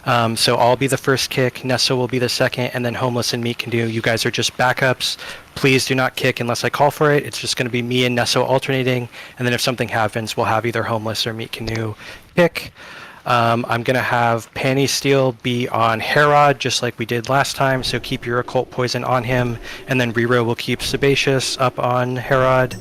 So I'll be the first kick, Nesso will be the second, and then Homeless and Meat Canoe. You guys are just backups. Please do not kick unless I call for it. It's just going to be me and Nesso alternating, and then if something happens, we'll have either Homeless or Meat Canoe kick. I'm going to have Panny Steel be on Herod, just like we did last time, so keep your occult poison on him, and then Riro will keep Sebaceous up on Herod.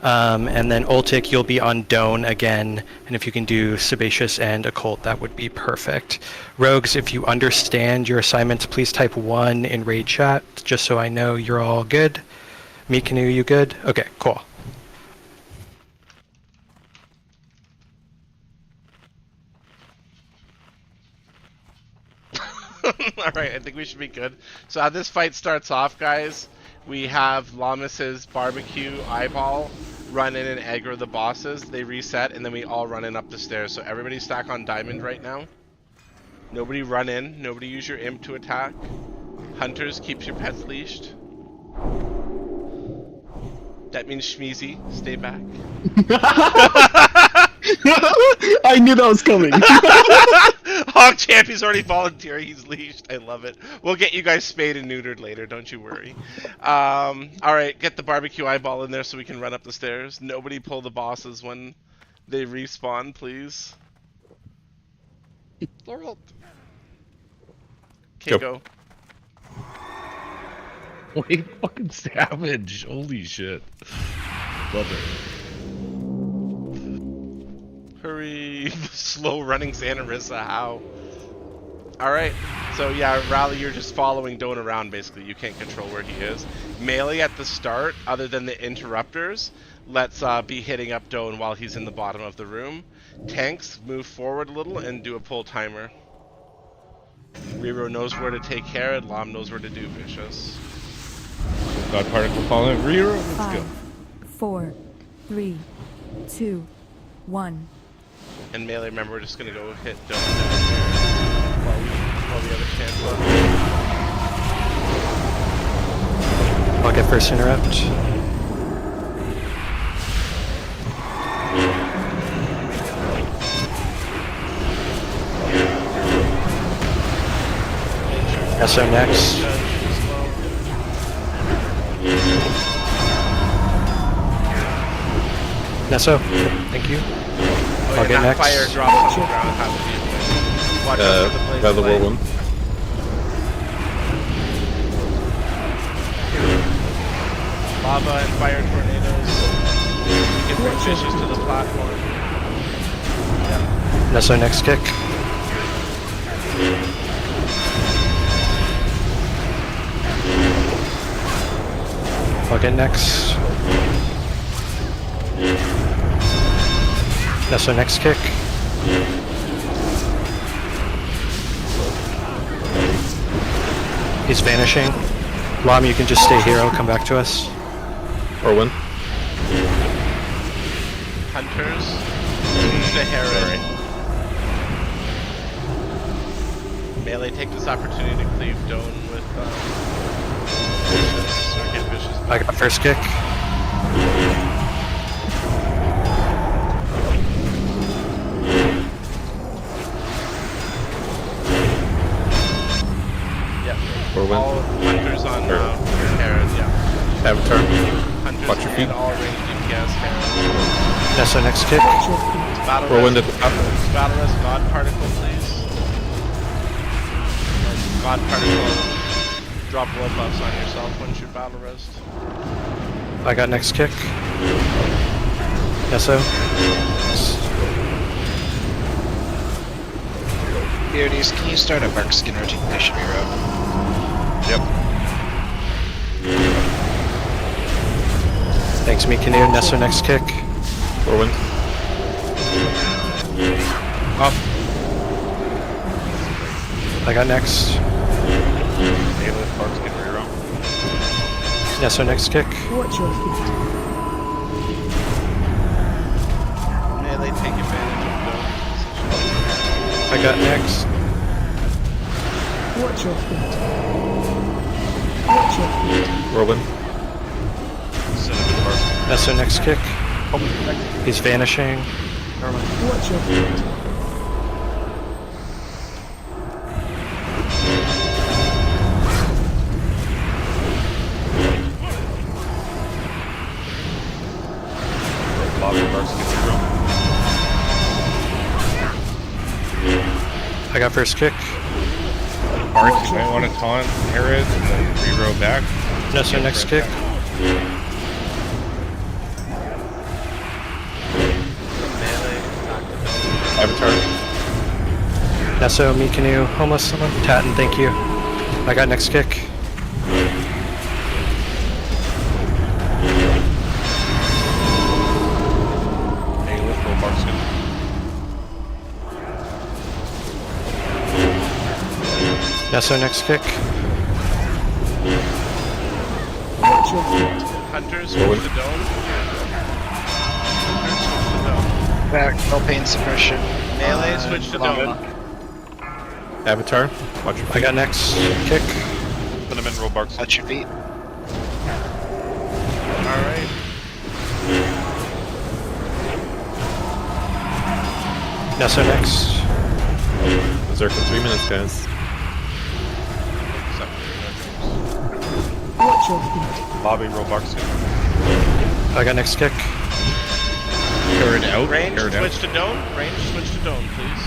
And then Ultic, you'll be on Doan again, and if you can do Sebaceous and Occult, that would be perfect. Rogues, if you understand your assignments, please type 1 in raid chat, just so I know you're all good. Meat Canoe, you good? Okay, cool. Alright, I think we should be good. So how this fight starts off, guys, we have Lamas's barbecue eyeball run in and aggro the bosses. They reset, and then we all run in up the stairs. So everybody stack on diamond right now. Nobody run in. Nobody use your imp to attack. Hunters, keep your pets leashed. That means Shmeezy, stay back. I knew that was coming. Hog Champion's already volunteering. He's leashed. I love it. We'll get you guys spayed and neutered later. Don't you worry. All right, get the barbecue eyeball in there so we can run up the stairs. Nobody pull the bosses when they respawn, please. Okay, go. Wait, fucking savage. Holy shit. Love it. Hurry. Slow running Xanarissa, how? Alright, so yeah, Rally, you're just following Doan around basically. You can't control where he is. Melee at the start, other than the interrupters, let's be hitting up Doan while he's in the bottom of the room. Tanks, move forward a little and do a pull timer. Rero knows where to take Herod, Lam knows where to do Vicious. God particle falling. Rero, let's 5, go. 4, 3, 2, 1. And Melee, remember, we're just gonna go hit Doan down here while we have a chance left. I'll get first interrupt. SO next. Nesso, thank you. I'll get next. Fire drops on the ground. Have to be watch out for the blaze by the flame. whirlwind. Lava and fire tornadoes. You can bring Vicious to the platform. Yeah. Nesso next kick. I'll get next. Nesso next kick. He's vanishing. Lam, you can just stay here, I'll come back to us. Whirlwind. Hunters. The Herod. Melee, take this opportunity to cleave Doan with Vicious, or get Vicious. I got first kick. Yep. Whirlwind. All hunters on Herod, yeah. Avatar. Hunters Watch your feet. and all range DPS Herod. Nesso next kick. Battle Whirlwind Rest. at the top. Battle Rest God Particle, please. And God Particle, drop blood buffs on yourself once you Battle Rest. I got next kick. Nesso. Beardies, can you start a Barkskin rotation Rero? Yep. Thanks, Mikinu. Nesso next kick. Whirlwind. Up. I got next. Melee, Barkskin, Rero. Nesso next kick. Watch your feet. Melee, take advantage of I got next. Watch your feet. Watch your feet. Whirlwind. Cinnamon, Barkskin. Nesso next kick. He's vanishing. Watch your feet. Lava, Barkskin, Rero. I got first kick. Arch, you might want to taunt Herod and then re-row back. Nesso next kick. Avatar. Nesso, Mikinu, homeless someone. Tatten, thank you. I got next kick. Melee, full Barkskin. Nesso next kick. Watch your feet. Hunters, switch to Dome. Hunters, switch to Dome. Back, no pain suppression. Melee, switch to Dome. Avatar. Watch your feet. I got next kick. Cinnamon, roll Barkskin. Touch your feet. Alright. Nesso next. Berserk for 3 minutes, guys. Watch your feet. Bobby, Robux. I got next kick. Carried out. Range, Carried switch to Dome. Range, switch to Dome, please.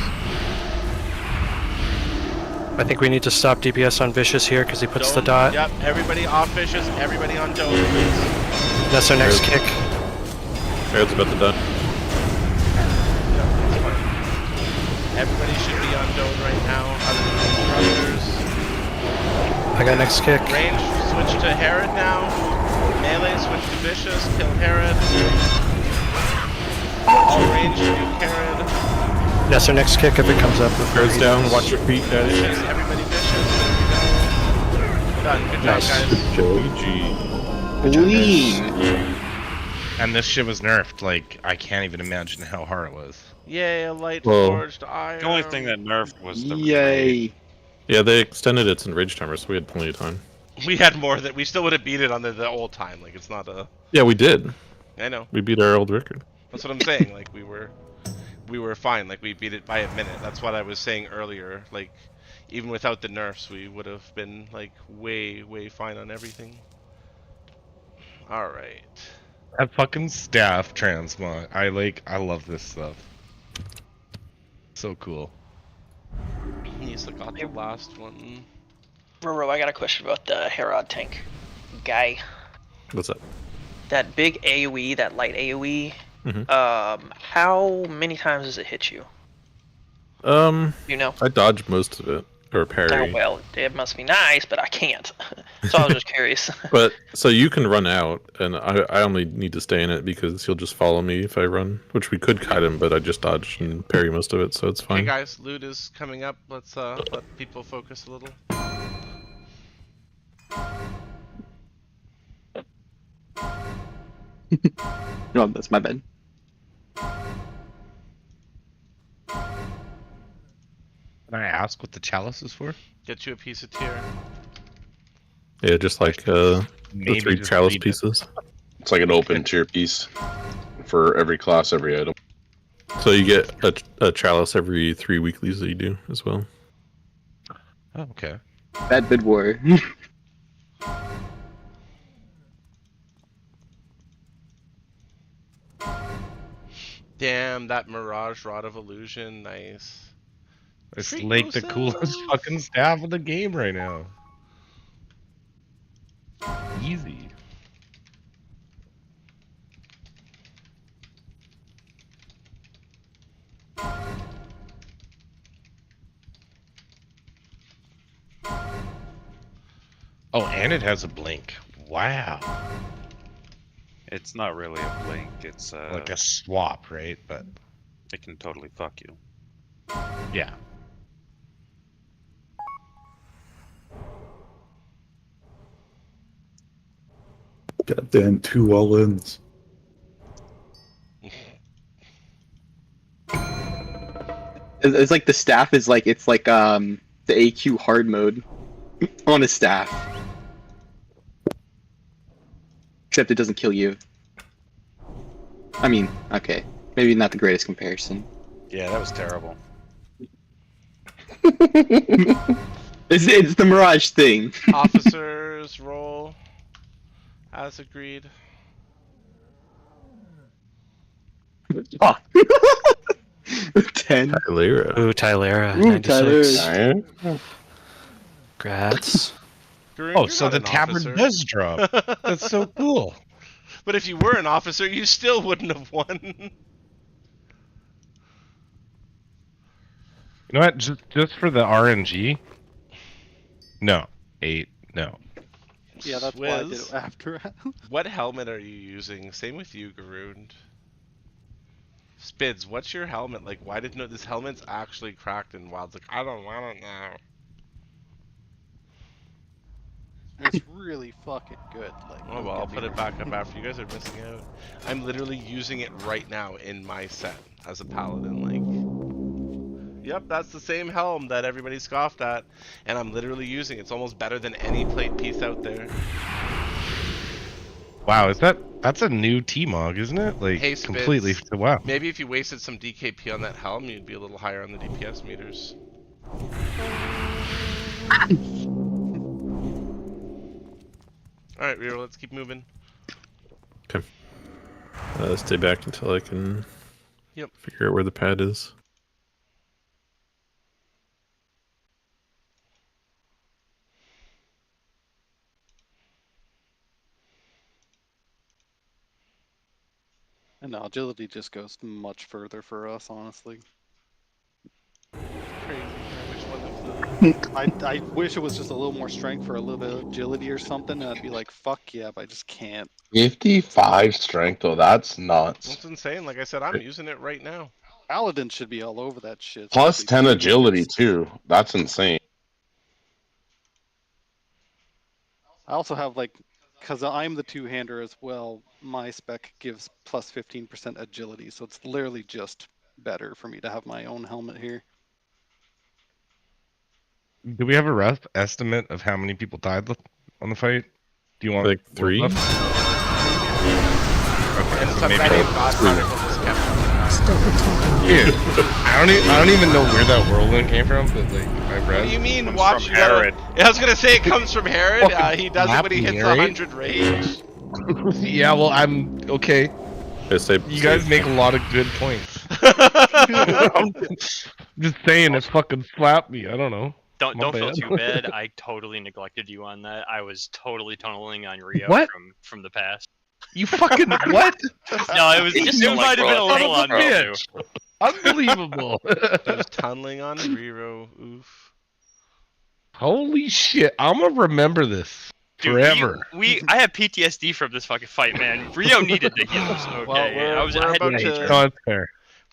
I think we need to stop DPS on Vicious here because he puts the Dome, dot. Yep, everybody off Vicious, everybody on Dome, please. That's our next kick. Aird's about to done. Yep, that's fine. Everybody should be on Dome right now, other than the thrusters. I got next kick. Range, switch to Herod now. Melee, switch to Vicious, kill Herod. All range, nuke Herod. That's our next kick if it comes up. Aird's down, watch your feet, guys. Vicious, everybody Vicious. Done, good job, Nice. guys. Clean. And this shit was nerfed. Like, I can't even imagine how hard it was. Yay, a light Whoa. forged iron. The only thing that nerfed was the Yay. Yeah, they extended its enrage timer, so we had plenty of time. We had more that we still would have beat it on the old time. Like, it's not a. Yeah, we did. I know. We beat our old record. That's what I'm saying. Like, we were fine. Like, we beat it by a minute. That's what I was saying earlier. Like, even without the nerfs, we would have been like way fine on everything. All right. That fucking staff transmog. I love this stuff. So cool. He's got the last one. Roro, I got a question about the Herod tank guy. What's up? That big AoE, that light AoE. Mhm. How many times does it hit you? You know? I dodged most of it, or parry. Oh, well, it must be nice, but I can't. So I was just curious. But so you can run out, and I only need to stay in it because he'll just follow me if I run, which we could kite him, but I just dodged and parry most of it, so it's Okay, fine. guys, loot is coming up. Let's let people focus a little. No, that's my bad. Can I ask what the chalice is for? Get you a piece of tier. Yeah, just like the Maybe 3 just chalice leave it. pieces. It's like an open tier piece for every class, every item. So you get a chalice every 3 weeklies that you do as well. Oh, okay. Bad bid war. Damn, that Mirage Rod of Illusion, nice. It's Treat like the yourself. coolest fucking staff in the game right now. Easy. Oh, and it has a blink. Wow. It's not really a blink, it's Like a swap, right? But it can totally fuck you. yeah. Goddamn 2 all-ins. It's like the staff is like it's like the AQ hard mode on a staff. Except it doesn't kill you. I mean, okay. Maybe not the greatest comparison. Yeah, that was terrible. It's the Mirage thing. Officers roll as agreed. Oh. 10. Tylera. Ooh, Tylera. Ooh, 96. Tylera. Grats. Garun, Oh, you're so not the an tavern officer. does drop. That's so cool. But if you were an officer, you still wouldn't have won. You know what? Just for the RNG. No. 8. No. Yeah, that's why I did it Swizz, after. what helmet are you using? Same with you, Garund. Spids, what's your helmet? Like, why did this helmet's actually cracked in Wild's like, I don't know. It's really fucking good. Like, Oh well, I'll put it back up after. You guys are missing out. I'm literally using it right now in my set as a paladin. Like, yep, that's the same helm that everybody scoffed at, and I'm literally using it. It's almost better than any plate piece out there. Wow, that's a new T-Mog, isn't it? Like, Hey, Spids, completely. Wow. Maybe if you wasted some DKP on that helm, you'd be a little higher on the DPS meters. Alright, Riro, let's keep moving. Okay. Stay back until I can figure out where the pad is. And no, agility just goes much further for us, honestly. Crazy. Which one of the... I wish it was just a little more strength for a little bit of agility or something, and I'd be like, fuck yeah, but I just can't. 55 strength, though. That's nuts. That's insane. Like I said, I'm using it right now. Paladin should be all over that shit. Plus 10 agility, too. That's insane. I also have, like, because I'm the two-hander as well, my spec gives plus 15% agility, so it's literally just better for me to have my own helmet here. Do we have a rough estimate of how many people died on the fight? Do you want like 3? Okay, And so some maybe guy named Godfather just kept Dude, I don't even know where that whirlwind came from, but like I read. What do you mean? Comes Watch from Herod. I was gonna say it comes from Herod. He does it when he hits Nappy 100 rage. Yeah, well, I'm okay. You guys make a lot of good points. I'm just saying, it fucking slapped me. I don't know. Don't feel bad. too bad. I totally neglected you on that. I was totally tunneling on Rio What? from the past. You fucking what? No, it was just You might have been a little on me too. Unbelievable. There's tunneling on Riro. Oof. Holy shit! I'm gonna remember this Dude, forever. I have PTSD from this fucking fight, man. Rio needed to get this. Okay, Well,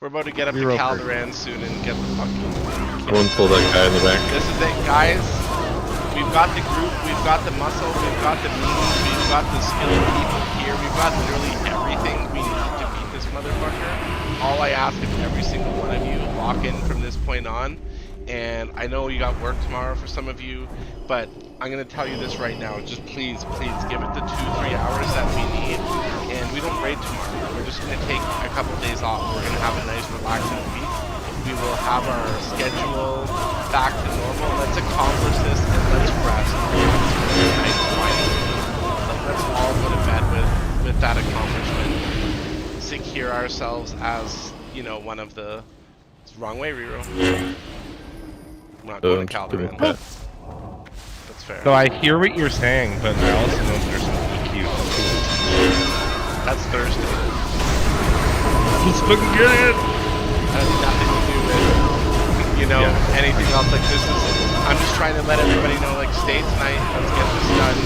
we're about to get up to Calderan soon and get the fucking... Someone pull that guy in the back. This is it, guys. We've got the group, we've got the muscle, we've got the means, we've got the skilled people here, we've got literally everything we need to beat this motherfucker. All I ask is every single one of you lock in from this point on. And I know you got work tomorrow for some of you, but I'm going to tell you this right now. Just please give it the 2-3 hours that we need. And we don't raid tomorrow. We're just going to take a couple days off. We're going to have a nice relaxing week. We will have our schedule back to normal. Let's accomplish this and let's rest. Let's all go to bed with that accomplishment. Secure ourselves as, you know, one of the... Wrong way, Riro. I'm not going to Calderan. That's fair. So I hear what you're saying, but I also know there's some EQ. That's Thursday. Let's fucking get it! That has nothing to do with, you know, anything else. Like this is, I'm just trying to let everybody know, like, stay tonight, let's get this done.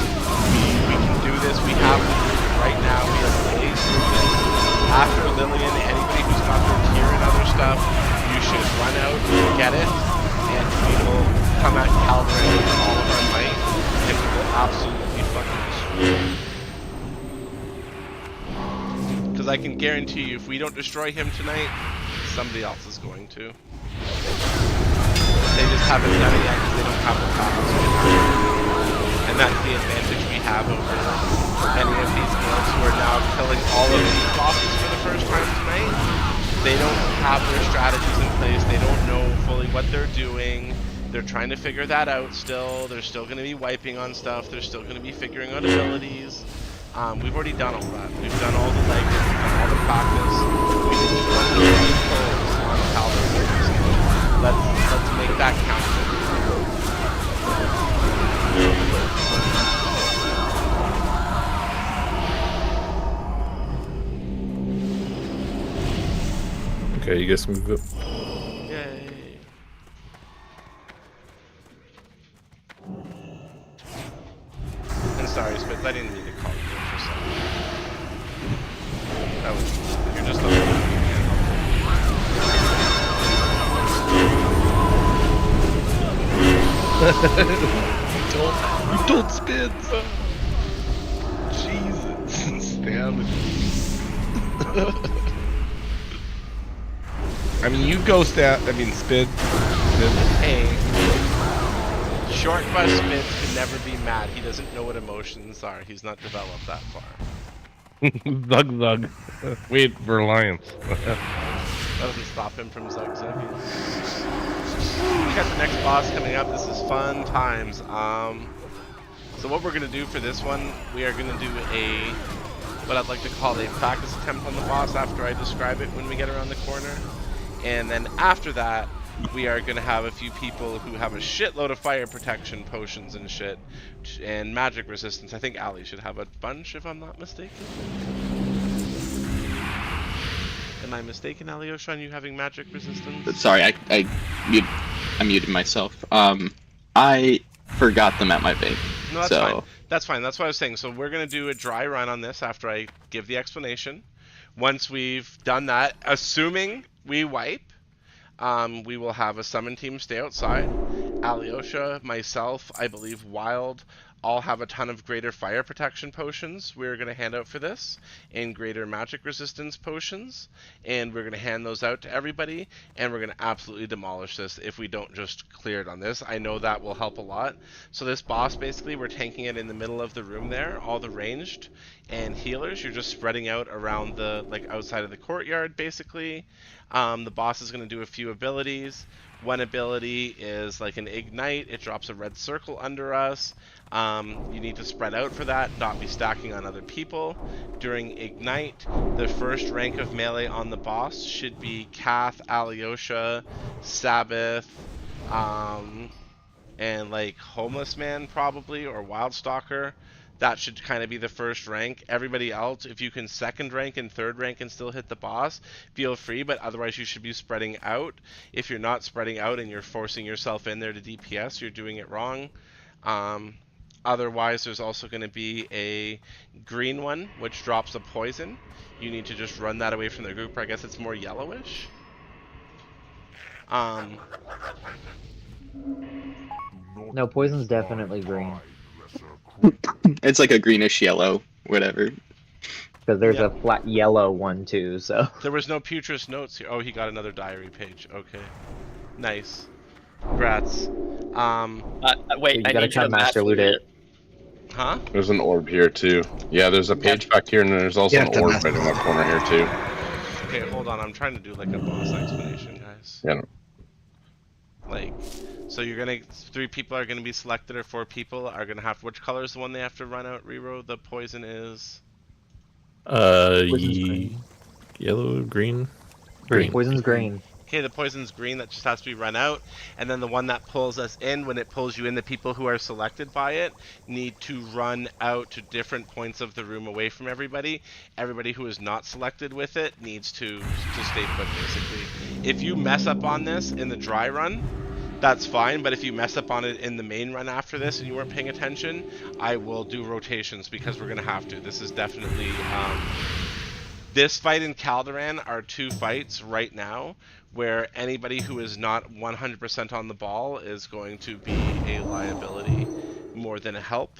We can do this, we have to do it right now, we have days to do this. After Lillian, anybody who's got their tier and other stuff, you should run out, get it, and we will come at Calderan with all of our might, and we will absolutely fucking destroy him. Because I can guarantee you, if we don't destroy him tonight, somebody else is going to. They just haven't done it yet because they don't have the tools. And that's the advantage we have over any of these guilds who are now killing all of these bosses for the first time tonight. They don't have their strategies in place. They don't know fully what they're doing. They're trying to figure that out still. They're still going to be wiping on stuff. They're still going to be figuring out abilities. We've already done all that. We've done all the legwork. We've done all the practice. We did 20 pulls on Calderan. Let's make that count. Okay, you guys can move up. Yay. I'm sorry, Spitz, I didn't mean to call you for something. That was, you're just a You told Spitz! Jesus, damn it. I mean, you ghost out. I mean, Spid. Hey, short bus Spitz can never be mad. He doesn't know what emotions are. He's not developed that far. Zug Zug. Wait for Alliance. That doesn't stop him from Zug Zugging. at the next boss coming up. This is fun times. So what we're gonna do for this one, we are gonna do what I'd like to call a practice attempt on the boss after I describe it when we get around the corner. And then after that, we are going to have a few people who have a shitload of fire protection potions and shit, and magic resistance. I think Ali should have a bunch, if I'm not mistaken. Am I mistaken, Alyosha, on you having magic resistance? Sorry, I muted myself. I forgot them at my bank. No, that's fine. That's fine. That's what I was saying. So we're going to do a dry run on this after I give the explanation. Once we've done that, assuming we wipe, we will have a summon team stay outside. Alyosha, myself, I believe Wild, all have a ton of greater fire protection potions we're going to hand out for this, and greater magic resistance potions, and we're going to hand those out to everybody, and we're going to absolutely demolish this if we don't just clear it on this. I know that will help a lot. So this boss, basically, we're tanking it in the middle of the room there, all the ranged and healers. You're just spreading out around the, outside of the courtyard, basically. The boss is going to do a few abilities. One ability is like an ignite. It drops a red circle under us. You need to spread out for that, not be stacking on other people. During ignite, the first rank of melee on the boss should be Kath, Alyosha, Sabbath, and like Homeless Man probably, or Wildstalker. That should kind of be the first rank. Everybody else, if you can second rank and third rank and still hit the boss, feel free, but otherwise you should be spreading out. If you're not spreading out and you're forcing yourself in there to DPS, you're doing it wrong. Otherwise, there's also going to be a green one, which drops a poison. You need to just run that away from the group, or I guess it's more yellowish. No, poison's definitely green. It's like a greenish yellow, whatever. Because there's a flat yellow one too, so. There was no Putris notes here. Oh, he got another diary page. Okay. Nice. Congrats. you Wait, I gotta need you to master loot it. Huh? There's an orb here too. Yeah, there's a page back here, and there's also an orb right in that corner here too. Okay, hold on. I'm trying to do like a boss explanation, guys. Yeah. So you're gonna, 3 people are gonna be selected, or 4 people are gonna have, which color is the one they have to run out, Rero? The poison is? Yellow, green? Green. Poison's green. Okay, the poison's green, that just has to be run out. And then the one that pulls us in, when it pulls you in, the people who are selected by it need to run out to different points of the room away from everybody. Everybody who is not selected with it needs to stay put, basically. If you mess up on this in the dry run, that's fine, but if you mess up on it in the main run after this and you weren't paying attention, I will do rotations because we're going to have to. This is definitely... this fight in Calderan are 2 fights right now where anybody who is not 100% on the ball is going to be a liability more than a help.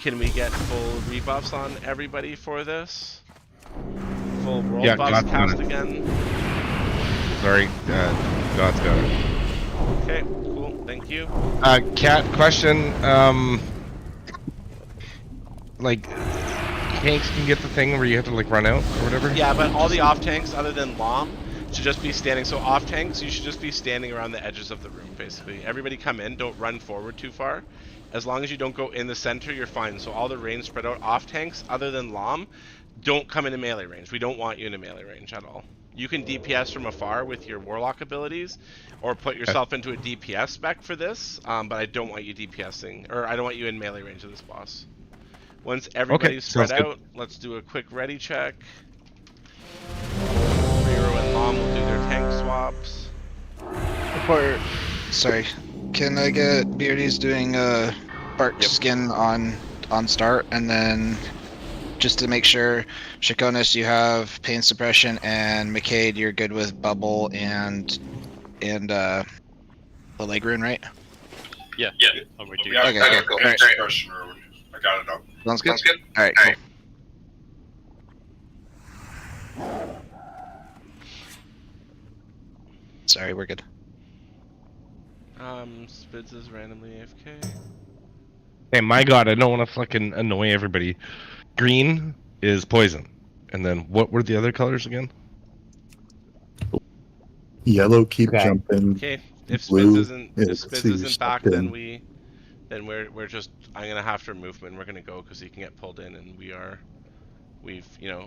Can we get full rebuffs on everybody for this? Full world buffs cast again? Sorry, God's got it. Okay, cool, thank you. Cat, question, like, tanks can get the thing where you have to, like, run out or whatever? Yeah, but all the off tanks other than Lom should just be standing. So off tanks, you should just be standing around the edges of the room, basically. Everybody come in, don't run forward too far. As long as you don't go in the center, you're fine. So all the range spread out. Off tanks, other than Lom, don't come into melee range. We don't want you in a melee range at all. You can DPS from afar with your Warlock abilities, or put yourself into a DPS spec for this, but I don't want you DPSing, or I don't want you in melee range of this boss. Once everybody's spread out, let's do a quick ready check. Rero and Mom will do their tank swaps. Sorry, can I get Beardy's doing Bart skin on start, and then just to make sure, Shakonis, you have pain suppression, and McCade, you're good with bubble and the leg rune, right? Yeah. I'll wait till Okay, okay, Cool. all right. I got it up. Sounds good. Sounds good. All right, cool. Sorry, we're good. Spids is randomly AFK. Hey, my God, I don't want to fucking annoy everybody. Green is poison. And then what were the other colors again? Yellow, keep Okay. jumping. Okay. If Blue, Spiz isn't back, in. then we're just I'm gonna have to move him and we're gonna go because he can get pulled in and we've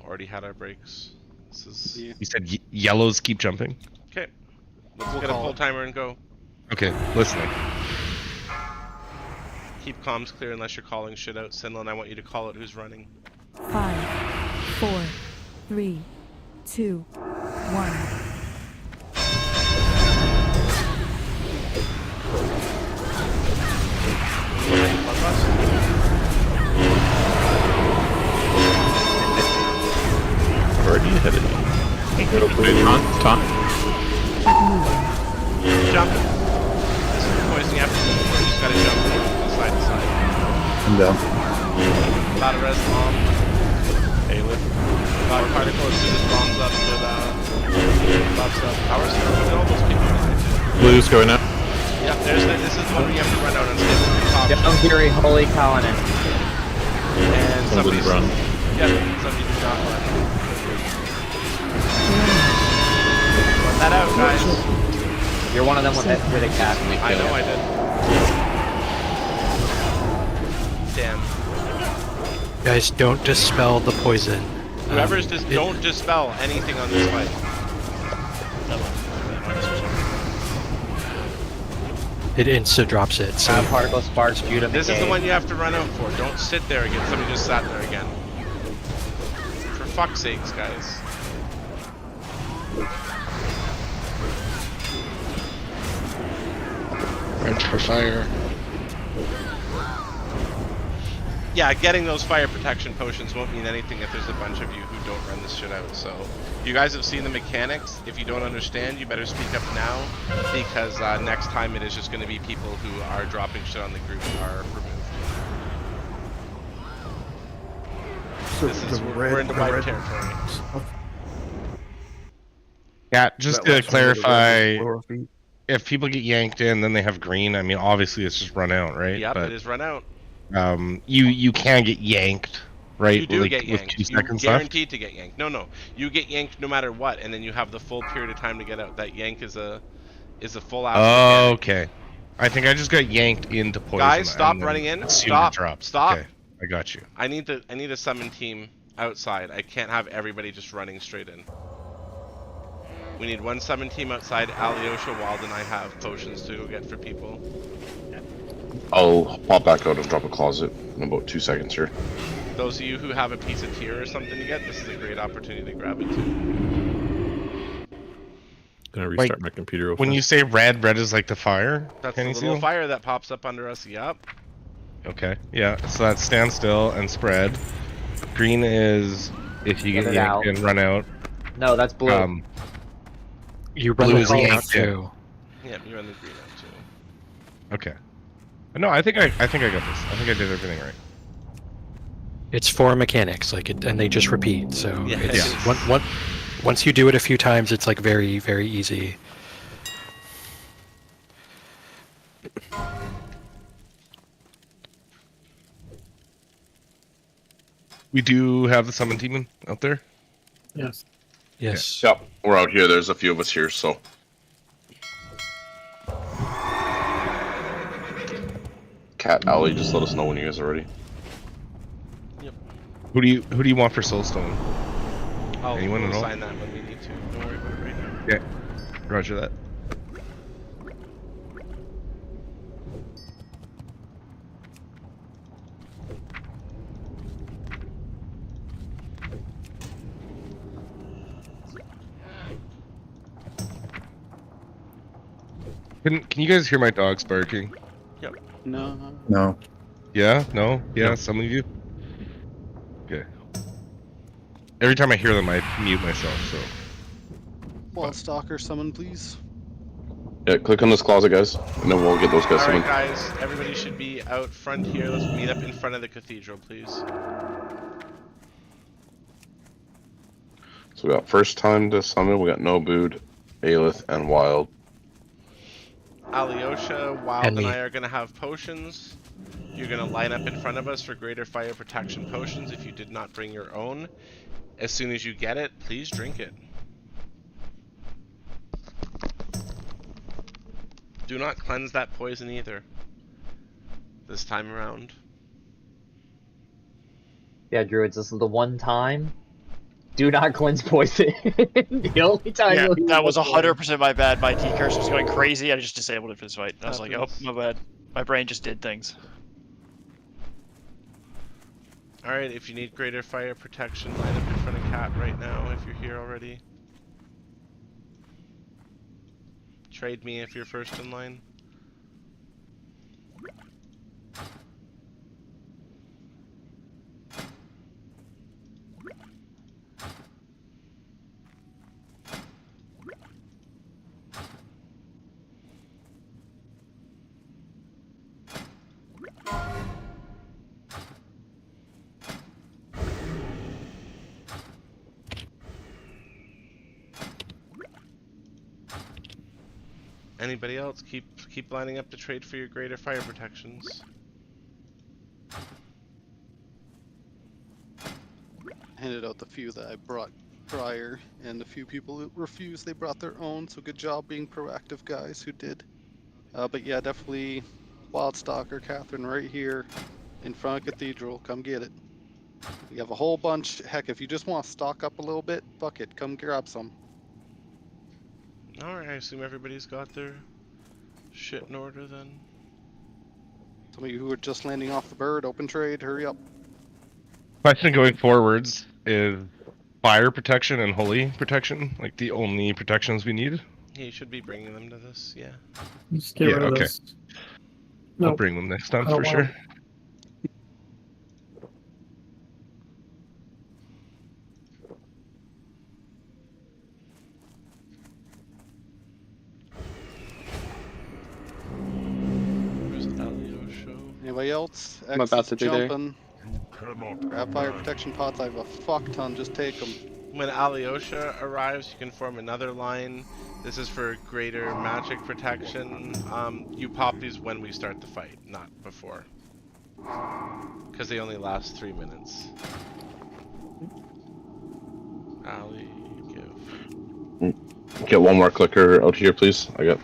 already had our breaks. This is Yeah. You said yellows keep jumping. okay. Let's We'll get a call full it. timer and go. Okay, listening. Keep comms clear unless you're calling shit out. Sinlin, I want you to call out who's running. 5, 4, 3, 2, 1. Already ahead of me. Taunt. Jump. This is the poison you have to do. You just gotta jump from side to side. I'm down. About a res bomb. Aelith. About a particle as soon as bombs up with lots of power stone. Look at all those people behind you. Blue's going up. Yeah, this is the one where you have to run out and stay at the top. Young Fury, Holy Colony. And Somebody's run. Yeah, somebody did not run. Run that out, guys. You're one of them with a cat. I know I did. Damn. Guys, don't dispel the poison. Whoever's don't dispel anything on this fight. It insta drops it. So Particle sparks Judah. This is the one you have to run out for. Don't sit there again. Somebody just sat there again. For fuck's sakes, guys. Wrench for fire. Yeah, getting those fire protection potions won't mean anything if there's a bunch of you who don't run this shit out. So, you guys have seen the mechanics. If you don't understand, you better speak up now, because next time it is just going to be people who are dropping shit on the group are removed. So we're into wider territory. Yeah, just That to last one clarify, lower feet. if people get yanked in, then they have green. I mean, obviously it's just run out, right? Yep, But it is run out. you can get yanked, right? You do like, get with yanked. 2 You're seconds left. guaranteed to get yanked. No, you get yanked no matter what, and then you have the full period of time to get out. That yank is a full out. Oh, okay. I think I just got yanked into poison. Guys, stop and then running in. assumed it Stop. dropped. Stop. Okay, I got you. I need a summon team outside. I can't have everybody just running straight in. We need one summon team outside. Alyosha, Wild, and I have potions to go get for people. I'll pop back out and drop a closet in about 2 seconds here. Those of you who have a piece of tier or something to get, this is a great opportunity to grab it too. Gonna restart my computer. Real When fast. you say red is like the fire. That's Penny the little seal? fire that pops up under us. Yep. Okay, yeah. So that's stand still and spread. Green is if you Get get it yanked out. and run out. No, that's blue. you run Blue the is green out yanked in. too. Yeah, you run the green out too. Okay. No, I think I got this. I think I did everything right. It's 4 mechanics, and they just repeat. So Yeah. it's, Yeah. once you do it a few times, it's like very, very easy. We do have the summon demon out there. Yes. Yes. Yep, we're out here. There's a few of us here, so. Cat Alley, just let us know when you guys are ready. Who do you want for Soulstone? Anyone We'll at all? sign that when we need to. Don't worry about it right now. Yeah. Roger that. Can you guys hear my dogs barking? Yep. No. No. Yeah? No? Yeah, No. some of you? Okay. Every time I hear them, I mute myself, so. Wild Stalker summon, please. Yeah, click on this closet, guys, and then we'll get those guys Alright summoned. guys, everybody should be out front here. Let's meet up in front of the cathedral, please. So we got first time to summon, we got Nobood, Aelith, and Wild. Alyosha, Wild, And and me. I are going to have potions. You're going to line up in front of us for greater fire protection potions if you did not bring your own. As soon as you get it, please drink it. Do not cleanse that poison either. This time around. Yeah, Druids, this is the one time. Do not cleanse poison. The only time Yeah, you'll use that was poison. 100% my bad. My D curse was going crazy. I just disabled it for this fight. I was like, oh, Happens. my bad. My brain just did things. Alright, if you need greater fire protection, line up in front of Cat right now if you're here already. Trade me if you're first in line. Anybody else? Keep lining up to trade for your greater fire protections. Handed out the few that I brought prior, and the few people who refused, they brought their own. So good job being proactive, guys who did. But yeah, definitely Wild Stalker, Catherine, right here in front of Cathedral. Come get it. We have a whole bunch. Heck, if you just want to stock up a little bit, fuck it, come grab some. Alright, I assume everybody's got their shit in order then. Some of you who are just landing off the bird, open trade, hurry up. Question going forwards is fire protection and holy protection like the only protections we need? Yeah, you should be bringing them to this, yeah. Just get rid of this. I'll Nope. bring them next time I don't for want sure. Where's Alyosha? Anybody else? I'm about to be there. jumping. Grab fire protection pots. I have a fuck ton. Just take them. When Alyosha arrives, you can form another line. This is for greater magic protection. You pop these when we start the fight, not before. Because they only last 3 minutes. Ali, give. Get one more clicker out here, please. I got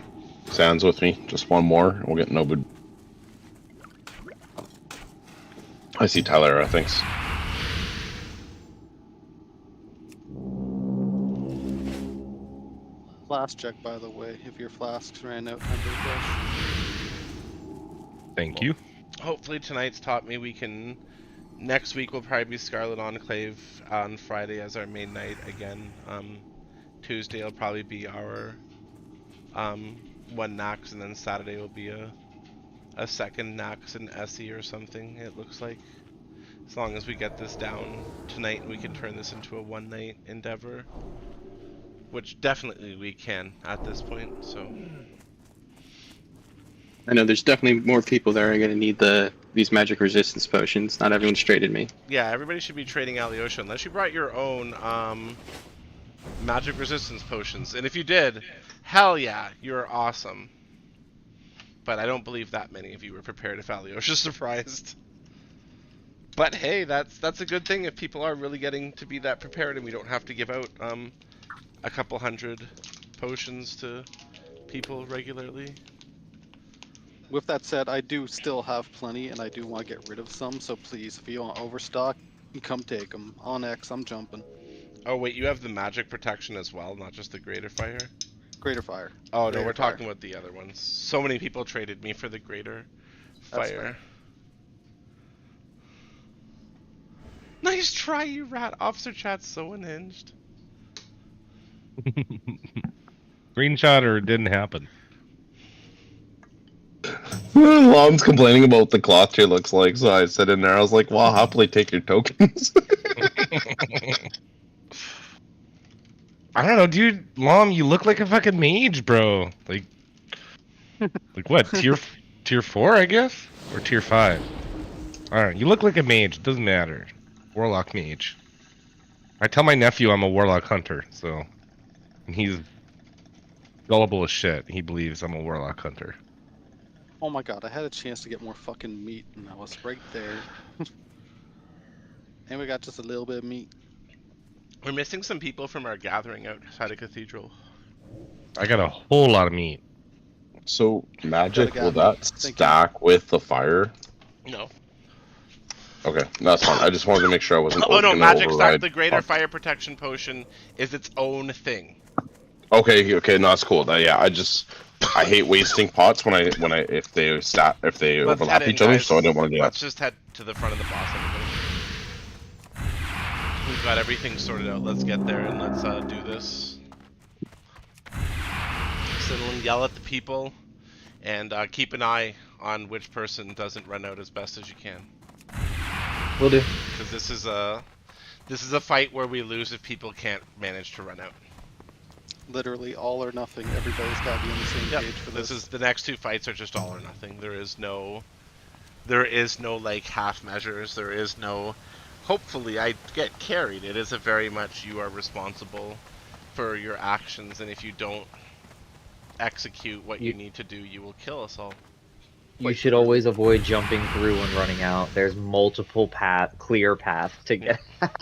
Sands with me. Just one more, and we'll get Nobud. I see Tyler, thanks. Flask check, by the way, if your flasks ran out. Under fresh. Thank you. Hopefully tonight's taught me we can... Next week will probably be Scarlet Enclave on Friday as our main night again. Tuesday will probably be our one Nax, and then Saturday will be a second Nax and Essie or something, it looks like. As long as we get this down tonight, we can turn this into a one-night endeavor. Which definitely we can at this point, so... I know there's definitely more people that are going to need these magic resistance potions. Not everyone's traded me. Yeah, everybody should be trading Alyosha, unless you brought your own magic resistance potions. And if you did, hell yeah, you're awesome. But I don't believe that many of you were prepared if Alyosha's surprised. But hey, that's a good thing if people are really getting to be that prepared and we don't have to give out a couple hundred potions to people regularly. With that said, I do still have plenty, and I do want to get rid of some. So please, if you want overstock, you come take them. On X, I'm jumping. Oh wait, you have the magic protection as well, not just the greater fire? Greater fire. Oh no, Greater we're fire. talking about the other ones. So many people traded me for the greater That's fire. fair. Nice try, you rat. Officer chat's so unhinged. Screenshot or it didn't happen. Mom's complaining about what the cloth here looks like, so I said in there, I was like, well, I'll happily take your tokens. I don't know, dude. Lom, you look like a fucking mage, bro. Like what? Tier 4, I guess, or tier 5. All right, you look like a mage. It doesn't matter. Warlock mage. I tell my nephew I'm a warlock hunter, so and he's gullible as shit. He believes I'm a warlock hunter. Oh my god, I had a chance to get more fucking meat, and I was right there. And we got just a little bit of meat. We're missing some people from our gathering outside of Cathedral. I got a whole lot of meat. So magic, Gotta will got me. that Thank stack with the fire? No. Okay, that's fine. I just wanted to make sure I wasn't. Oh no, gonna magic stack. override The greater pots. fire protection potion is its own thing. Okay, no, that's cool. Yeah, I hate wasting pots when I if they Let's overlap head in, each other, guys. so I don't want to do Let's that. just head to the front of the boss, everybody. We've got everything sorted out. Let's get there and let's do this. Cinnamon, yell at the people, and keep an eye on which person doesn't run out as best as you can. Will do. Because this is a fight where we lose if people can't manage to run out. Literally all or nothing. Everybody's got to be on the same Yep. page for this. This is the next two fights are just all or nothing. There is no like half measures. There is no. Hopefully, I get carried. It is a very much you are responsible for your actions, and if you don't execute what you need to do, you will kill us all. You should always avoid jumping through when running out. There's multiple clear paths to get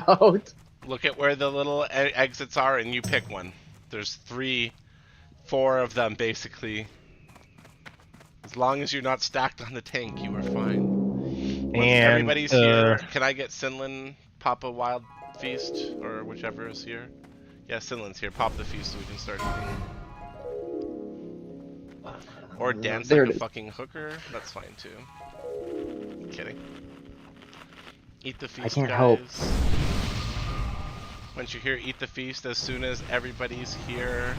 out. Look at where the little exits are, and you pick one. There's 4 of them basically. As long as you're not stacked on the tank, you are fine. Once And everybody's here, can I get Sinlin pop a wild feast or whichever is here? Yeah, Sinlin's here. Pop the feast so we can start eating. Or dance There like it a is. fucking hooker. That's fine too. Kidding. Eat the feast, I can't guys. help. Once you hear eat the feast, as soon as everybody's here,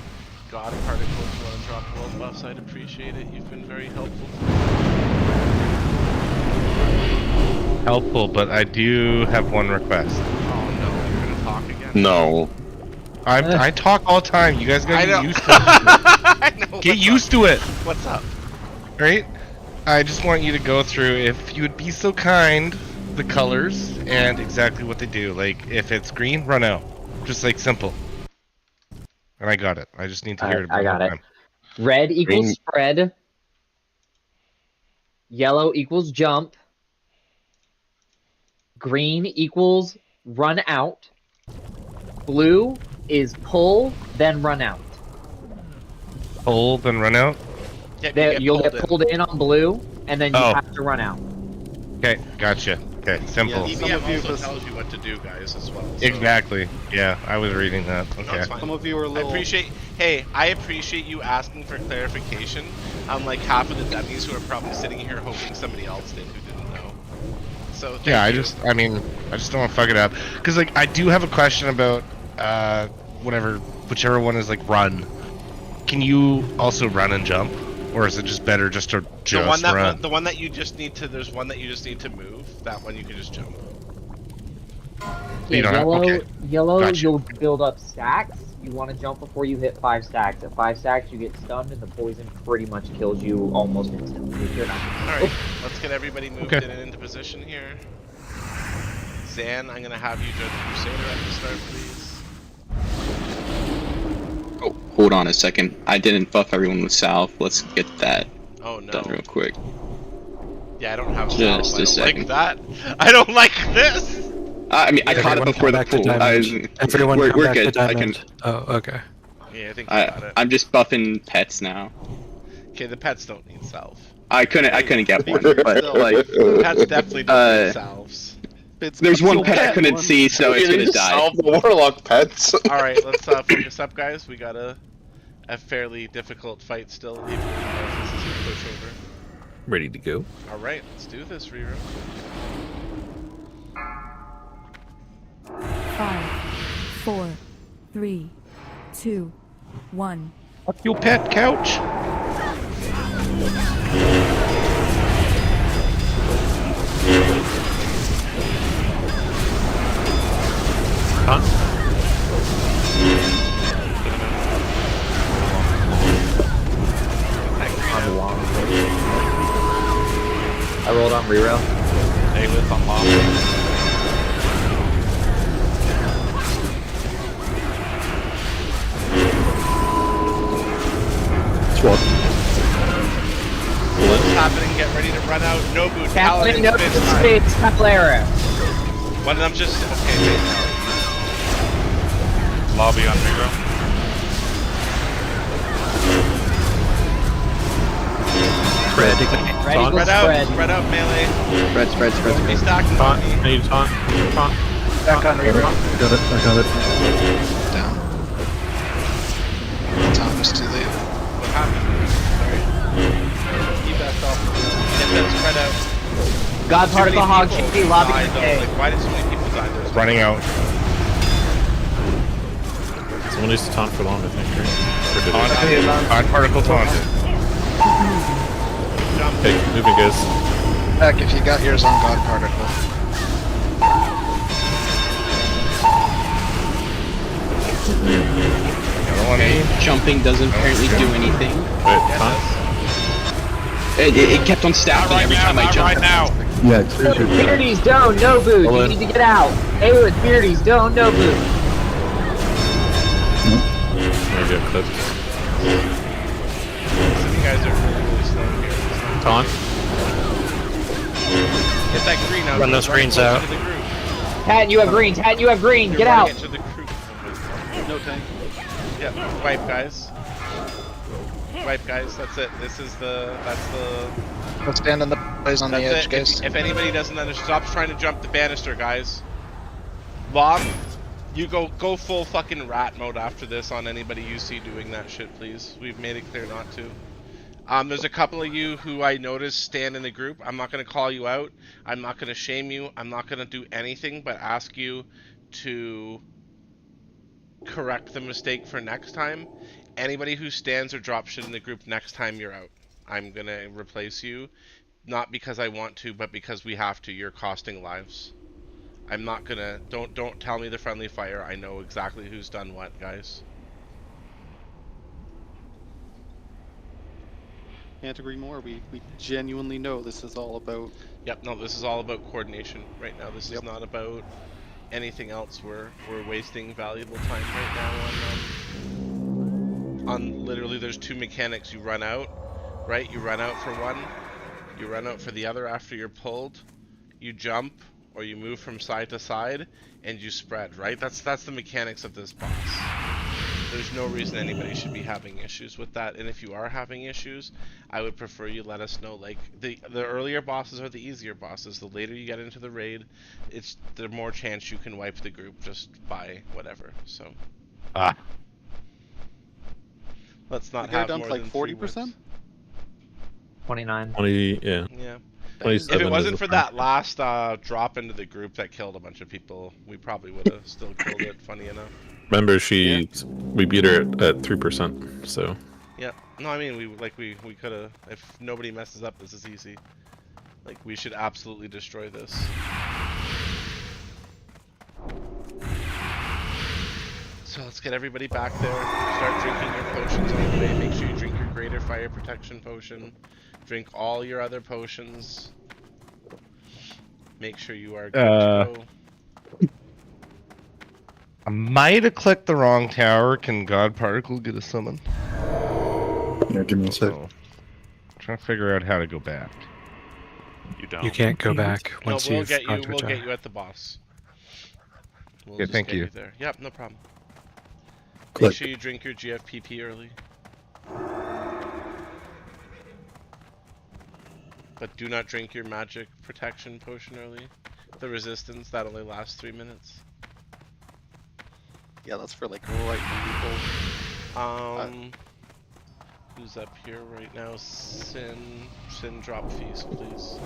God Particle, if you want to drop world buffs, I'd appreciate it. You've been very helpful. Helpful, but I do have one request. Oh no, you're gonna talk again? No. I talk all the time. You guys gotta get used to it. I know. Get used to it. What's up? Right? I just want you to go through, if you would be so kind, the colors and exactly what they do. Like, if it's green, run out. Just like simple. And I got it. I just need to hear it. I got it. Red equals Green. spread. Yellow equals jump. Green equals run out. Blue is pull, then run out. Pull, then run out? You'll get pulled in on blue, and then you Oh. have to run out. Okay, gotcha. Okay, simple. Yeah, EBM also tells you what to do, guys, as well. So. Exactly. Yeah, I was reading that. No, Okay. it's fine. Some of you are a little. I appreciate you asking for clarification. Unlike half of the dummies who are probably sitting here hoping somebody else did who didn't know. So thank Yeah, I you. just don't want to fuck it up. Because, like, I do have a question about, whichever one is, like, run. Can you also run and jump? Or is it just better just to run? The one that you just need to, there's one that you just need to move. That one you can just jump. You don't have- okay. Yellow, Gotcha. you'll build up stacks. You want to jump before you hit 5 stacks. At 5 stacks, you get stunned, and the poison pretty much kills you almost instantly if you're not. Alright, let's get everybody moved Okay. in and into position here. Zan, I'm gonna have you join the Crusader at the start, please. Oh, hold on a second. I didn't buff everyone with salve. Let's get that Oh no. done real quick. Yeah, I don't have Just I a don't like second. that. I don't like this! I mean, I caught it Everyone before come the back to pool. diamond. Everyone we're come back to good. I can. diamond. Oh, okay. Yeah, I think you got it. I'm just buffing pets now. Okay, the pets don't need salve. I couldn't get one, but like. The pets definitely don't need salves. There's one pet I couldn't see, so it's gonna die. Solve the warlock pets. Alright, let's focus up, guys. We got a fairly difficult fight still. Even if this is a pushover. Ready to go. Alright, let's do this, Riro. 5, 4, 3, 2, 1. Fuck your pet couch. I rolled on reroll. Hey, with unlock. What's happening? Get ready to run out. Nobu, Paladin, Paladin, no this time. space, Cavalera. One of them just okay. Wait. Lobby on Miro. spread. Ready, Spread out, spread. spread out, melee. Spread. Don't be stacking on me. I need taunt. Taunt. Back on Reaver. I got it. Down. Tom was too late. What happened? Sorry. He backed off. Get them spread out. God Too particle many hog, people chickpea, lobby, died, though. okay. Like, why did so many people die? There's Running out. Someone needs to taunt for long, I think. Right? On particle taunted. Okay, moving, guys. Heck, if you got yours on God Particle. Okay, jumping doesn't apparently do anything. Right, taunt. It kept on stacking every time I jumped. Right now. Yeah, seriously. Beardy's down, no boot. You need to get out. Hey, with Beardy's down, no boot. I get clipped. Some guys are really slow here. Taunt. Get that green out. Run those greens out. Tat, you have green. Tat, you have green. Get out. To the group. No tank. Yeah, wipe guys. Wipe guys, that's it. That's the Let's stand on the plays on the that's edge, it. guys. If anybody doesn't understand, stop trying to jump the banister, guys. Bob, you go full fucking rat mode after this on anybody you see doing that shit, please. We've made it clear not to. There's a couple of you who I noticed stand in the group. I'm not going to call you out. I'm not going to shame you. I'm not going to do anything but ask you to correct the mistake for next time. Anybody who stands or drops shit in the group, next time you're out. I'm going to replace you. Not because I want to, but because we have to. You're costing lives. I'm not going to... Don't tell me the friendly fire. I know exactly who's done what, guys. Can't agree more. We genuinely know this is all about. Yep, no, this is all about coordination right now. This is not about anything else. We're wasting valuable time right now on literally there's two mechanics. You run out, right? You run out for one, you run out for the other after you're pulled, you jump or you move from side to side and you spread, right? That's the mechanics of this boss. There's no reason anybody should be having issues with that, and if you are having issues, I would prefer you let us know. Like, the earlier bosses are the easier bosses. The later you get into the raid, it's the more chance you can wipe the group just by whatever, so. Let's not have down more to like than 40%? 29. 20, yeah. Yeah. 27 If it is wasn't the for part. that last drop into the group that killed a bunch of people, we probably would have still killed it, funny enough. Remember, we beat her at 3%, so. Yeah. No, I mean, we could have. If nobody messes up, this is easy. Like, we should absolutely destroy this. So let's get everybody back there. Start drinking your potions on the way. Make sure you drink your greater fire protection potion. Drink all your other potions. Make sure you are good to go. I might have clicked the wrong tower. Can God Particle get a summon? Yeah, give me a sec. Trying to figure out how to go back. You don't. You can't go back once we'll you've get gone you. to a We'll tower. get you at the boss. We'll Yeah, just thank get you. there. Yep, no problem. Click. Make sure you drink your GFPP early. But do not drink your magic protection potion early. The resistance, that only lasts 3 minutes. Yeah, that's for like right when people. Who's up here right now? Sin drop feast, please.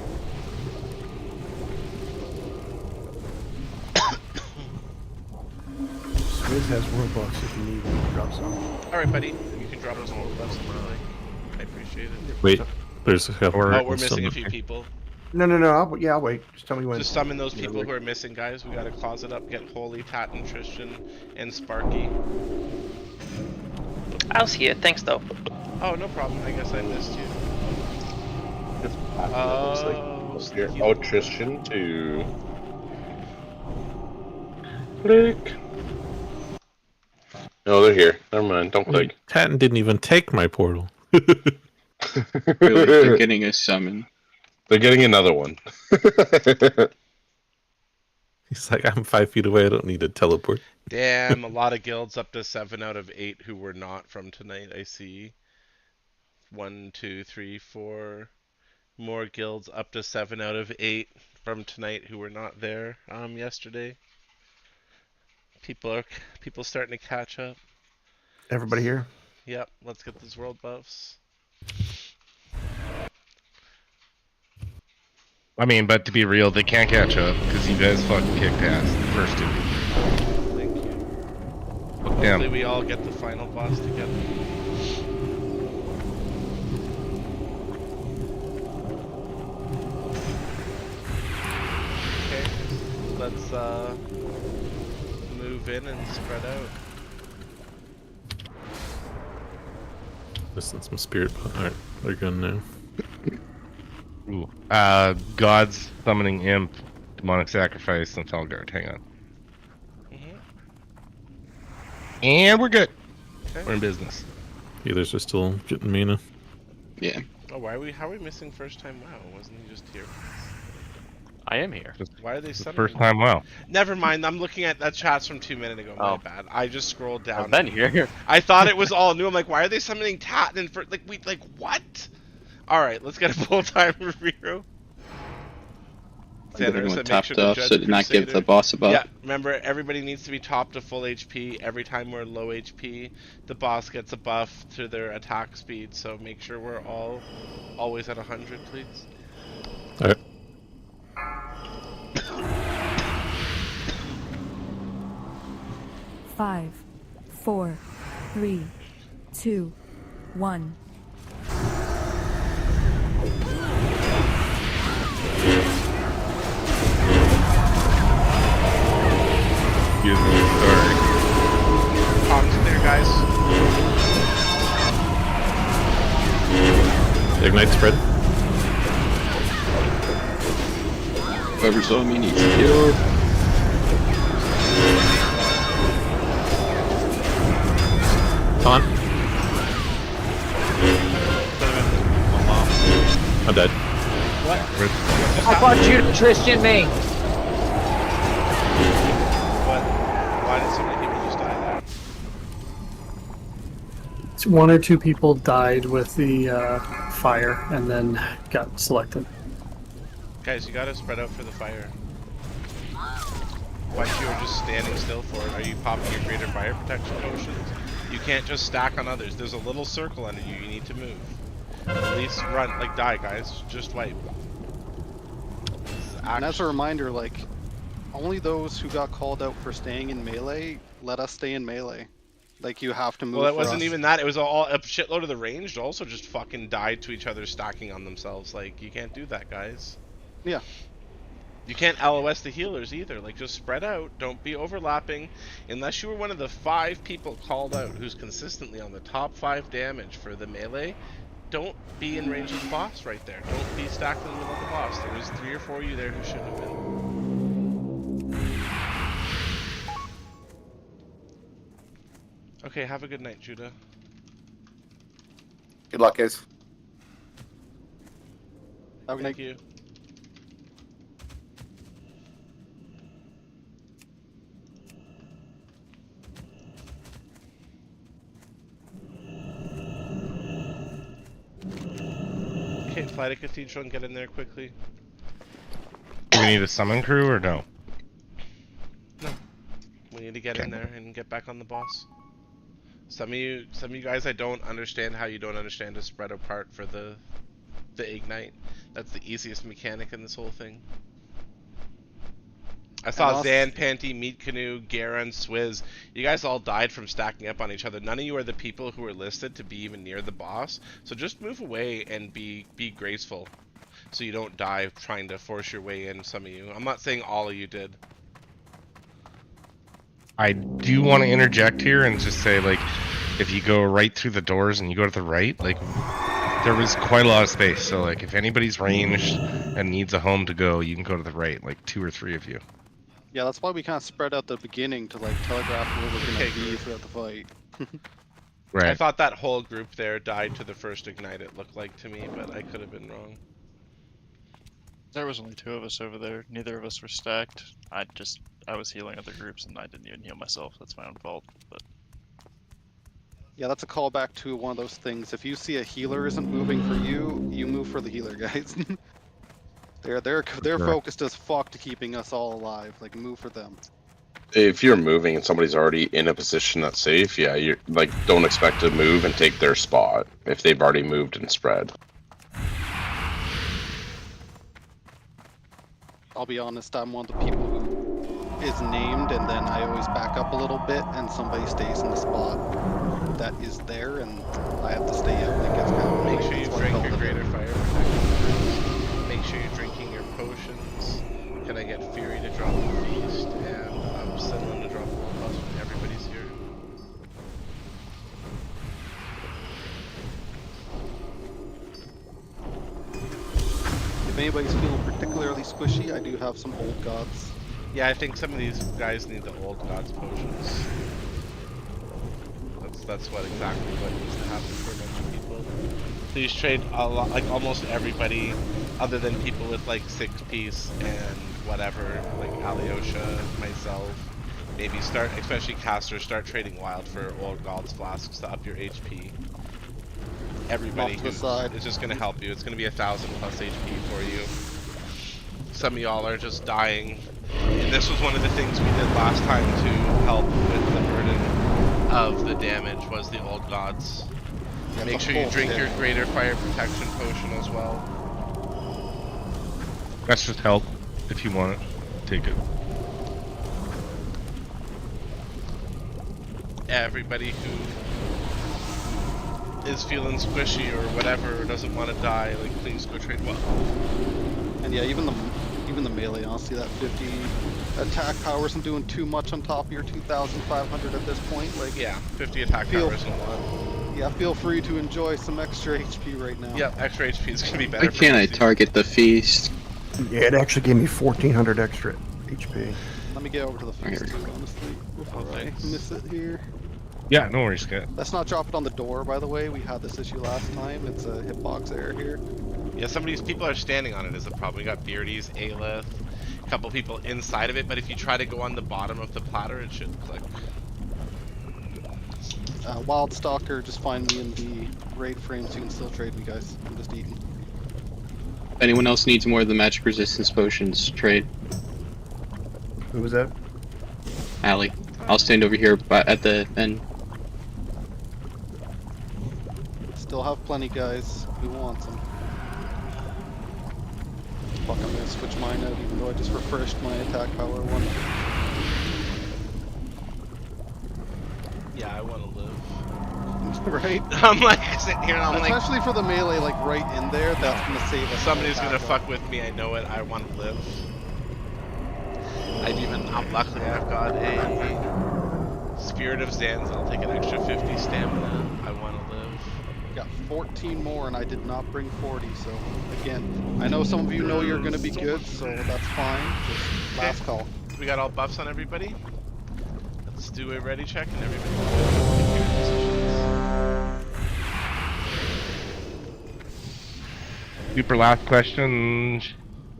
Swizz has Robux if you need one. Drop some. Alright, buddy. You can drop us more buffs if you like. I appreciate it. Wait, there's a couple. Oh, we're missing a few people. No. I'll wait. Just tell me when. Just summon those people who are missing, guys. We gotta closet up, get Holy, Tat, and Tristan, and Sparky. I was here. Thanks, though. Oh, no problem. I guess I missed you. Oh, Tristan too. Click. No, they're here. Never mind. Don't click. Tatton didn't even take my portal. Really, they're getting a summon. They're getting another one. He's like, I'm 5 feet away. I don't need to teleport. Damn, a lot of guilds up to 7 out of 8 who were not from tonight. I see 1, 2, 3, 4, More guilds, up to 7 out of 8 from tonight who were not there yesterday. People starting to catch up. Everybody here? Yep, let's get those world buffs. I mean, but to be real, they can't catch up because you guys fucking kicked ass the first 2 weeks. Thank you. Hopefully we all get the final boss together. Okay, let's move in and spread out. Just send some spirit. Alright, they're going now. Ooh. Gods, Summoning Imp, Demonic Sacrifice, and Felguard. Hang on. And we're good. Okay. We're in business. Healers are still getting mana. Yeah. Oh, how are we missing first time WoW? Wasn't he just here? I am here. Why are they summoning? First time WoW. Never mind. I'm looking at that chats from 2 minutes ago. My bad. I just scrolled down. I've been here. I thought it was all new. I'm like, why are they summoning Tatton for what? All right, let's get a full-time review. Everyone topped off, so did not give the boss a buff. Yeah, remember, everybody needs to be topped to full HP. Every time we're low HP, the boss gets a buff to their attack speed. So make sure we're always at 100, please. All right. Five, 4, 3, 2, 1. Sorry. Comms clear, guys. Ignite spread. Whoever saw me needs to heal. On. I'm dead. What? I fought you, Tristan, me. Why did so many people just die there? So 1 or 2 people died with the fire and then got selected. Guys, you gotta spread out for the fire. What you were just standing still for it? Are you popping your greater fire protection potions? You can't just stack on others. There's a little circle under you. You need to move. At least run, like die, guys. Just wipe. And as a reminder, like, only those who got called out for staying in melee, let us stay in melee. Like, you have to move. Well, it for wasn't us. even that. It was all a shitload of the ranged also just fucking died to each other stacking on themselves. Like, you can't do that, guys. Yeah. You can't LOS the healers either. Like, just spread out. Don't be overlapping. Unless you were one of the 5 people called out who's consistently on the top 5 damage for the melee, don't be in range of the boss right there. Don't be stacked in the middle of the boss. There was 3 or 4 of you there who shouldn't have been. Okay, have a good night, Judah. Good luck, guys. Thank you. Okay, fly to Cathedral and get in there quickly. Do we need a summon crew or no? No. We need to get in there and get back on the boss. Some of you guys, I don't understand how you don't understand to spread apart for the ignite. That's the easiest mechanic in this whole thing. I saw Zan, Panty, Meat Canoe, Garen, Swizz. You guys all died from stacking up on each other. None of you are the people who are listed to be even near the boss. So just move away and be graceful, so you don't die trying to force your way in. Some of you. I'm not saying all of you did. I do want to interject here and just say, like, if you go right through the doors and you go to the right, like, there was quite a lot of space. So, like, if anybody's ranged and needs a home to go, you can go to the right, like 2 or 3 of you. Yeah, that's why we kind of spread out the beginning to like telegraph where we're gonna be throughout the fight. Right. I thought that whole group there died to the first ignite. It looked like to me, but I could have been wrong. There was only 2 of us over there. Neither of us were stacked. I was healing other groups and I didn't even heal myself. That's my own fault. But Yeah, that's a callback to one of those things. If you see a healer isn't moving for you, you move for the healer, guys. they're Sure. focused as fuck to keeping us all alive. Like, move for them. If you're moving and somebody's already in a position that's safe, yeah, you're like, don't expect to move and take their spot if they've already moved and spread. I'll be honest, I'm one of the people who is named, and then I always back up a little bit, and somebody stays in the spot that is there, and I have to stay out. It gets kind of Make sure you that's why I drink call your it- greater fire protection. Make sure you're drinking your potions. Can I get Fury to drop the feast? And I'm settling to drop one plus when everybody's here. If anybody's feeling particularly squishy, I do have some old gods. Yeah, I think some of these guys need the old gods potions. That's what exactly what needs to happen for a bunch of people. Please trade a lot, like almost everybody, other than people with like 6-piece and whatever, like Alyosha, myself. Maybe start, especially casters, start trading wild for old gods flasks to up your HP. Everybody Off to the who's side. it's just gonna help you. It's gonna be 1,000 plus HP for you. Some of y'all are just dying. And this was one of the things we did last time to help with the burden of the damage, was the old gods. Yeah, Make it's a sure you full drink hit. your greater fire protection potion as well. That's just help. If you want it, take it. Everybody who is feeling squishy or whatever, or doesn't want to die, like, please go trade well. And yeah, even the melee, honestly, that 50 attack power isn't doing too much on top of your 2,500 at this point. Like, yeah, 50 attack power isn't a lot. Yeah, feel free to enjoy some extra HP right now. Yep, extra HP is gonna be better. Why can't I target the feast? Yeah, it actually gave me 1,400 extra HP. Let me get over to the feast too, honestly, before I miss it here. Yeah, no worries, Cat. Let's not drop it on the door, by the way. We had this issue last time. It's a hitbox error here. Yeah, some of these people are standing on it is a problem. We got Beardy's, Aelith, a couple people inside of it, but if you try to go on the bottom of the platter, it should click. Wild Stalker, just find me in the raid frame so you can still trade me, guys. I'm just eating. If anyone else needs more of the magic resistance potions, trade. Who was that? Allie. I'll stand over here at the end. Still have plenty, guys. Who wants them? Fuck, I'm gonna switch mine out even though I just refreshed my attack power one. Yeah, I want to live. Right? I'm like sitting here and I'm like... Especially for the melee, like right in there, that's gonna save us. Somebody's gonna fuck with me, I know it, I want to live. Luckily I've got a Spirit of Zanz, I'll take an extra 50 stamina. I want to live. Got 14 more and I did not bring 40, so again, I know some of you know you're gonna be good, so that's fine. Just last call. We got all buffs on everybody? Let's do a ready check and everybody take your positions. Super last question,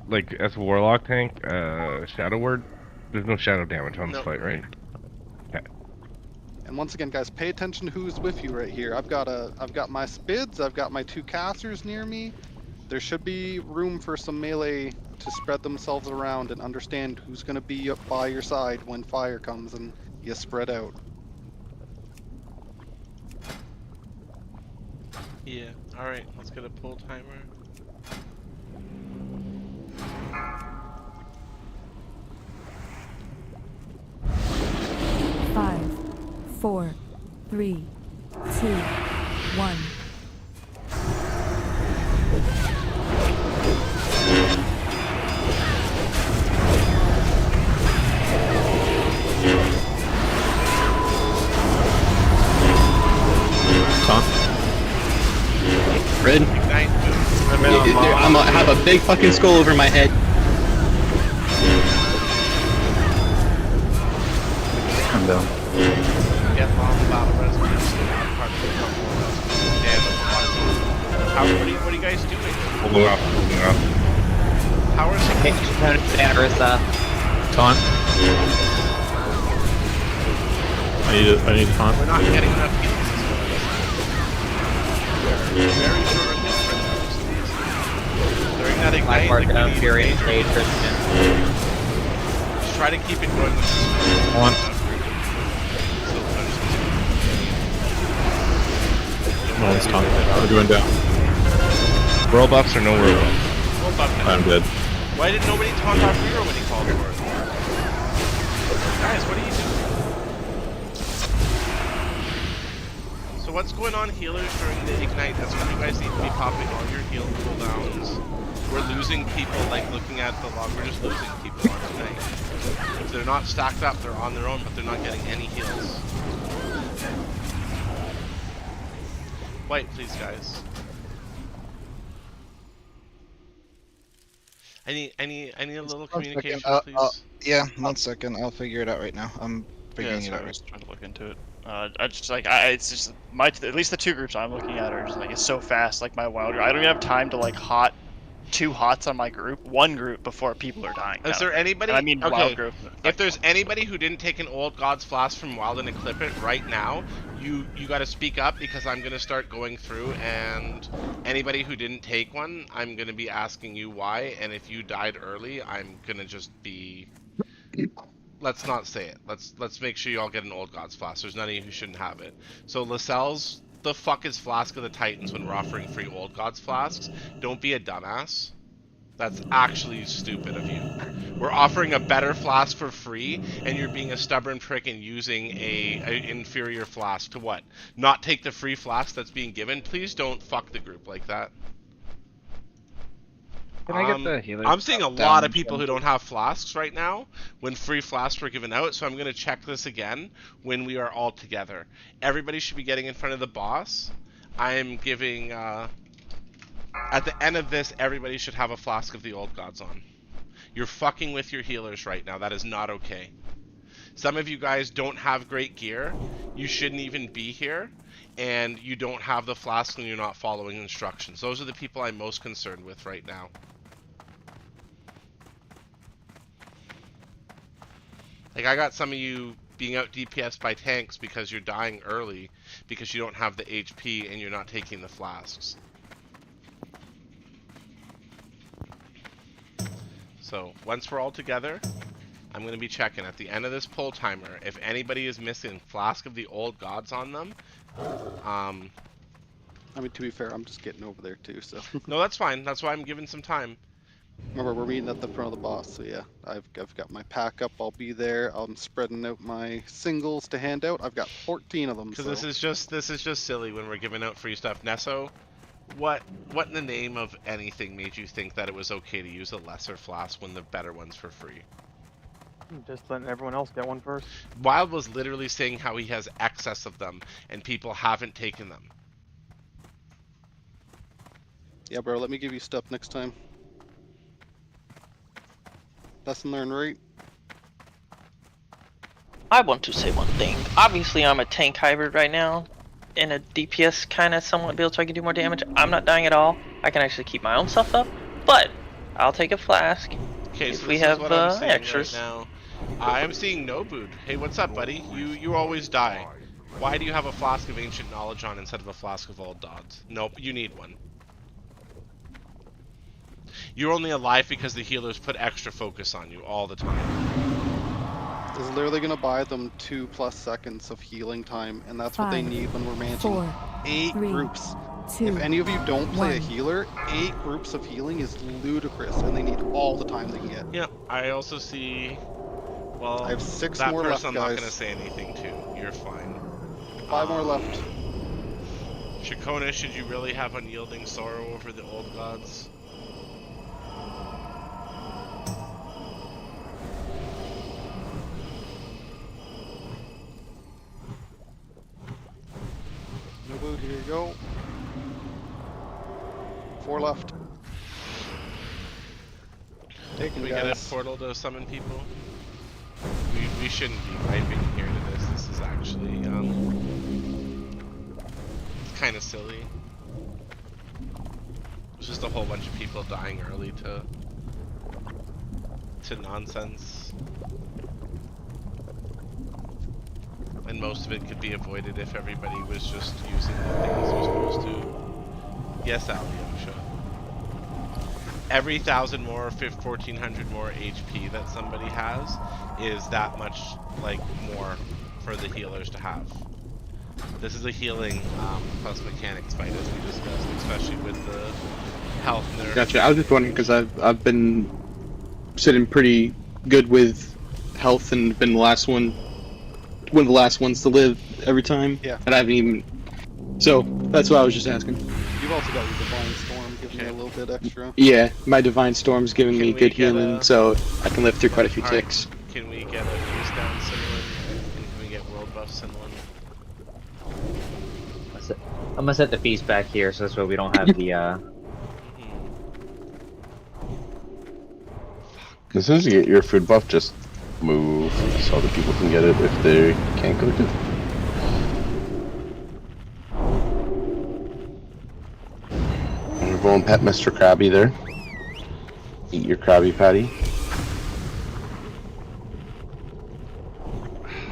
like as a warlock tank, shadow word. There's no shadow damage on this fight, right? Okay. And once again, guys, pay attention to who's with you right here. I've got my spids, I've got my 2 casters near me. There should be room for some melee to spread themselves around and understand who's gonna be up by your side when fire comes and you spread out. Yeah, alright, let's get a pull timer. Five, 4, 3, 2, 1. Red. I have a big fucking skull over my head. Calm down. Get long battle resolution, part of the what are you guys doing? Holding up, holding up. How are some Taunt. I need a taunt. We're not getting enough heals. Very short on hit printers. During that ignite, Black mark like, down, we need Fury a and major Fade, push. Christian. Just try to keep it going with this. On. No one's talking. We're doing down. World buffs or no world buffs? World buff now. I'm dead. Why didn't nobody taunt off Riro when he called for it? Guys, what are you doing? So what's going on, healers, during the ignite? That's when you guys need to be popping all your heal cooldowns. We're losing people, like looking at the log, we're just losing people on ignite. If they're not stacked up, they're on their own, but they're not getting any heals. White, please, guys. I need a little communication, please. Yeah, 1 second. I'll figure it out right now. I'm figuring Yeah, it sorry, out I right was trying to look into it. I just like it's just at least the 2 groups I'm looking at are just like it's so fast. Like my wild, I don't even have time to like hot 2 hots on my group, 1 group before people are dying. Is there anybody? And I mean, okay. wild group. If there's anybody who didn't take an Old God's Flask from Wild and equip it right now, you got to speak up because I'm gonna start going through, and anybody who didn't take one, I'm gonna be asking you why. And if you died early, I'm gonna just be. Let's not say it. Let's make sure you all get an Old God's Flask. There's none of you who shouldn't have it. So Lascelles, the fuck is Flask of the Titans when we're offering free Old God's Flasks? Don't be a dumbass. That's actually stupid of you. We're offering a better flask for free, and you're being a stubborn prick and using a inferior flask to what? Not take the free flask that's being given? Please don't fuck the group like that. Can I get the healer? I'm seeing a lot of people who don't have flasks right now when free flasks were given out, so I'm going to check this again when we are all together. Everybody should be getting in front of the boss. I am giving... at the end of this, everybody should have a flask of the Old Gods on. You're fucking with your healers right now. That is not okay. Some of you guys don't have great gear. You shouldn't even be here. And you don't have the flask and you're not following instructions. Those are the people I'm most concerned with right now. Like, I got some of you being out DPS by tanks because you're dying early because you don't have the HP and you're not taking the flasks. So, once we're all together, I'm going to be checking at the end of this pull timer. If anybody is missing Flask of the Old Gods on them, I mean, to be fair, I'm just getting over there too, so. No, that's fine. That's why I'm giving some time. Remember, we're meeting at the front of the boss, so yeah. I've got my pack up, I'll be there. I'm spreading out my singles to hand out. I've got 14 of them, Because so. this is just silly when we're giving out free stuff. Nesso, what in the name of anything made you think that it was okay to use a lesser flask when the better one's for free? Just letting everyone else get one first. Wild was literally saying how he has excess of them and people haven't taken them. Yeah, bro, let me give you stuff next time. Lesson learned, right? I want to say one thing. Obviously, I'm a tank hybrid right now, in a DPS kind of somewhat build so I can do more damage. I'm not dying at all. I can actually keep my own stuff up, but I'll take a flask Okay, if so we this have is what I'm seeing extras. right now. I'm seeing Nobood. Hey, what's up, buddy? You always die. Why do you have a flask of ancient knowledge on instead of a flask of old gods? Nope, you need one. You're only alive because the healers put extra focus on you all the time. It's literally gonna buy them 2+ seconds of healing time, and that's what they need when we're managing 4, 8 3, groups. 2, If any of you don't play a 1. healer, 8 groups of healing is ludicrous, and they need all the time they can get. Yeah, I also see. Well, I have 6 that more person left, I'm not guys. gonna say anything to. You're fine. 5 more left. Shakona, should you really have unyielding sorrow over the old gods? No boot, here you go. 4 left. Take Can them, we get a guys. portal to summon people? We shouldn't be piping here to this. This is actually, it's kind of silly. It's just a whole bunch of people dying early to nonsense. And most of it could be avoided if everybody was just using the things they're supposed to. Yes, Alyosha. Every 1,000 more, 1,400 more HP that somebody has is that much like more for the healers to have. This is a healing plus mechanics fight, as we discussed, especially with the health nerf. Gotcha. I was just wondering because I've been sitting pretty good with health and been the last one of the last ones to live every time. Yeah. And I haven't even. So that's why I was just asking. You've also got your Divine Storm giving you a little bit extra. Yeah, my Divine Storm's giving me we good get healing, a- so I can live through quite a few Alright, ticks. Can we get a face down Sinlin? And can we get world buff Sinlin? I'm gonna set the feast back here, so this way we don't have the. As soon as you get your food buff, just move so other people can get it if they can't go to it. We're going pet Mr. Krabby there. Eat your Krabby Patty.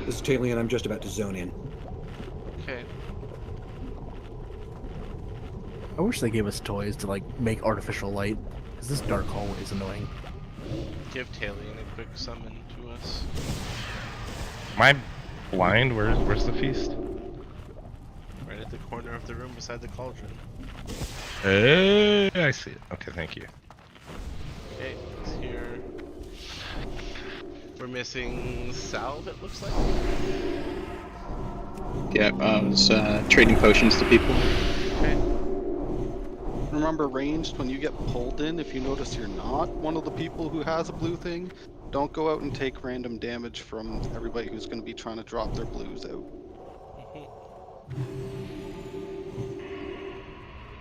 This is Taylor, and I'm just about to zone in. Okay. I wish they gave us toys to like make artificial light, because this dark hallway is annoying. Give Talion a quick summon to us. Am I blind? Where's the feast? Right at the corner of the room beside the cauldron. I see it. Okay, thank you. Okay, it's here. We're missing Salve, it looks like. Yeah, I was trading potions to people. Okay. Remember, ranged, when you get pulled in, if you notice you're not one of the people who has a blue thing, don't go out and take random damage from everybody who's going to be trying to drop their blues out.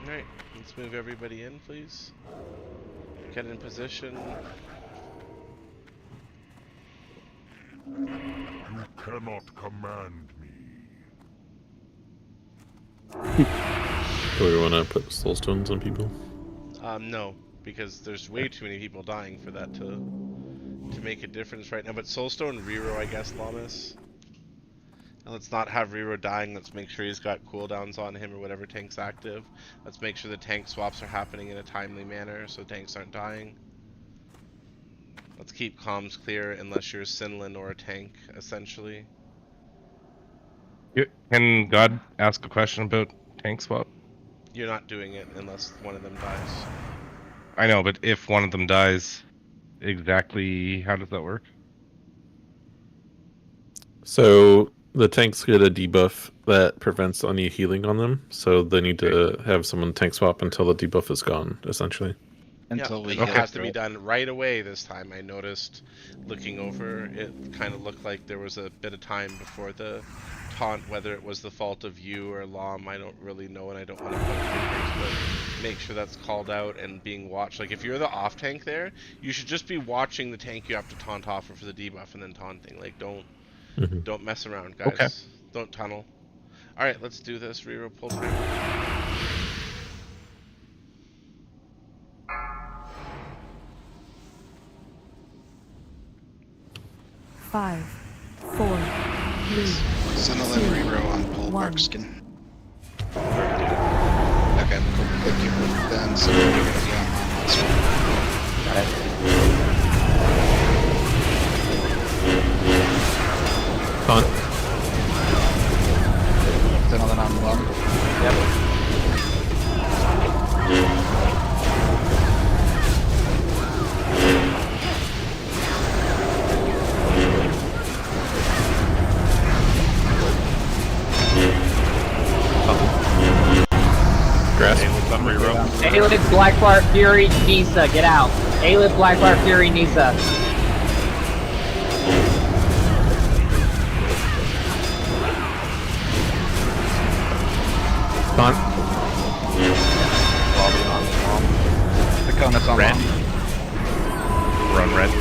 Alright, let's move everybody in, please. Get in position. You cannot command me. Do we want to put soulstones on people? No, because there's way too many people dying for that to make a difference right now. But Soulstone Rero, I guess, Lamas. And let's not have Rero dying. Let's make sure he's got cooldowns on him or whatever tank's active. Let's make sure the tank swaps are happening in a timely manner so tanks aren't dying. Let's keep comms clear unless you're a Sinlin or a tank, essentially. Can God ask a question about tank swap? You're not doing it unless one of them dies. I know, but if one of them dies, exactly how does that work? So the tanks get a debuff that prevents any healing on them, so they need to have someone tank swap until the debuff is gone, essentially. Until it has to be done right away this time. I noticed looking over, it kind of looked like there was a bit of time before the taunt, whether it was the fault of you or Lom, I don't really know, and I don't want to put fingers, but make sure that's called out and being watched. Like, if you're the off tank there, you should just be watching the tank you have to taunt off for the debuff and then taunting. Like, don't mess around, guys. Okay. Don't tunnel. Alright, let's do this. Rero pull time. 5, 4, 3, Sentinel and Rero on pole bark skin. Okay, cool. Thank you. Then Sentinel, you're gonna be on this one. Got it. Taunt. Sentinel then on Lum. Yep. Grass. Aelid, Blackfire, Fury, Nisa, get out. Aelid, Blackfire, Fury, Nisa. Taunt. The Conus on Red. Lum. Run red.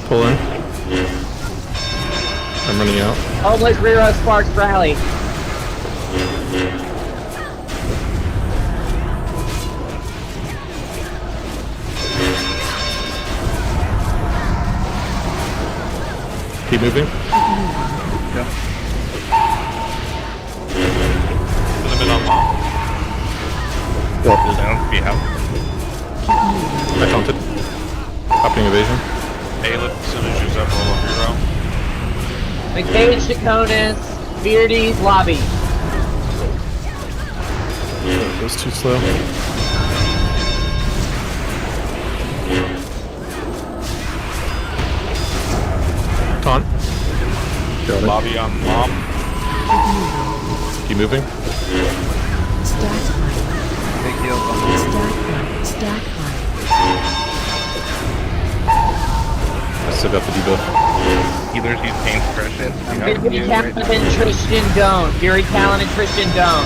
Pull in. I'm running out. Homeless, Rero, Sparks, rally. Keep moving. Yeah. Cinnamon on mom. Cool down. Be out. I taunted. Hopping evasion. Aelip, as soon as you're up, roll up your row. McCade, Chaconis, Beardy's lobby. That was too slow. Taunt. Got it. Lobby on mom. Keep moving. Stack line. Big heal. Stack line. Stack line. I still got the debuff. Healers use pain suppression. Fury Callan and Tristan don't. Fury Callan and Tristan don't.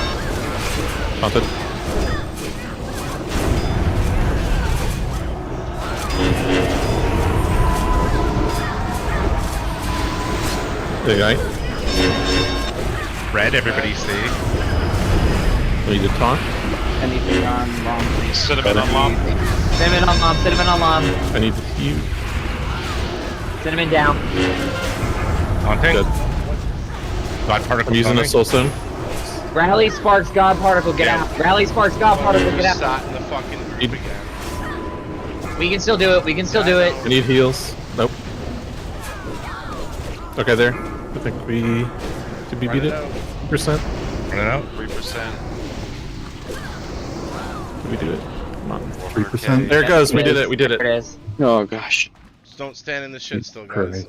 Taunted. There you go. Red, everybody see. We need to taunt. Anything on mom, please. Cinnamon on mom. Cinnamon on mom, cinnamon on mom. I need to heal. Cinnamon down. Taunting. Good. God particle. I'm using a soul stone. Rally Sparks God Particle, get out. Rally Sparks God Particle, get out. Sat in the fucking group again. We can still do it, we can still do it. I need heals. Nope. Okay, there. I think we... Did we beat it? 3%? Run it out. 3%. Did we do it? Come on. 3%. There it goes. We did it. We did There it. it is. Oh gosh. Just don't stand in the shit still, guys.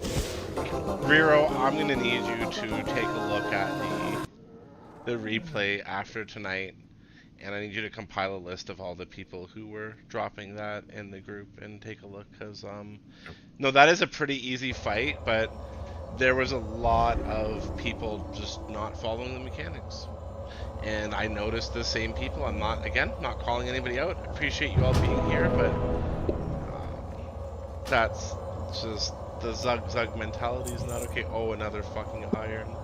Riro, I'm gonna need you to take a look at the replay after tonight, and I need you to compile a list of all the people who were dropping that in the group and take a look, because no, that is a pretty easy fight, but there was a lot of people just not following the mechanics. And I noticed the same people. I'm not, again, not calling anybody out. I appreciate you all being here, but that's just the zug mentality is not okay. Oh, another fucking iron.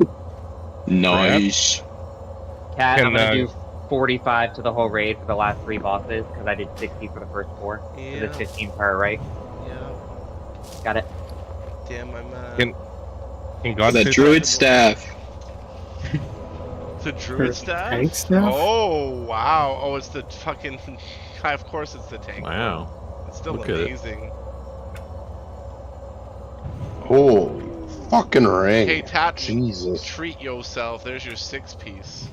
Nice. Cat, I'm Can, gonna do 45 to the whole raid for the last 3 bosses, because I did 60 for the first 4. So Yeah. there's 15 per, right? Yeah. Got it. Damn, I'm Can God The say druid staff. the druid staff? Tank staff? Oh, wow. Oh, it's the fucking... Of course it's the tank. Wow. It's still Look at it. amazing. Oh, fucking ring. Hey, Tat, Jesus. treat yourself. There's your 6-piece.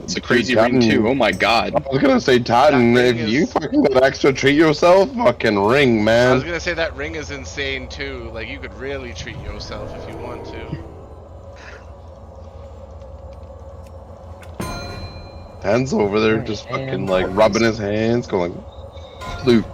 It's a crazy ring too. Oh my god. I was gonna say, Titan, That if ring you is- fucking got extra, treat yourself. Fucking ring, I man. was gonna say that ring is insane too. Like, you could really treat yourself if you want to. Hands over there, just fucking like rubbing his hands, going, Luke.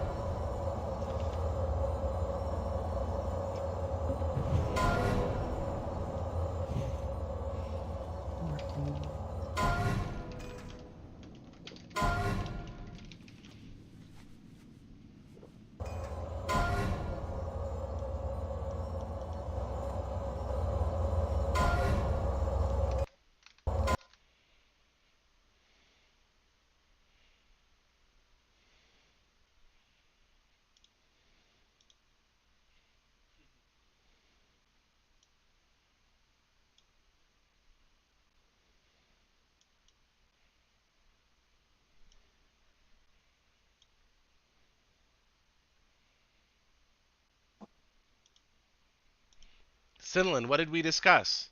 Sinlin, what did we discuss?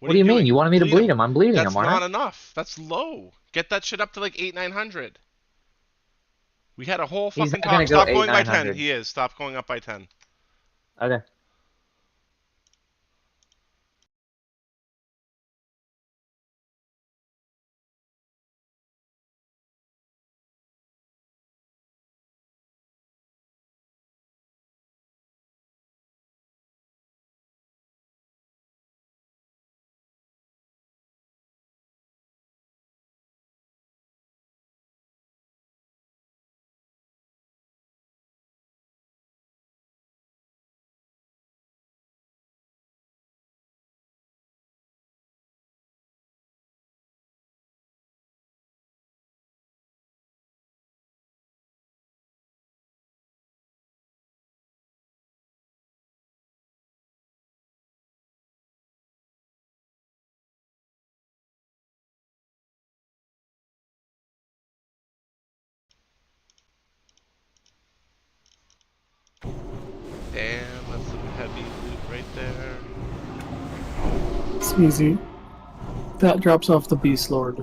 What do you mean? You wanted me to bleed him? I'm bleeding That's him, aren't not I? enough. That's low. Get that shit up to like 800-900. We had a whole He's fucking not gonna talk. go Stop going by 10. 800-900. He is. Stop going up by 10. Okay. Easy. That drops off the Beast Lord.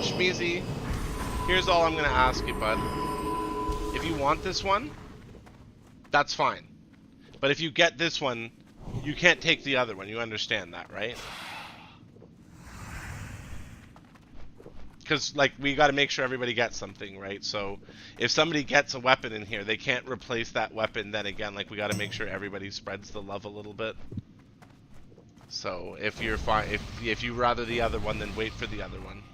Schmeezy, here's all I'm gonna ask you, bud. If you want this one, that's fine. But if you get this one, you can't take the other one. You understand that, right? Because, like, we got to make sure everybody gets something, right? So, if somebody gets a weapon in here, they can't replace that weapon then again. Like, we got to make sure everybody spreads the love a little bit. So, if you're fine, if you rather the other one, then wait for the other one.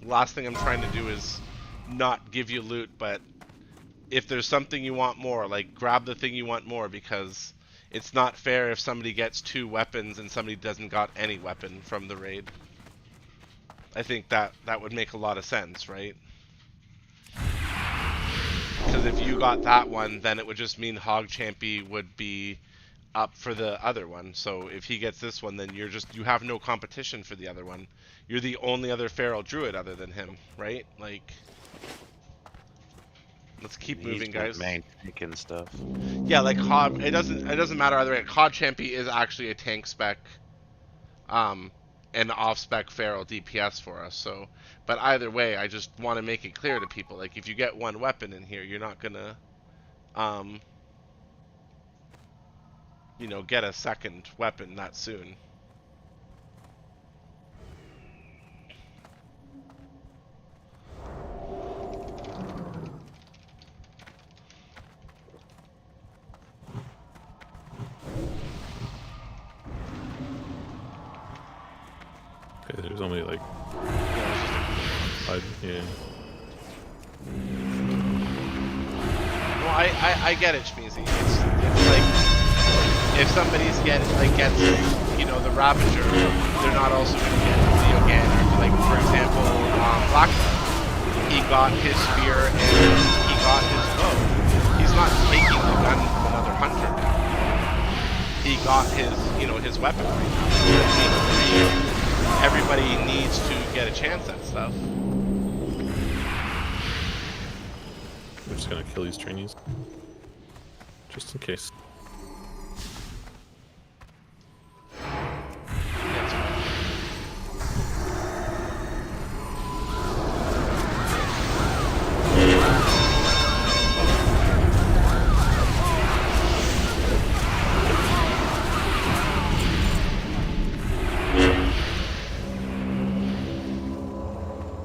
Last thing I'm trying to do is not give you loot, but if there's something you want more, like, grab the thing you want more, because it's not fair if somebody gets 2 weapons and somebody doesn't got any weapon from the raid. I think that would make a lot of sense, right? Because if you got that one, then it would just mean Hog Champy would be up for the other one. So if he gets this one, then you have no competition for the other one. You're the only other feral druid other than him, right? Like, let's keep moving, guys. Main tank and stuff. Yeah, like Hog, it doesn't matter either way. Hog Champy is actually a tank spec, and off spec feral DPS for us. So, but either way, I just want to make it clear to people, like, if you get one weapon in here, you're not gonna, you know, get a second weapon that soon. Okay, there's only like 5, yeah. Well, I get it, Schmeezy. It's like, if somebody's gets, you know, the Ravager, they're not also going to get Leo Gander. Like, for example, Blackbird. He got his spear and he got his bow. He's not taking the gun from another hunter now. He got his, you know, his weapon right now. Everybody needs to get a chance at stuff. We're just gonna kill these trainees. Just in case.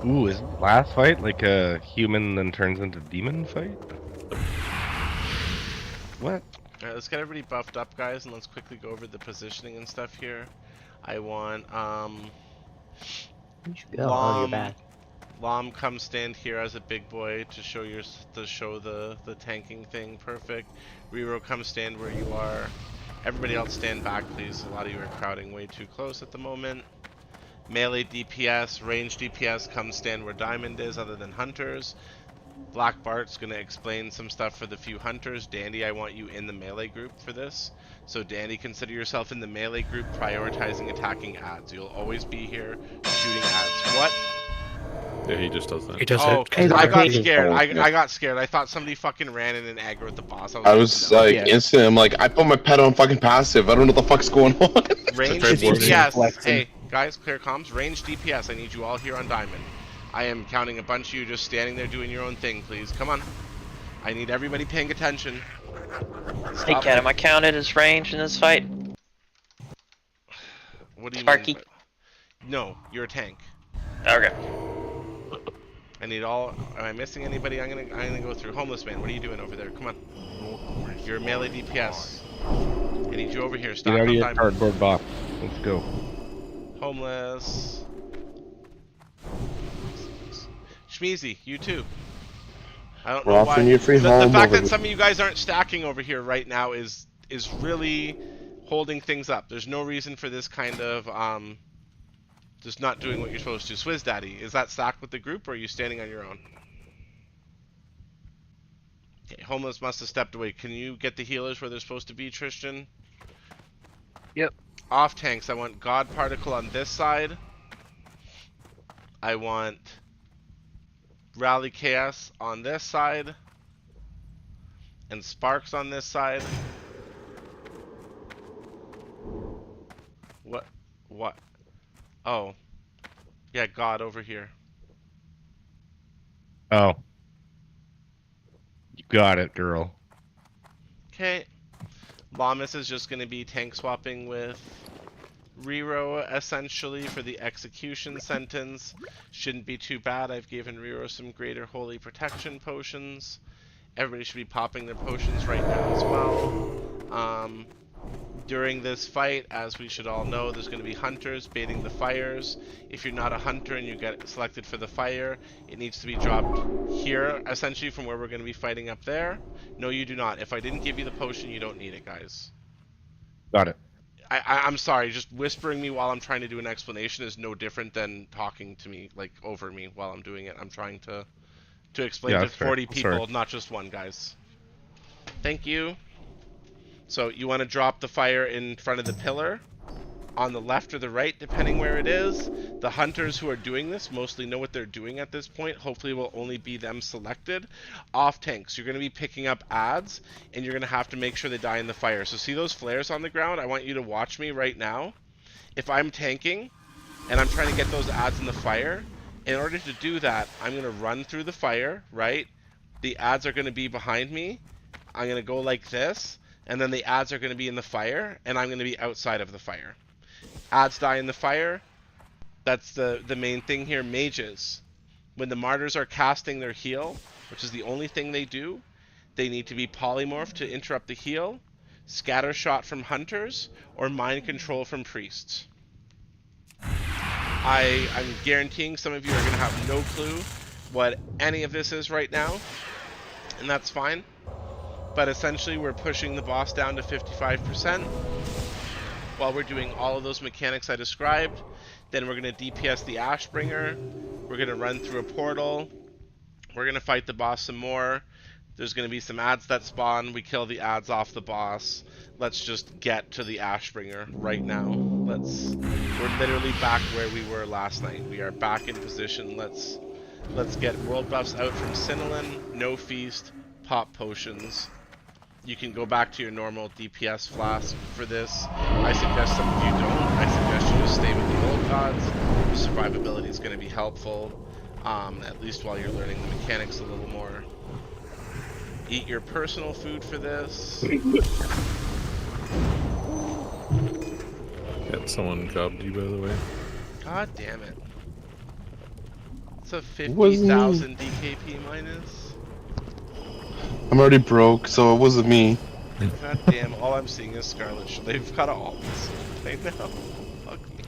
Ooh, is last fight like a human then turns into demon fight? What? Alright, let's get everybody buffed up, guys, and let's quickly go over the positioning and stuff here. I want, Lom, come stand here as a big boy to show the tanking thing. Perfect. Rero, come stand where you are. Everybody else stand back, please. A lot of you are crowding way too close at the moment. Melee DPS, range DPS, come stand where Diamond is, other than Hunters. Black Bart's gonna explain some stuff for the few Hunters. Dandy, I want you in the melee group for this. So Dandy, consider yourself in the melee group, prioritizing attacking ads. You'll always be here shooting ads. What? Yeah, he just does that. He does Oh, it. I got scared. I got scared. I thought somebody fucking ran in and aggroed the boss. I was like, instant. I'm like, I put my pet on fucking passive. I don't know what the fuck's going on. Range DPS. Hey, guys, clear comms. Range DPS. I need you all here on Diamond. I am counting a bunch of you just standing there doing your own thing, please. Come on. I need everybody paying attention. Hey, Cat, am I counted as range in this fight? What do you Sparky? mean? No, you're a tank. Okay. I need all. Am I missing anybody? I'm gonna go through. Homeless man, what are you doing over there? Come on. You're a melee DPS. I need you over here. Stop. Get out of your Diamond. cardboard box. Let's go. Homeless. Schmeezy, you too. I don't We're know why. offering you free The home fact over that here. some of you guys aren't stacking over here right now is really holding things up. There's no reason for this kind of just not doing what you're supposed to. Swizz Daddy, is that stacked with the group or are you standing on your own? Okay, Homeless must have stepped away. Can you get the healers where they're supposed to be, Tristan? Yep. Off tanks, I want God Particle on this side. I want Rally Chaos on this side. And Sparks on this side. What? What? Oh. Yeah, God over here. Oh. You got it, girl. Okay. Lamas is just going to be tank swapping with Riro, essentially, for the execution sentence. Shouldn't be too bad. I've given Riro some greater holy protection potions. Everybody should be popping their potions right now as well. During this fight, as we should all know, there's going to be hunters baiting the fires. If you're not a hunter and you get selected for the fire, it needs to be dropped here, essentially from where we're going to be fighting up there. No, you do not. If I didn't give you the potion, you don't need it, guys. Got it. I'm sorry, just whispering me while I'm trying to do an explanation is no different than talking to me, like, over me while I'm doing it. I'm trying to explain to 40 people, not just one, guys. Thank you. So you want to drop the fire in front of the pillar, on the left or the right, depending where it is. The hunters who are doing this mostly know what they're doing at this point. Hopefully it will only be them selected. Off tanks, you're going to be picking up adds, and you're going to have to make sure they die in the fire. So see those flares on the ground? I want you to watch me right now. If I'm tanking, and I'm trying to get those adds in the fire, in order to do that, I'm going to run through the fire, right? The adds are going to be behind me. I'm going to go like this. And then the adds are going to be in the fire, and I'm going to be outside of the fire. Adds die in the fire. That's the main thing here. Mages, when the martyrs are casting their heal, which is the only thing they do, they need to be polymorphed to interrupt the heal, scatter shot from hunters, or mind control from priests. I'm guaranteeing some of you are going to have no clue what any of this is right now, and that's fine. But essentially, we're pushing the boss down to 55% while we're doing all of those mechanics I described. Then we're going to DPS the Ashbringer. We're going to run through a portal. We're going to fight the boss some more. There's going to be some adds that spawn. We kill the adds off the boss. Let's just get to the Ashbringer right now. We're literally back where we were last night. We are back in position. Let's get world buffs out from Cinelin. No feast. Pop potions. You can go back to your normal DPS flask for this. I suggest some of you don't. I suggest you just stay with the old gods. Survivability is going to be helpful, at least while you're learning the mechanics a little more. Eat your personal food for this. Got someone jobbed you, by the way. God damn it. It's a 50,000 DKP minus. I'm already broke, so it wasn't me. God damn, all I'm seeing is Scarlet. They've got all this right now. Fuck me.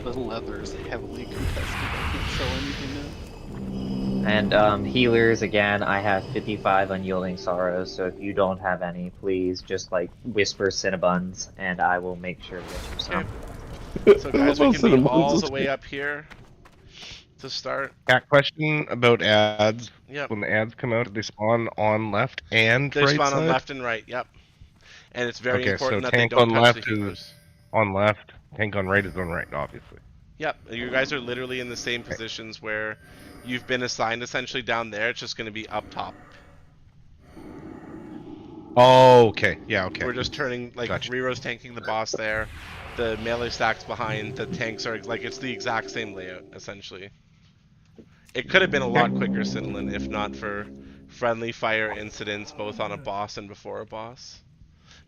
The leather is heavily contested. I can't show anything now. And healers, again, I have 55 Unyielding Sorrows, so if you don't have any, please just like whisper Cinnabuns, and I will make sure to get you some. So guys, we can be all the way up here to start. Cat question about ads. Yep. When the ads come out, they spawn on left and right They spawn side? on left and right, yep. And it's very important so that they tank don't on touch left the healers. is on left, tank on right is on right, obviously. Yep, you guys are literally in the same positions where you've been assigned essentially down there. It's just going to be up top. Oh, okay. Yeah, okay. We're just turning, like, Gotcha. Riro's tanking the boss there. The melee stacks behind. The tanks are, like, it's the exact same layout, essentially. It could have been a lot quicker, Cinelin, if not for friendly fire incidents, both on a boss and before a boss.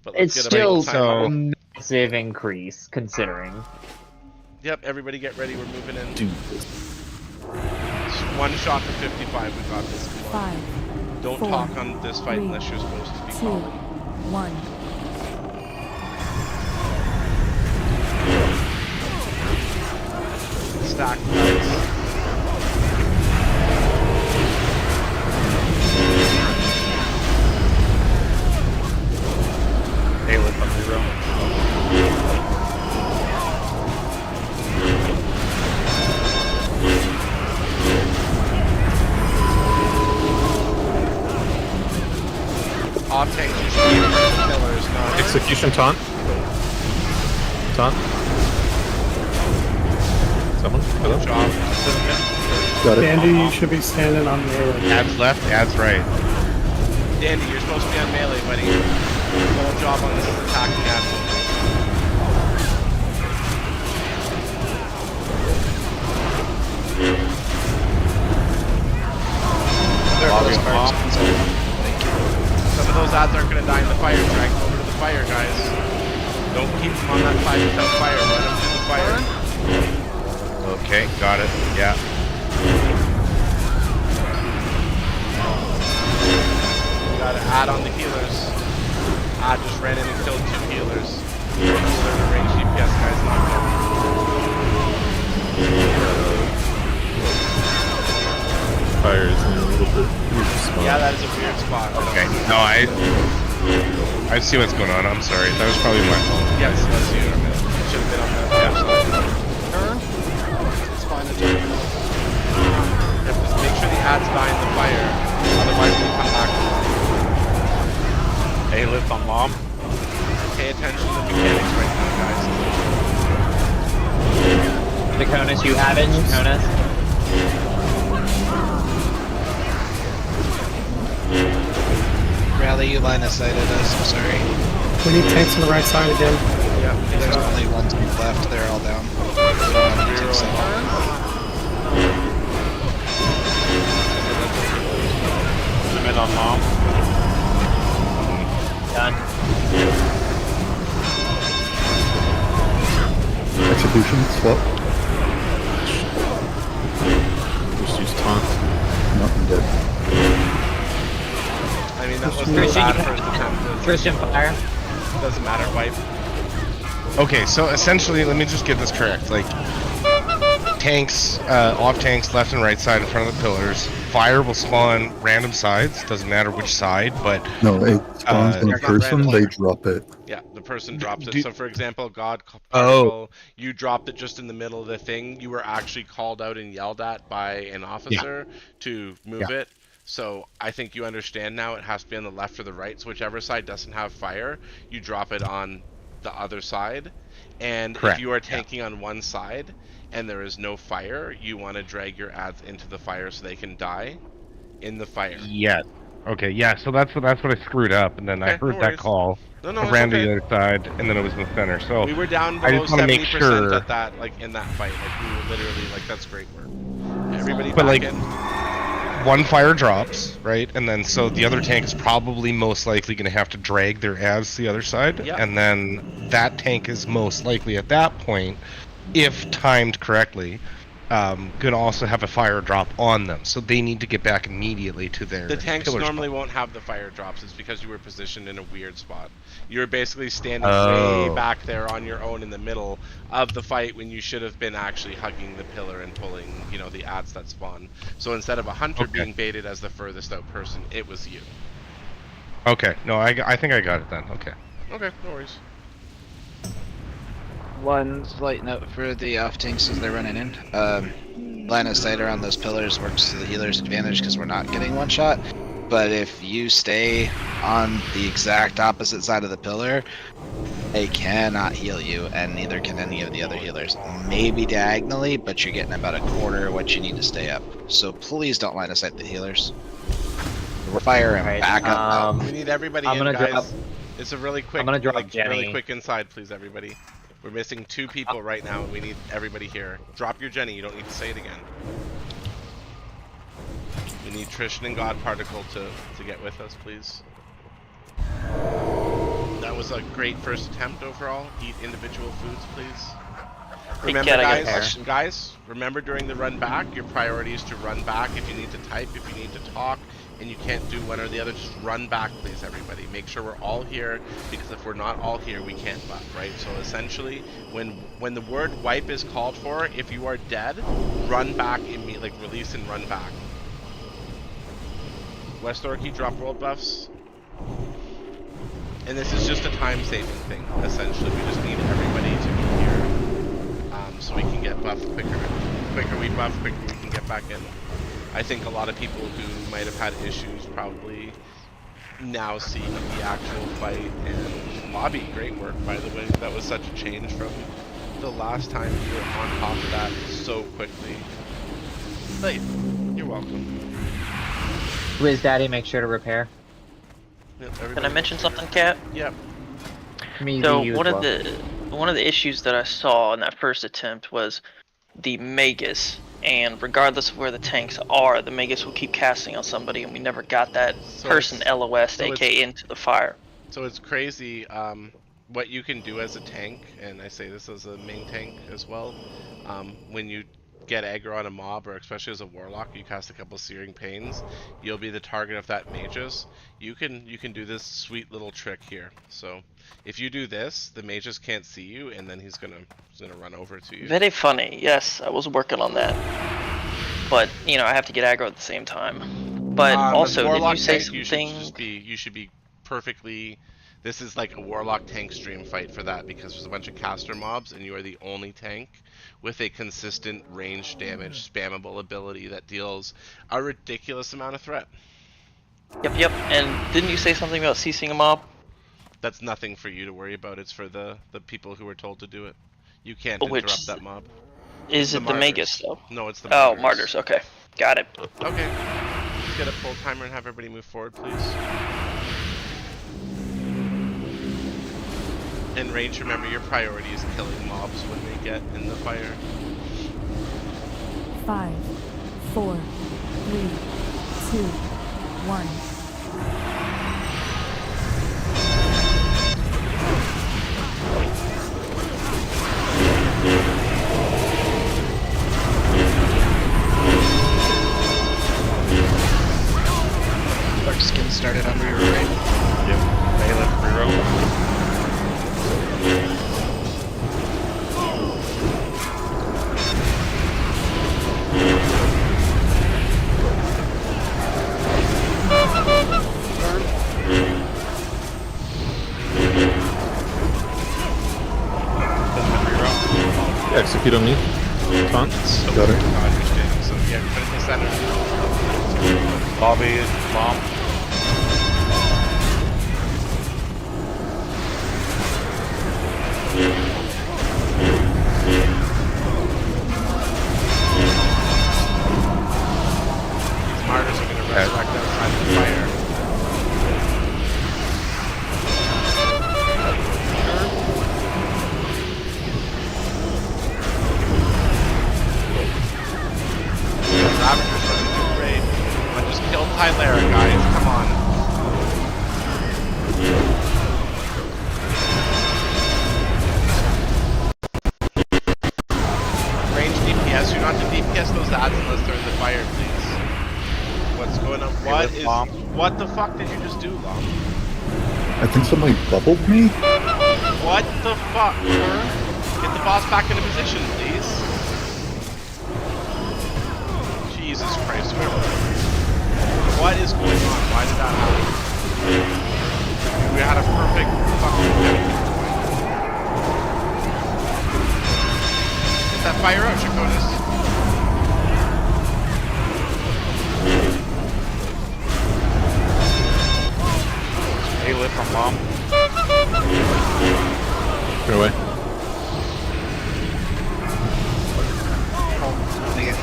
But let's It's get a still time a massive increase, considering. Yep, everybody get ready. We're moving in. Dude. One shot to 55. We got this. Come on. 5. Don't 4, talk on this fight 3, unless you're supposed to be 2, calling. 1. Stack dice. Aelith on zero. Off tanks, you should be in front of the pillars, not... Execution taunt. Taunt. Someone? Hello? Got it. Dandy, you should be standing on melee. Adds left, adds right. Dandy, you're supposed to be on melee, buddy. Full job on this attacking ad. Some of those ads aren't going to die in the fire. Drag them over to the fire, guys. Don't keep them on that side without fire. Run them through the fire. Okay, got it. Yeah. Got to add on the healers. Ad just ran in and killed 2 healers. Healer in the range DPS guys knocked out. Fire is in a little bit weird spot. Yeah, that is a weird spot. Okay. No, I see what's going on. I'm sorry. That was probably my fault. Yes, that's you. It should have been on the other side. Turn. It's fine to turn. You have to make sure the ads die in the fire. Otherwise, they come back. Hey, lift on mom. Pay attention to the mechanics right now, guys. Draconis, you have it, Draconis. Rally, you line of sighted us, I'm sorry. We need tanks on the right side again. Yeah, There's only 1 tank left, they're all down. We don't have any tanks left. Zoom in on mom. Done. Execution, swap. Just use taunt. Nothing dead. I mean, that was Christian, bad first attempt. Christian fire. Doesn't matter, wipe. Okay, so essentially, let me just get this correct. Like, tanks, off tanks, left and right side in front of the pillars. Fire will spawn random sides. Doesn't matter which side, but No, it spawns on a person, they drop it. Yeah, the person drops it. So, for example, God Particle, you dropped it just in the middle of the thing. You were actually called out and yelled at by an officer to move it. So I think you understand now it has to be on the left or the right. So whichever side doesn't have fire, you drop it on the other side. And if you are tanking on one side and there is no fire, you want to drag your ads into the fire so they can die in the fire. yeah. Okay, yeah. So that's what I screwed up, and then I heard that call. No, I ran to the other side, and then it was in the center. So we were down I below just want to make 70% sure. at that, like in that fight. Like we were literally like, that's great work. Everybody But, back like, in. One fire drops, right? And then so the other tank is probably most likely going to have to drag their ads to the other side. Yep. And then that tank is most likely at that point, if timed correctly, going to also have a fire drop on them. So they need to get back immediately to their The tanks pillar normally spot. won't have the fire drops. It's because you were positioned in a weird spot. You were basically standing way back there on your own in the middle of the fight when you should have been actually hugging the pillar and pulling, you know, the ads that spawn. So instead of a hunter being baited as the furthest out person, it was you. Okay, no, I think I got it then. Okay. Okay, no worries. One slight note for the off tanks as they're running in. Line of sight around those pillars works to the healer's advantage because we're not getting one shot. But if you stay on the exact opposite side of the pillar, they cannot heal you, and neither can any of the other healers. Maybe diagonally, but you're getting about a quarter of what you need to stay up. So please don't line of sight the healers. We're firing back up. We need everybody I'm in, gonna guys. drop- It's a really quick, I'm gonna drop like, really Jenny. quick inside, please, everybody. We're missing 2 people right now, and we need everybody here. Drop your Jenny. You don't need to say it again. We need Trishan and God Particle to get with us, please. That was a great first attempt overall. Eat individual foods, please. Remember, guys, remember during the run back, your priority is to run back. If you need to type, if you need to talk, and you can't do one or the other, just run back, please, everybody. Make sure we're all here, because if we're not all here, we can't buff, right? So essentially, when the word wipe is called for, if you are dead, run back immediately, like release and run back. West Orky, drop world buffs. And this is just a time-saving thing, essentially. We just need everybody to be here, so we can get buffed quicker. Quicker we buff, quicker we can get back in. I think a lot of people who might have had issues probably now seeing the actual fight. And Lobby, great work, by the way. That was such a change from the last time you were on top of that so quickly. But you're welcome. Wiz Daddy, make sure to repair. Can I mention something, Kat? Yep. Me, So you one as of the issues that I saw in that first attempt was the Magus, and regardless of where the tanks are, the Magus will keep casting on somebody, and we never got that person LOS, aka into the fire. So it's crazy what you can do as a tank, and I say this as a main tank as well. When you get aggro on a mob, or especially as a warlock, you cast a couple Searing Pains, you'll be the target of that magus. You can do this sweet little trick here. So if you do this, the magus can't see you, and then he's gonna run over to you. Very funny. Yes, I was working on that, but you know I have to get aggro at the same time. But also, did you say something? You should be perfectly. This is like a warlock tank stream fight for that, because there's a bunch of caster mobs and you are the only tank with a consistent range damage spammable ability that deals a ridiculous amount of threat. Yep. And didn't you say something about ceasing a mob? That's nothing for you to worry about. It's for the people who were told to do it. You can't interrupt that mob. Is it the Magus though? No, it's the Martyrs. Martyrs. Oh, Martyrs. Okay, got it. Okay. Let's get a full timer and have everybody move forward, please. In range, remember your priority is killing mobs when they get in the fire. 5, 4, 3, 2, 1. Dark skin started on your right. Yep. Melee reroll. Execute on me. Taunt. Got it. So yeah, put it in the center. Lobby, bomb. These martyrs are gonna resurrect outside of the fire. Ravagers running through raid. I just killed Tylera, guys. Come on. Range DPS. You're not to DPS those ads unless they're in the fire, please. What's going on? What the fuck did you just do, Lom? I think somebody bubbled me. What the fuck? Get the boss back into position, please. Jesus Christ, what is going on? Why did that happen? We had a perfect fucking everything going. Get that fire out, Chaconis. Melee from bomb. Go away.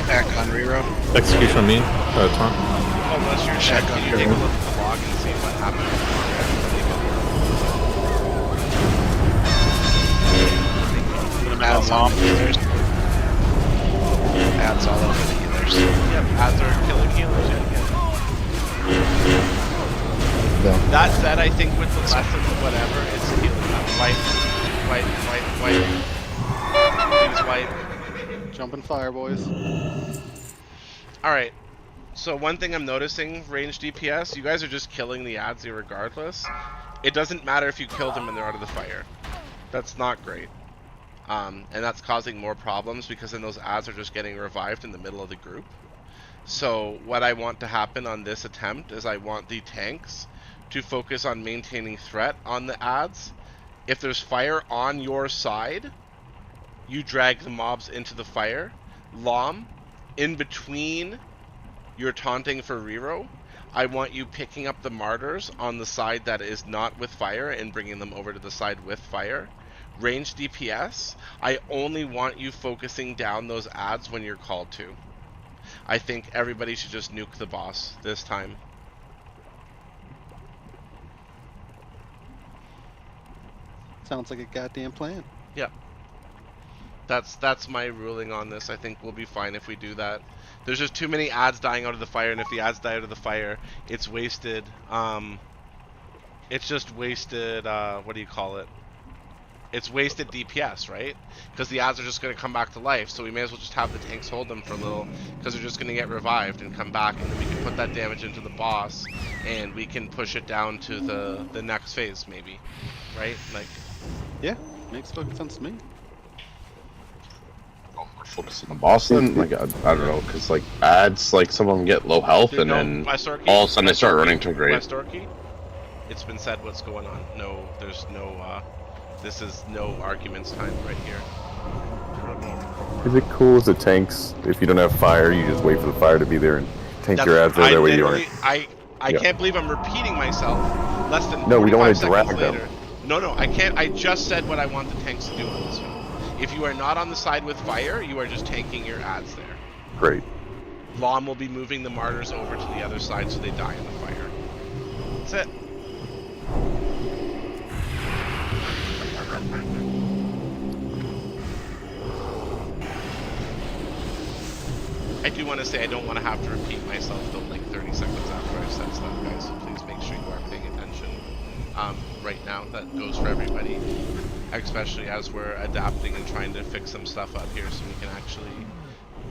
Back on reroll. Execution on me. Taunt. Oh, unless you're check, can you take a look at the log and see what happened? Ads on the healers. Ads all over the healers. Yep, ads are killing healers yet again. No. That said, I think with the lessons, whatever, it's healing up. Wipe. Please wipe. Jump and fire, boys. Alright, so one thing I'm noticing, range DPS, you guys are just killing the ads regardless. It doesn't matter if you kill them and they're out of the fire. That's not great. And that's causing more problems because then those ads are just getting revived in the middle of the group. So what I want to happen on this attempt is I want the tanks to focus on maintaining threat on the ads. If there's fire on your side, you drag the mobs into the fire. Lom, in between your taunting for reroll, I want you picking up the martyrs on the side that is not with fire and bringing them over to the side with fire. Range DPS, I only want you focusing down those adds when you're called to. I think everybody should just nuke the boss this time. Sounds like a goddamn plan. Yep. That's my ruling on this. I think we'll be fine if we do that. There's just too many adds dying out of the fire, and if the adds die out of the fire, it's wasted. It's just wasted. What do you call it? It's wasted DPS, right? Because the adds are just going to come back to life, so we may as well just have the tanks hold them for a little, because they're just going to get revived and come back, and then we can put that damage into the boss, and we can push it down to the next phase, maybe, right? Like, yeah, makes fucking sense to me. Focus on the boss then? Like, I don't know, because, like, adds, like, some of them get low health, Dude, and no, then West Orky, all of a sudden they West start Orky, running to grave. West Orky, it's been said what's going on. No, there's no, this is no arguments time right here. Is it cool as it tanks? If you don't have fire, you just wait for the fire to be there and tank your ads there. That way you aren't. I Yeah. can't believe I'm repeating myself. Less than No, we don't want to 45 drag seconds them. later. No, I can't. I just said what I want the tanks to do on this one. If you are not on the side with fire, you are just tanking your ads there. Great. Lom will be moving the martyrs over to the other side so they die in the fire. That's it. I do want to say I don't want to have to repeat myself though, like 30 seconds after I've said stuff, guys, so please make sure you are paying attention right now. That goes for everybody, especially as we're adapting and trying to fix some stuff up here so we can actually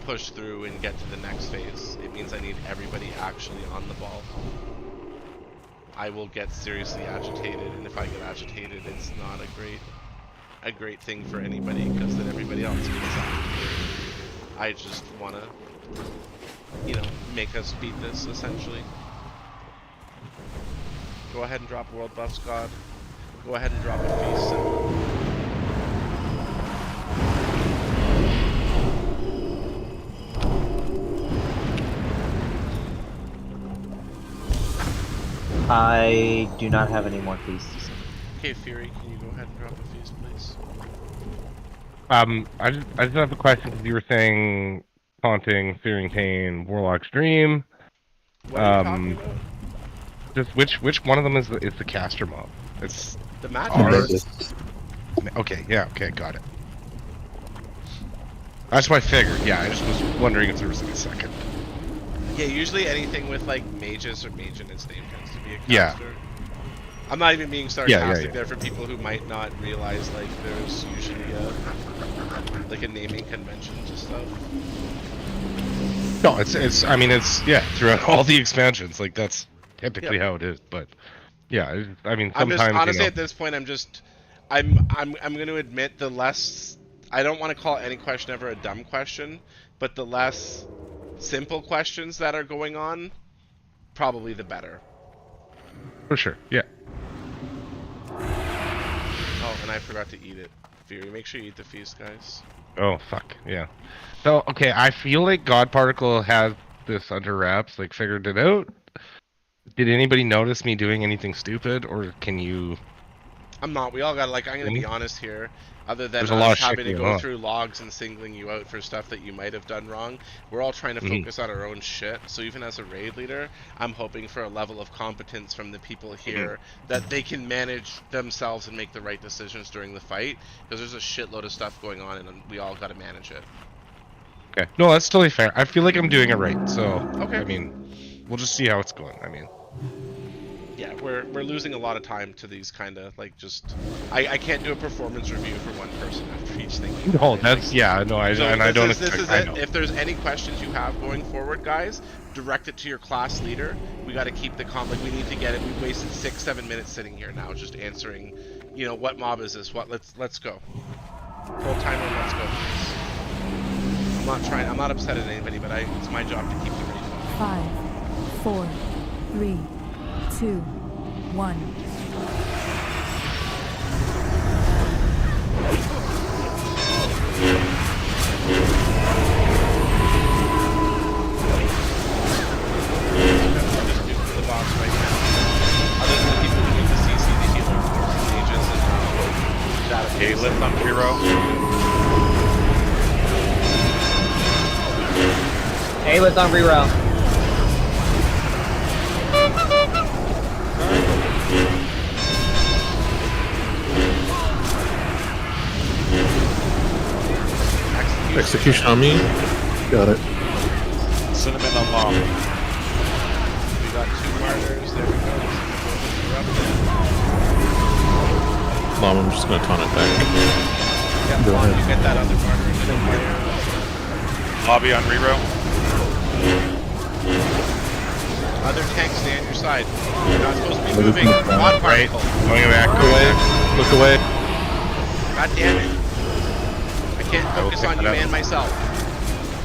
push through and get to the next phase. It means I need everybody actually on the ball. I will get seriously agitated, and if I get agitated, it's not a great thing for anybody, because then everybody else gets agitated. I just want to, you know, make us beat this, essentially. Go ahead and drop World Buffs, God. Go ahead and drop a Feast symbol. I do not have any more feasts. Okay, Fury, can you go ahead and drop a Feast, please? I just have a question, because you were saying Taunting, Fearing Pain, Warlock's Dream. What are you talking about? Just which one of them is the caster mob? It's the magic. Okay, yeah, okay, got it. That's what I figured. Yeah, I just was wondering if there was like a second. Yeah, usually anything with like mages or mage in its name tends to be a Yeah. caster. I'm not even being sarcastic yeah. there for people who might not realize like there's usually a naming convention to stuff. No, it's I mean it's yeah, throughout all the expansions, like that's typically how it is, but yeah, I mean I'm sometimes just honestly you know, at this point I'm going to admit the less, I don't want to call any question ever a dumb question, but the less simple questions that are going on, probably the better. for sure, yeah. Oh, and I forgot to eat it. Fury, make sure you eat the feast, guys. Oh fuck, yeah. So okay, I feel like God Particle has this under wraps, like figured it out. Did anybody notice me doing anything stupid, or can you? I'm not. We all got I'm gonna be honest here. Other than There's a lot us of having to shit go going on. through logs and singling you out for stuff that you might have done wrong, we're all trying to focus on our own shit. So even as a raid leader, I'm hoping for a level of competence from the people here that they can manage themselves and make the right decisions during the fight. Because there's a shitload of stuff going on, and we all got to manage it. Okay, no, that's totally fair. I feel like I'm doing it right, so Okay. I mean, we'll just see how it's going. I mean, Yeah, we're losing a lot of time to these kind of just. I can't do a performance review for one person after each thing. either, no, right? that's yeah, no, I So and I this don't. is- This is I it. know. If there's any questions you have going forward, guys, direct it to your class leader. We got to keep the we need to get it. We've wasted 6-7 minutes sitting here now, just answering. You know, what mob is this? What? Let's go. Full timer. Let's go. I'm not upset at anybody, but it's my job to keep the rate going. 5, 4, 3, 2, 1. Just nuke the lift on reroll. Hey, lift on reroll. Execution on me. Got it. Cinnamon on mom. We got 2 martyrs. There we go. Mom, I'm just gonna taunt it back. Yeah, Go Mom, ahead. you get that other martyr and then fire. Lobby on reroll. Other tanks stay on your side. You're not supposed to be Look moving. at the God Right. particle. Going back. Look away. Look away. God damn it. I can't I will focus pick on that you up. and myself.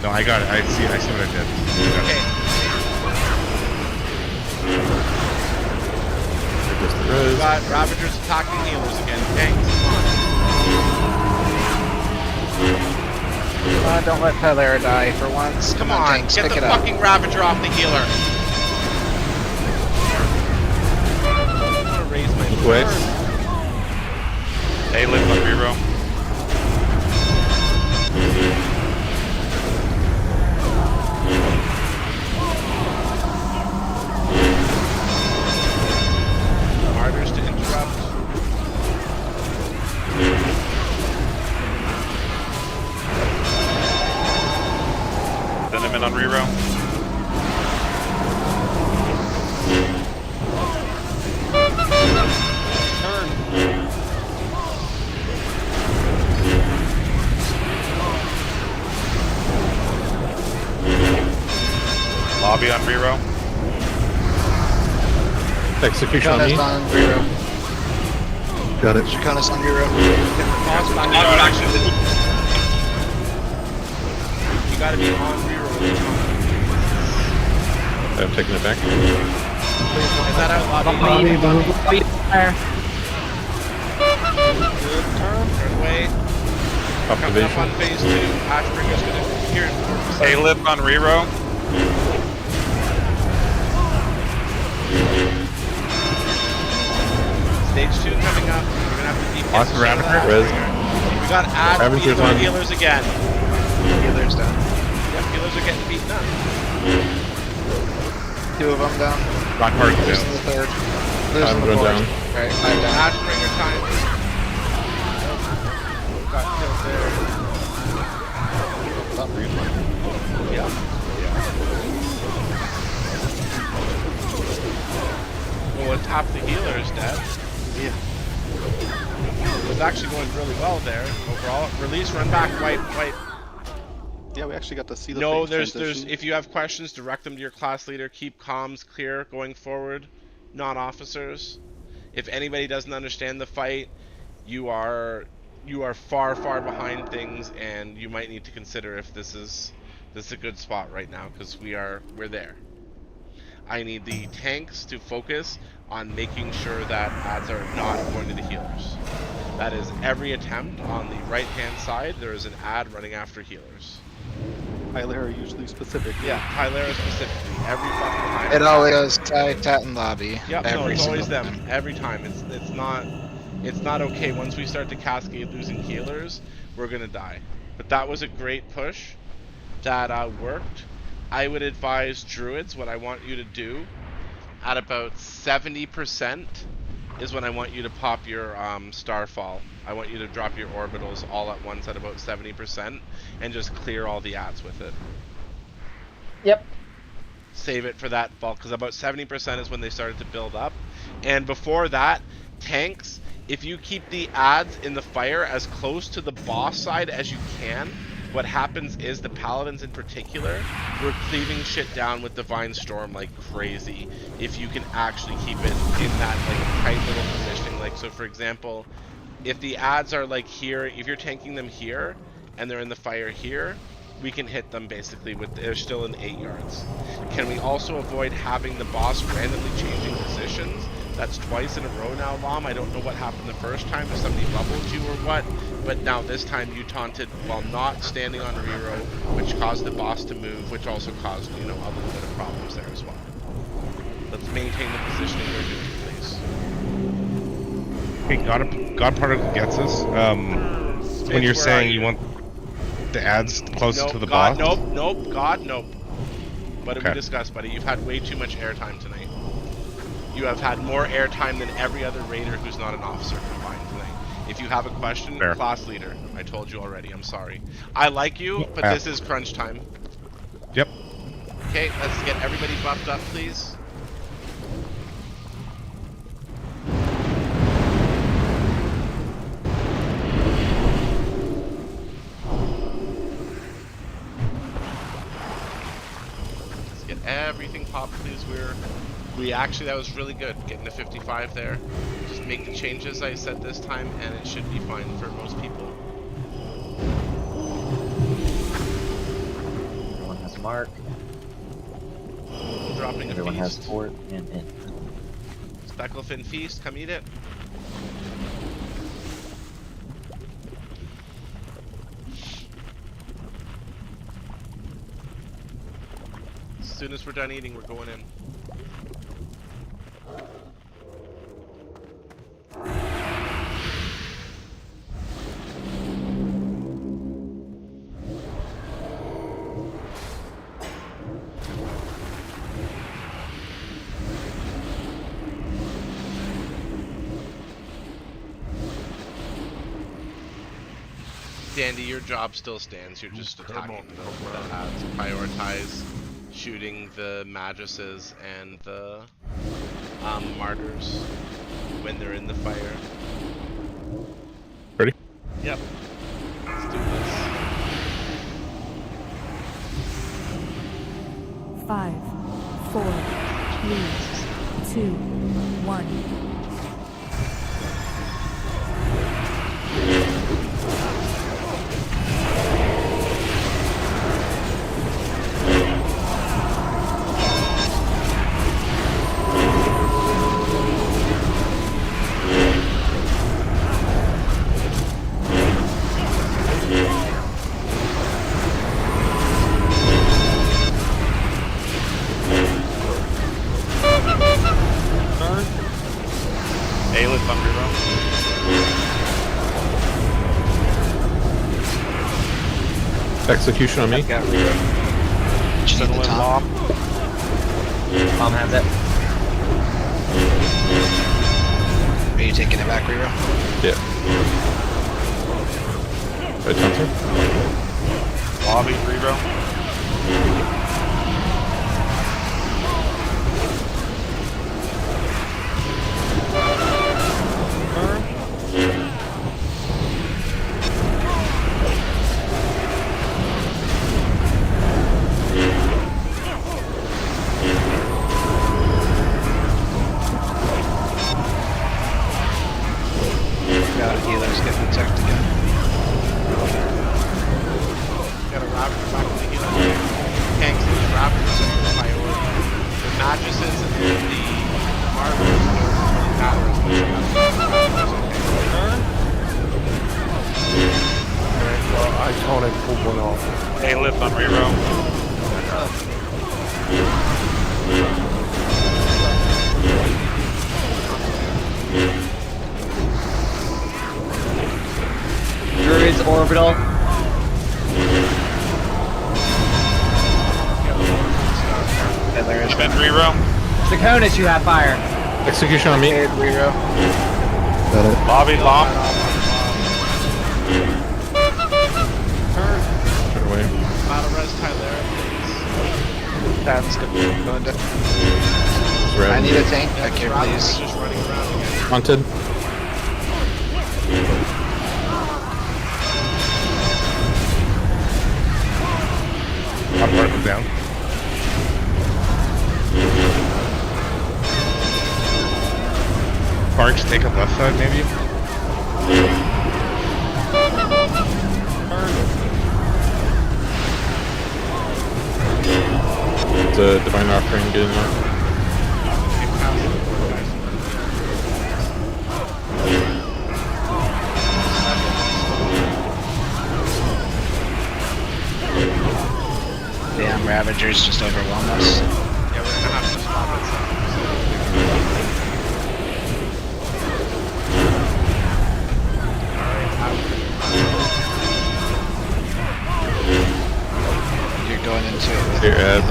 No, I got it. I see what I did. Okay. We got Ravagers attacking healers again. Tanks, come on. Don't let Tyler die for once. Come on, tanks, get pick the it up. fucking Ravager off the healer. I want to raise my Wait. sword. Hey, lift on reroll. Martyrs to interrupt. Cinnamon on reroll. Lobby on reroll. Execution on me. Shakona's on reroll. Got it. Shakona's on reroll. You gotta be on reroll. I'm taking it back. Is that out lobby? Good turn. Turn away. Coming up on Observation. phase 2. Ashbringer's gonna here. Hey, lift on reroll. Stage 2 coming up. We're gonna have to DPS. Lost the Ravager. Res. We got ads Ravager's beating on on. healers again. Healer's down. Yep, healers are getting beaten up. 2 of them down. Rock mark Losing down. the 3rd. I'm Losing the going 4th. down. Alright, 5 down. Ashbringer time. Got killed there. Not really. Yeah. Well, top the healer is dead. Yeah. It was actually going really well there overall. Release, run back, wipe. Yeah, we actually got to see the No, phase there's transition. if you have questions, direct them to your class leader. Keep comms clear going forward, non-officers. If anybody doesn't understand the fight, you are far behind things, and you might need to consider if this is a good spot right now, because we're there. I need the tanks to focus on making sure that ads are not going to the healers. That is every attempt. On the right hand side, there is an ad running after healers. Tyler usually specific. Yeah, Tylera specifically. Every fucking time. It always goes Tat and Lobby. Yep, no, every it's always single them. time. Every time. It's not okay. Once we start to cascade losing healers, we're gonna die. But that was a great push. That worked. I would advise druids, what I want you to do at about 70% is when I want you to pop your starfall. I want you to drop your orbitals all at once at about 70% and just clear all the ads with it. Yep. Save it for that bulk, because about 70% is when they started to build up. And before that, tanks, if you keep the ads in the fire as close to the boss side as you can, what happens is the paladins in particular, we're cleaving shit down with Divine Storm like crazy. If you can actually keep it in that like tight little positioning. Like, so for example, if the ads are like here, if you're tanking them here and they're in the fire here, we can hit them basically with, they're still in 8 yards. Can we also avoid having the boss randomly changing positions? That's twice in a row now, Lom. I don't know what happened the first time, if somebody bubbled you or what, but now this time you taunted while not standing on Rero, which caused the boss to move, which also caused, you know, a little bit of problems there as well. Let's maintain the positioning we're doing, please. Hey, God Particle gets us. when you're where saying are you want the ads closer Nope, to the God, boss. nope, God, nope. What did we Okay. discuss, buddy? You've had way too much airtime tonight. You have had more airtime than every other raider who's not an officer combined tonight. If you have a question, Fair. class leader. I told you already. I'm sorry. I like you, but this is crunch time. Yep. Okay, let's get everybody buffed up, please. Let's get everything popped, please. We actually, that was really good, getting to 55 there. Just make the changes I said this time, and it should be fine for most people. Everyone has mark. Dropping Everyone a has feast. fort and in. Specklefin feast, come eat it. As soon as we're done eating, we're going in. Dandy, your job still stands. You're just attacking the ads. Prioritize shooting the magusses and the martyrs when they're in the fire. Ready? Yep. Let's do this. 5, 4, 3, 2, 1. A-lift on reroll. Execution on me. Settle in Mom. Mom has it. Are you taking it back, reroll? Yeah. Right, Thompson? Lobby, reroll. Got healers getting attacked again. Got a raptor back to the healer. Tanks and the raptors are the priority. The mattresses and the martyrs don't really matter as much as the Alright, well, I thought I pulled one off. A-lift on reroll. Druid's orbital. Spend reroll. Draconis, you have fire. Execution on me. Reroll. Got it. Lobby, Lom. Turn away. Battle res Tylera, please. That's good. Going to. Red. I need a tank back here, Raptors please. just running around again. Haunted. I'll mark them down. Parks, take up left side, maybe. It's a divine offering getting there. Damn, Ravagers just overwhelm us. Yeah, we're gonna have to stop at some. Alright, ad.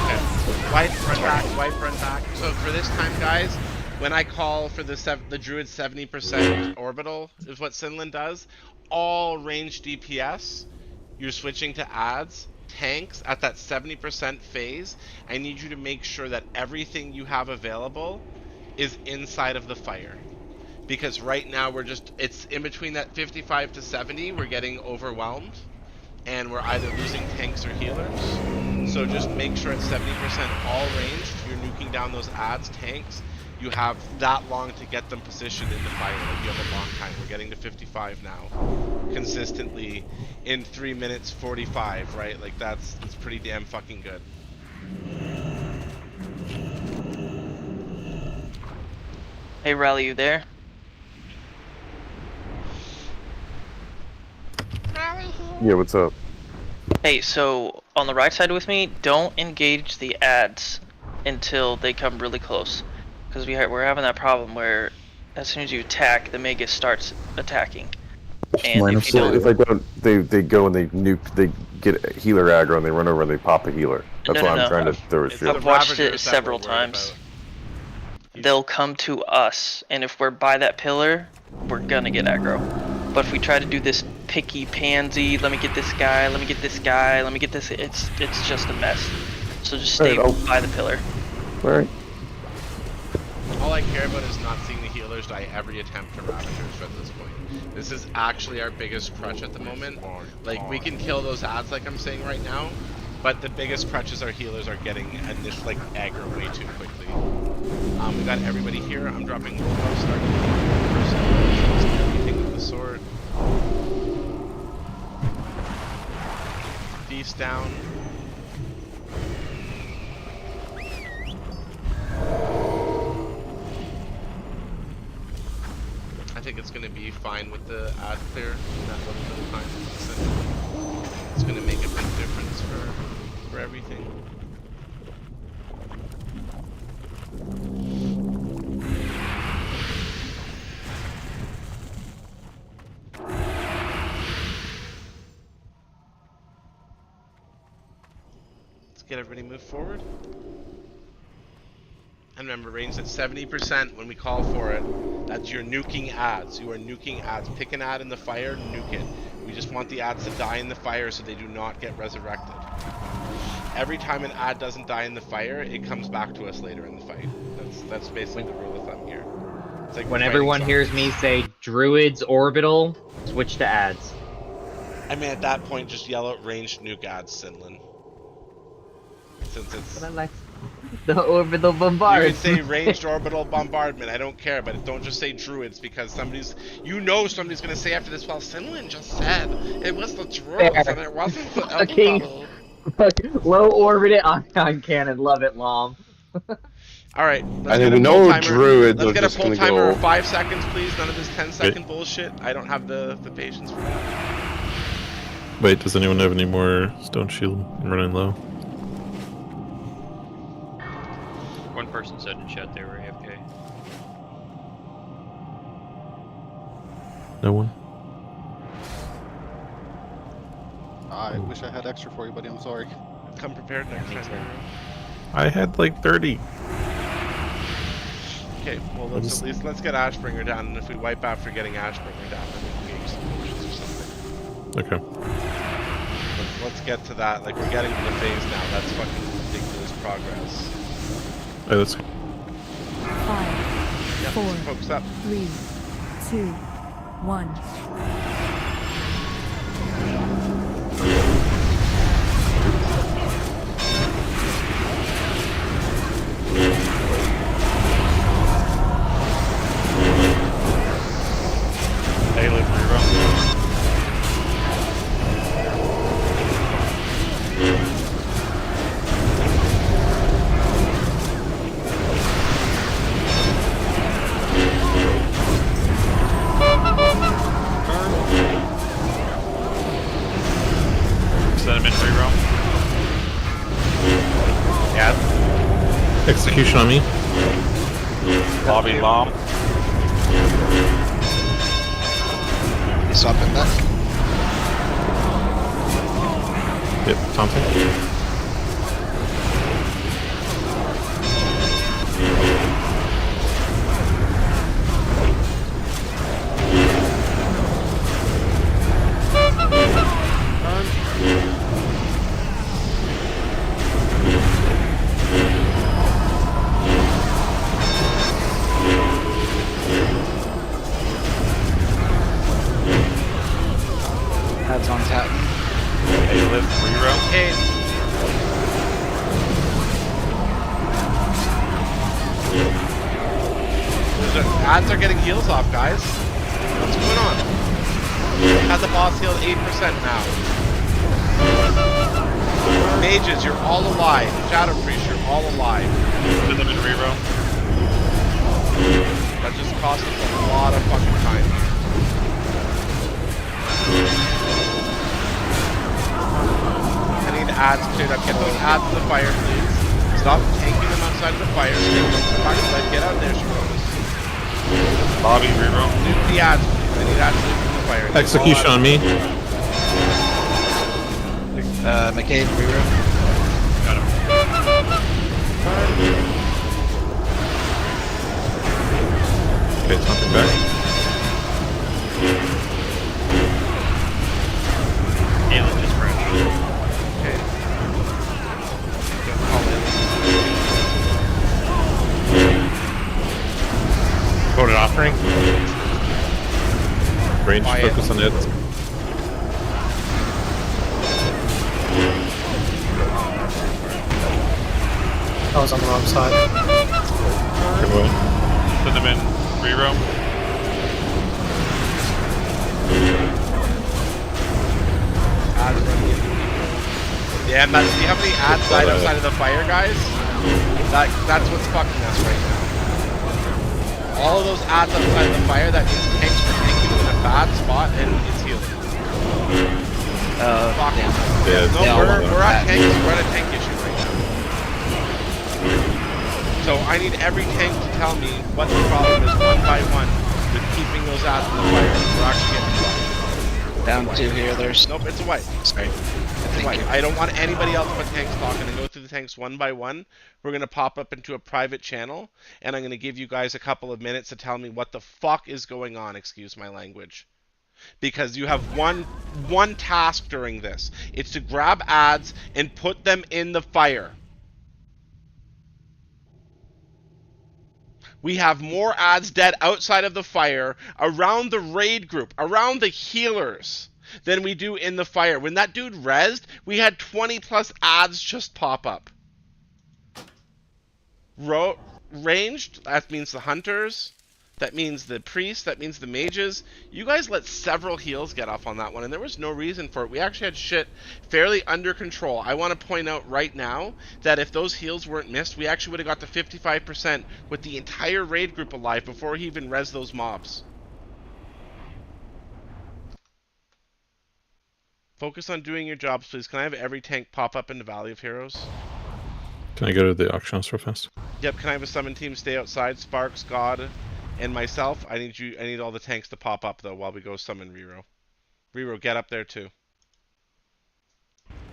Okay. Wipe, run back. So for this time, guys, when I call for the Druid 70% orbital, is what Sinlin does. All range DPS, you're switching to adds. Tanks at that 70% phase, I need you to make sure that everything you have available is inside of the fire. Because right now it's in between that 55 to 70, we're getting overwhelmed. And we're either losing tanks or healers. So just make sure it's 70% all ranged. You're nuking down those adds, tanks. You have that long to get them positioned in the fire. Like you have a long time. We're getting to 55 now. Consistently in 3 minutes 45, right? Like that's pretty damn fucking good. Hey, Rally, you there? Yeah, what's up? Hey, so on the right side with me, don't engage the ads until they come really close, because we're having that problem where as soon as you attack, the Magus starts attacking. And if you don't, If I don't, they go and they nuke. They get a healer aggro and they run over and they pop a healer. That's why I'm trying to throw a shield. I've watched it several times. They'll come to us, and if we're by that pillar, we're gonna get aggro. But if we try to do this picky pansy, let me get this guy, let me get this guy, let me get this, it's just a mess. So just stay by the pillar. Alright. All I care about is not seeing the healers die every attempt to Ravagers at this point. This is actually our biggest crutch at the moment. Like, we can kill those ads like I'm saying right now, but the biggest crutches our healers are getting initial, like, aggro way too quickly. We got everybody here. I'm dropping Wolf, starting everything with the sword. Beast down. I think it's going to be fine with the ad clear in that little bit of time. It's going to make a big difference for everything. Let's get everybody move forward. And remember, range at 70% when we call for it. That's your nuking ads. You are nuking ads. Pick an ad in the fire, nuke it. We just want the ads to die in the fire so they do not get resurrected. Every time an ad doesn't die in the fire, it comes back to us later in the fight. That's basically the rule of thumb here. It's like when everyone hears me say Druids orbital, switch to ads. I mean, at that point, just yell out ranged nuke ads, Sinlin. Since it's... But I like the orbital bombardment. You can say ranged orbital bombardment. I don't care, but don't just say druids because somebody's gonna say after this. Well, Sinlin just said it was the druids and it wasn't the elbow. Low orbited ion cannon. Love it, Lom. All right. I think no druids. Let's get a pull timer of 5 seconds, please. None of this 10-second bullshit. I don't have the patience for that. Wait, does anyone have any more stone shield? I'm running low. One person said in chat they were AFK. No one? I wish I had extra for you, buddy. I'm sorry. Come prepared next time. I had like 30. Okay, well let's get Ashbringer down, and if we wipe after getting Ashbringer down, then we can get some potions or something. Okay. Let's get to that. Like, we're getting to the phase now. That's fucking ridiculous progress. Alright, let's go. 5, 4, 3, 2, 1. Execution on me. Lobby bomb. You swapping back? Yep, Thompson. That's on tap. Hey, live reroll. Hey. Ads are getting heals off, guys. What's going on? Had the boss healed 8% now. Mages, you're all alive. Shadow Priest, you're all alive. Put them in reroll. That just cost us a lot of fucking time. I need ads cleared up. Get those ads in the fire, please. Stop tanking them outside of the fire. Get out there, Shadows. Bobby, reroll. Nuke the ads, please. I need ads from the fire. Execution on me. McCade, reroll. Got him. Okay, something back. Galen just crashed. Okay. Voted offering. Range focus on it. I was on the wrong side. Good one. Put them in reroll. Ads running into people. Yeah, man, do you have any ads died outside of the fire, guys? That's what's fucking us right now. All of those ads outside of the fire, that means tanks are tanking in a bad spot and it's healing. Fuck. Yeah, No, we're at tanks. We're at a tank issue right now. So I need every tank to tell me what the problem is one by one with keeping those ads in the fire. We're actually getting fire. Down two here. There's nope. It's a white. Sorry. It's a white. I don't want anybody else but tanks talking and go through the tanks one by one. We're gonna pop up into a private channel, and I'm gonna give you guys a couple of minutes to tell me what the fuck is going on. Excuse my language. Because you have one task during this. It's to grab ads and put them in the fire. We have more ads dead outside of the fire, around the raid group, around the healers, than we do in the fire. When that dude rezzed, we had 20 plus ads just pop up. Ranged, that means the hunters, that means the priests, that means the mages. You guys let several heals get off on that one, and there was no reason for it. We actually had shit fairly under control. I want to point out right now that if those heals weren't missed, we actually would have got to 55% with the entire raid group alive before he even rezzed those mobs. Focus on doing your jobs, please. Can I have every tank pop up into Valley of Heroes? Can I go to the auction house real fast? Yep, can I have a summon team stay outside? Sparks, God, and myself. I need all the tanks to pop up though while we go summon Rero. Rero, get up there too.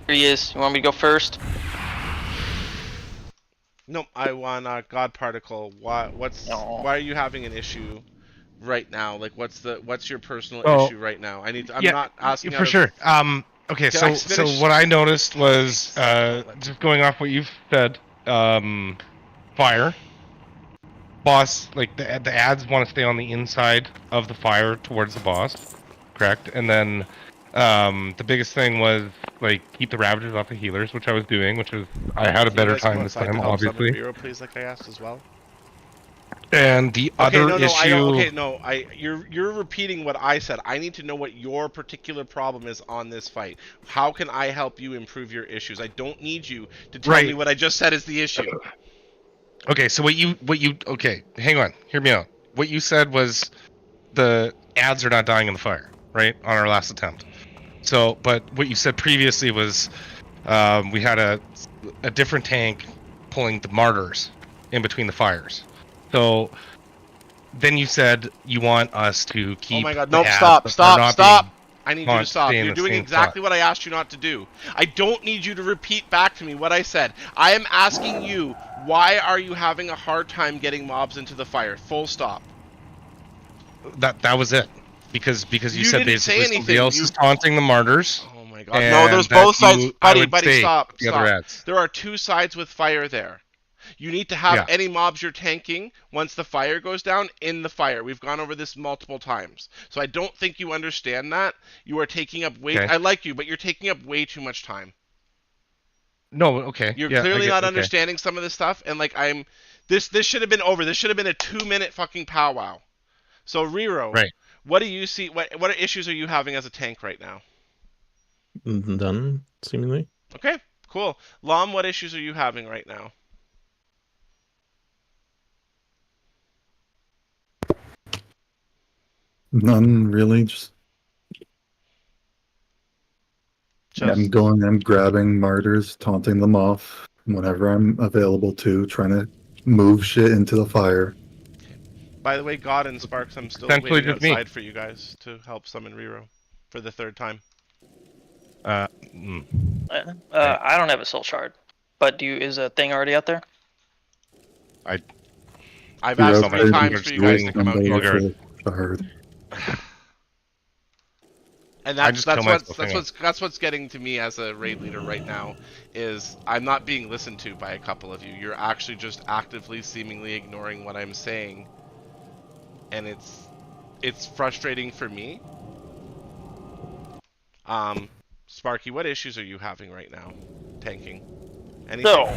Here he is. You want me to go first? Nope, I want God Particle. Why are you having an issue right now? Like what's your personal issue right now? I'm not asking for sure. Okay, so what I noticed was just going off what you've said, fire. Boss, like the ads want to stay on the inside of the fire towards the boss, correct? And then the biggest thing was like keep the Ravagers off the healers, which I was doing, I had a better time this time, obviously. Hero, please, like I asked as well. And the other issue. You're repeating what I said. I need to know what your particular problem is on this fight. How can I help you improve your issues? I don't need you to tell me what I just said is the issue. Okay, so okay, hang on, hear me out. What you said was the ads are not dying in the fire, right? On our last attempt. So, but what you said previously was we had a different tank pulling the martyrs in between the fires. So then you said you want us to keep. Oh my god! Nope! Stop! I need you to stop. You're doing exactly what I asked you not to do. I don't need you to repeat back to me what I said. I am asking you, why are you having a hard time getting mobs into the fire? Full stop. That was it. Because you said didn't say basically anything. somebody else is taunting the martyrs. Oh my god. No, there's both sides. Buddy, stop. The other ads. There are two sides with fire there. You need to have any mobs you're tanking once the fire goes down in the fire. We've gone over this multiple times. So I don't think you understand that. You are taking up way... I like you, but you're taking up way too much time. No, okay. You're clearly not understanding some of this stuff, and like this should have been over. This should have been a 2-minute fucking powwow. So Rero, what do you see? What issues are you having as a tank right now? None, seemingly. Okay, cool. Lom, what issues are you having right now? None really. Just I'm grabbing martyrs, taunting them off whenever I'm available to, trying to move shit into the fire. By the way, God and Sparks, I'm still waiting outside for you guys to help summon Rero for the 3rd time. I don't have a soul shard, but is a thing already out there? I've asked so many times for you guys to come out here. And that's what's getting to me as a raid leader right now, is I'm not being listened to by a couple of you. You're actually just actively, seemingly ignoring what I'm saying, and it's frustrating for me. Sparky, what issues are you having right now, tanking? Anything? So,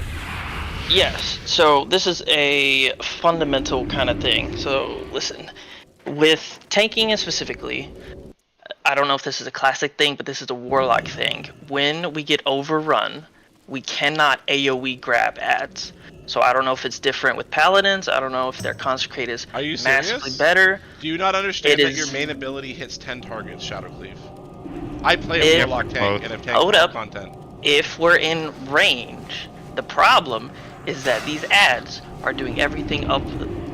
yes. So this is a fundamental kind of thing. So listen, with tanking specifically, I don't know if this is a classic thing, but this is a warlock thing. When we get overrun, we cannot AoE grab ads. So I don't know if it's different with paladins. I don't know if their consecrate is massively better. Do you not understand that your main ability hits 10 targets, Shadowcleave? I play a warlock tank and have tanked content. If we're in range, the problem is that these ads are doing everything up,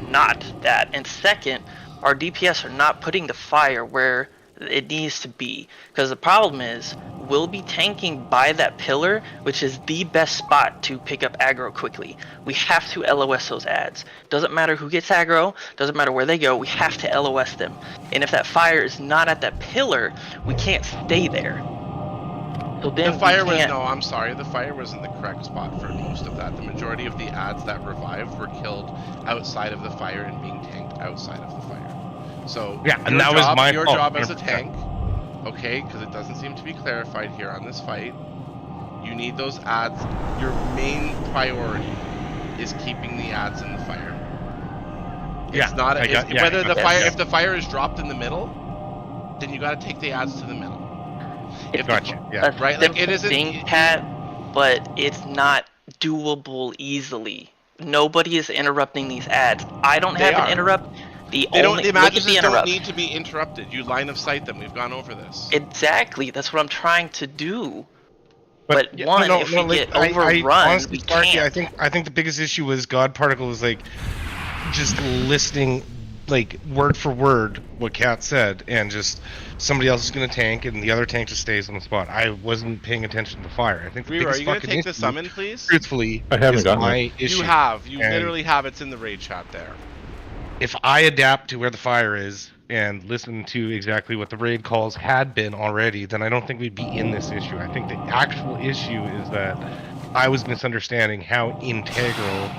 not that. And second, our DPS are not putting the fire where it needs to be, because the problem is we'll be tanking by that pillar, which is the best spot to pick up aggro quickly. We have to LOS those ads. Doesn't matter who gets aggro, doesn't matter where they go, we have to LOS them. And if that fire is not at that pillar, we can't stay there. So then the fire I'm sorry, the fire was in the correct spot for most of that. The majority of the ads that revived were killed outside of the fire and being tanked outside of the fire. So and that was my your fault. job as a tank, okay, because it doesn't seem to be clarified here on this fight. You need those ads. Your main priority is keeping the ads in the fire. It's not if the fire is dropped in the middle, then you got to take the ads to the middle. Right? Like it isn't thing, Pat, but it's not doable easily. Nobody is interrupting these ads. I don't have an interrupt. The Magis's don't need to be interrupted. You line of sight them. We've gone over this. Exactly. That's what I'm trying to do. But if we get overrun, honestly, we Sparky, can't. I think the biggest issue was God Particle was like just listening like word for word what Kat said, and just somebody else is going to tank and the other tank just stays on the spot. I wasn't paying attention to the fire. I think the Rero, are you going to take the summon, please? Truthfully, I haven't gotten my issue. You have. You literally have. It's in the raid chat there. If I adapt to where the fire is and listen to exactly what the raid calls had been already, then I don't think we'd be in this issue. I think the actual issue is that I was misunderstanding how integral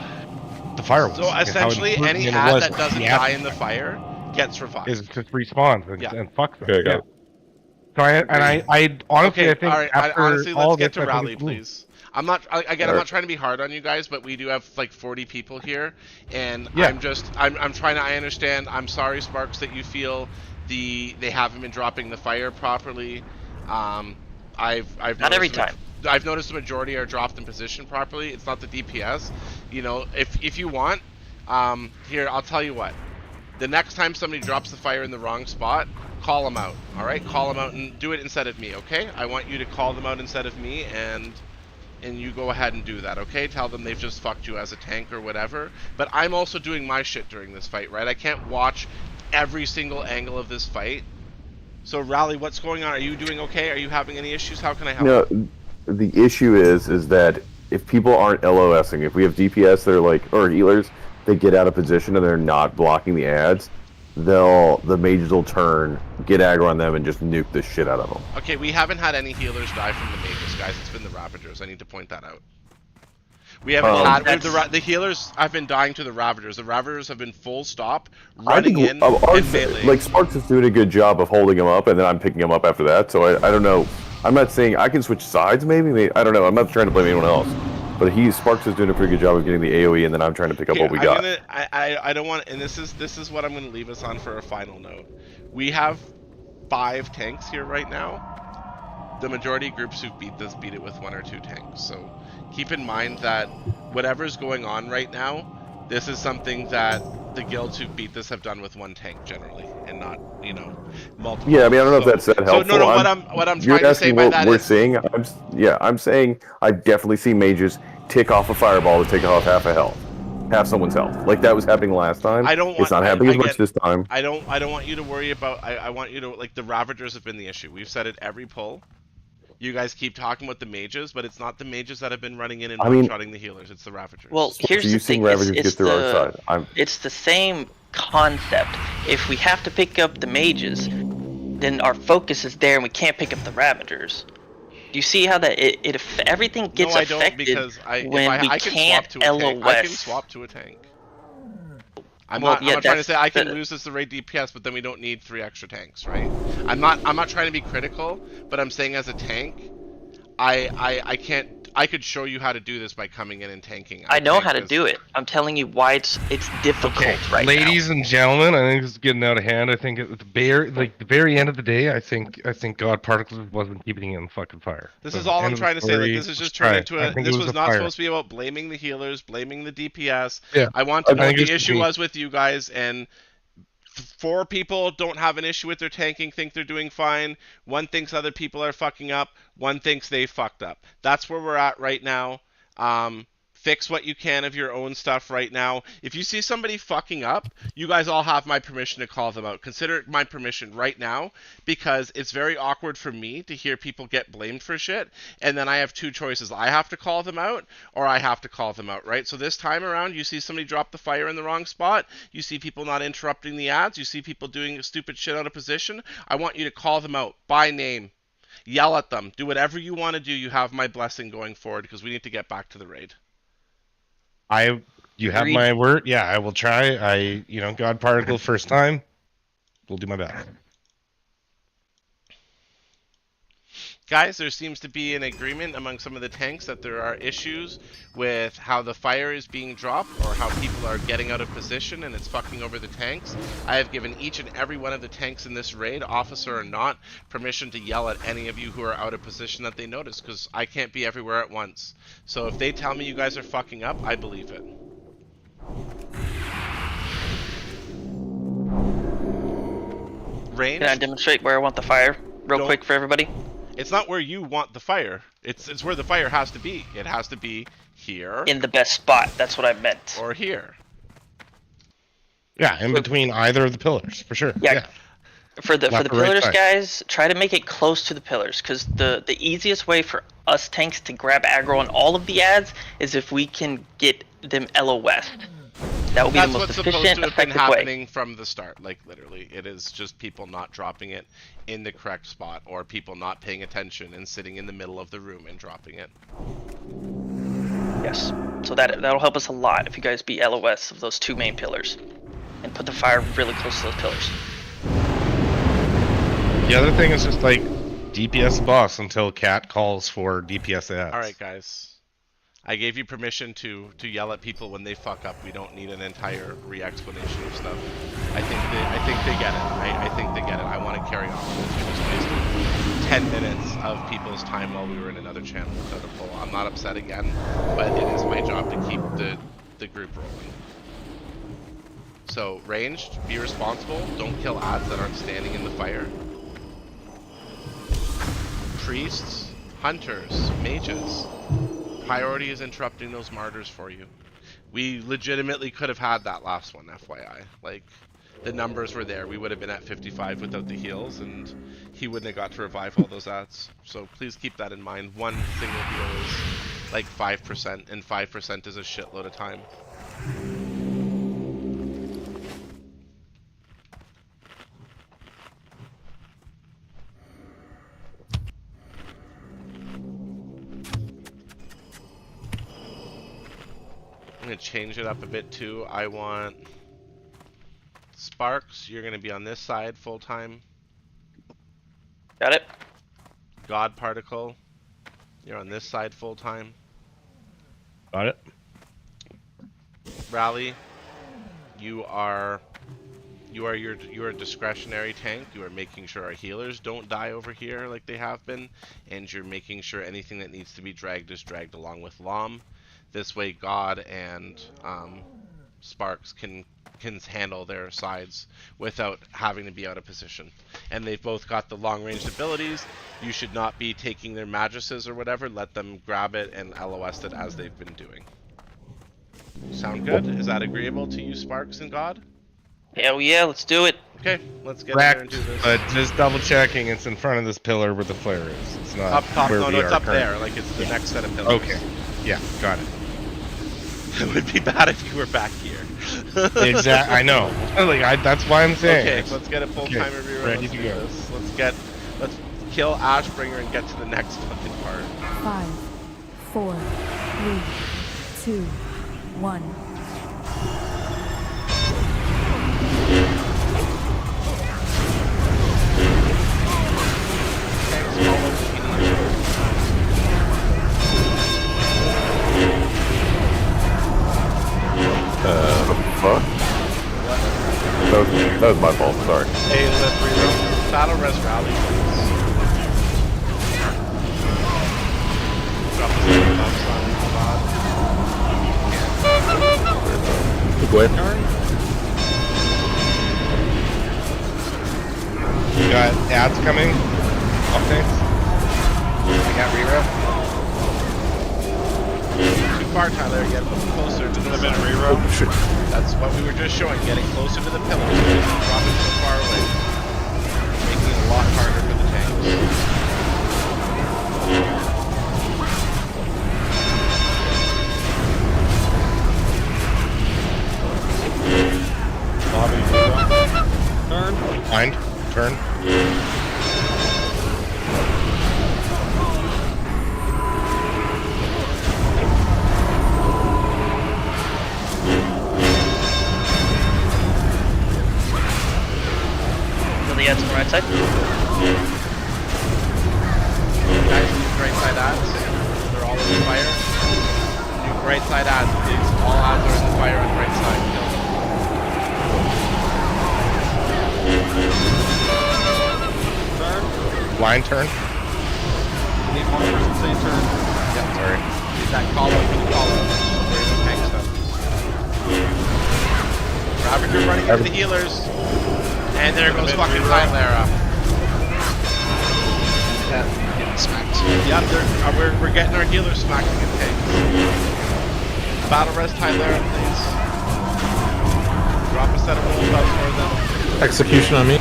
the fire was. So essentially, any ad that doesn't die in the fire gets revived. Is just respawns and fuck them. Okay, So I honestly I think honestly, let's get to rally, please. I'm not trying to be hard on you guys, but we do have like 40 people here, and I'm trying to. I understand. I'm sorry, Sparks, that you feel they haven't been dropping the fire properly. I've not every time. I've noticed the majority are dropped in position properly. It's not the DPS. You know, if you want, here I'll tell you what. The next time somebody drops the fire in the wrong spot, call them out. All right, call them out and do it instead of me. Okay, I want you to call them out instead of me, and you go ahead and do that, okay? Tell them they've just fucked you as a tank or whatever. But I'm also doing my shit during this fight, right? I can't watch every single angle of this fight So Rally, what's going on? Are you doing okay? Are you having any issues? How can I help? No, the issue is that if people aren't LOSing, if we have DPS that are like, or healers, they get out of position and they're not blocking the ads, the mages will turn, get aggro on them, and just nuke the shit out of them. Okay, we haven't had any healers die from the mages, guys. It's been the Ravagers. I need to point that out. We haven't had the healers. I've been dying to the Ravagers. The Ravagers have been full stop, running in and melee. Like Sparks is doing a good job of holding him up, and then I'm picking him up after that. So I don't know. I'm not saying I can switch sides. Maybe I don't know. I'm not trying to blame anyone else. But Sparks is doing a pretty good job of getting the AOE, and then I'm trying to pick up what we got. I don't want, and this is what I'm going to leave us on for a final note. We have 5 tanks here right now. The majority of groups who beat it with 1 or 2 tanks. So keep in mind that whatever's going on right now, this is something that the guilds who beat this have done with 1 tank generally, and not, you know, multiple. Yeah, I mean, I don't know if that's that helpful. So no, what I'm trying to say by that we're is, seeing. I'm saying I've definitely seen mages tick off a fireball to take off half a health, half someone's health. Like that was happening last time. It's not happening as much this time. I don't want you to worry about. I want you to, like, the Ravagers have been the issue. We've said it every pull. You guys keep talking about the mages, but it's not the mages that have been running in and one-shotting the healers. It's the Ravagers. Well, here's the thing. It's the same concept. If we have to pick up the mages, then our focus is there, and we can't pick up the Ravagers. Do you see how that everything gets affected when we can't LOS? I can swap to a tank. I'm not trying to say I can lose this to raid DPS, but then we don't need 3 extra tanks, right? I'm not trying to be critical, but I'm saying as a tank, I can't. I could show you how to do this by coming in and tanking. I know how to do it. I'm telling you why it's difficult right now. Ladies and gentlemen, I think this is getting out of hand. I think at the very end of the day, I think God Particles wasn't keeping it in fucking fire. This is all I'm trying to say. Like, this is just turned into a. This was not supposed to be about blaming the healers, blaming the DPS. Yeah. I want to know what the issue was with you guys, and 4 people don't have an issue with their tanking, think they're doing fine. 1 thinks other people are fucking up. 1 thinks they fucked up. That's where we're at right now. Fix what you can of your own stuff right now. If you see somebody fucking up, you guys all have my permission to call them out. Consider it my permission right now, because it's very awkward for me to hear people get blamed for shit, and then I have 2 choices. I have to call them out, or I have to call them out, right? So this time around, you see somebody drop the fire in the wrong spot, you see people not interrupting the ads, you see people doing stupid shit out of position, I want you to call them out by name. Yell at them. Do whatever you want to do. You have my blessing going forward, because we need to get back to the raid. You have my word. Yeah, I will try. God Particle first time. We'll do my best. Guys, there seems to be an agreement among some of the tanks that there are issues with how the fire is being dropped, or how people are getting out of position and it's fucking over the tanks. I have given each and every one of the tanks in this raid, officer or not, permission to yell at any of you who are out of position that they notice, because I can't be everywhere at once. So if they tell me you guys are fucking up, I believe it. Range? Can I demonstrate where I want the fire real quick for everybody? It's not where you want the fire. It's where the fire has to be. It has to be here. In the best spot. That's what I meant. Or here. Yeah, in between either of the pillars, for sure. Yeah. For the pillars, right guys, try to make it close to the pillars, because the easiest way for us tanks to grab aggro on all of the ads is if we can get them LOS'd. That will be the most efficient, That's what's supposed to have been happening way. from the start. Like, literally, it is just people not dropping it in the correct spot, or people not paying attention and sitting in the middle of the room and dropping it. Yes. So that'll help us a lot if you guys be LOS of those 2 main pillars, and put the fire really close to those pillars. The other thing is just like DPS boss until Cat calls for DPS ads. All right, guys. I gave you permission to yell at people when they fuck up. We don't need an entire re-explanation of stuff. I think they get it. I think they get it. I want to carry on with this. We just wasted 10 minutes of people's time while we were in another channel without a pull. I'm not upset again, but it is my job to keep the group rolling. So, ranged, be responsible. Don't kill ads that aren't standing in the fire. Priests, hunters, mages. Priority is interrupting those martyrs for you. We legitimately could have had that last one, FYI. Like, the numbers were there. We would have been at 55 without the heals, and he wouldn't have got to revive all those ads. So please keep that in mind. One single heal is like 5%, and 5% is a shitload of time. I'm going to change it up a bit too. I want Sparks, you're going to be on this side full time. Got it. God Particle, you're on this side full time. Got it. Rally, you are a discretionary tank. You are making sure our healers don't die over here like they have been, and you're making sure anything that needs to be dragged is dragged along with Lom. This way God and Sparks can handle their sides without having to be out of position. And they've both got the long-ranged abilities. You should not be taking their magis's or whatever. Let them grab it and LOS it as they've been doing. Sound good? Is that agreeable to you, Sparks and God? Hell yeah, let's do it. Okay, let's get in there and do this. But just double checking, it's in front of this pillar where the flare is. It's not up top. where No, we it's are up currently. there. Like it's the next set of pillars. Okay. Yeah, got it. It would be bad if you were back here. Exactly. I know. That's why I'm saying. Okay, let's get a full timer rerun. Ready Let's to do go. this. Let's kill Ashbringer and get to the next fucking part. 5, 4, 3, 2, 1. What the fuck? That was my fault, sorry. Hey, let's reroll. Battle Res Rally. Drop the Go ahead. You got ads coming. Updates. I got reroll. Too far, Tyler. Get a little closer to the center. Reroll. Oh, shit. That's what we were just showing. Getting closer to the pillars. Dropping so far away. Making it a lot harder for the tanks. Turn. Bind. Turn. Kill the ads on the right side. Guys, new right side ads. They're all in the fire. New right side ads. It's all ads are in the fire on the right side. Kill them. Line turn. Need one person say turn. Yep, sorry. Need that call out for the call out. Where the tank stuff. Ravager running into the healers. And there goes fucking Tylera. Getting smacked. Yep, we're getting our healers smacked in tanks. Battle res Tylera, please. Drop a set of rolls out for them. Execution on me.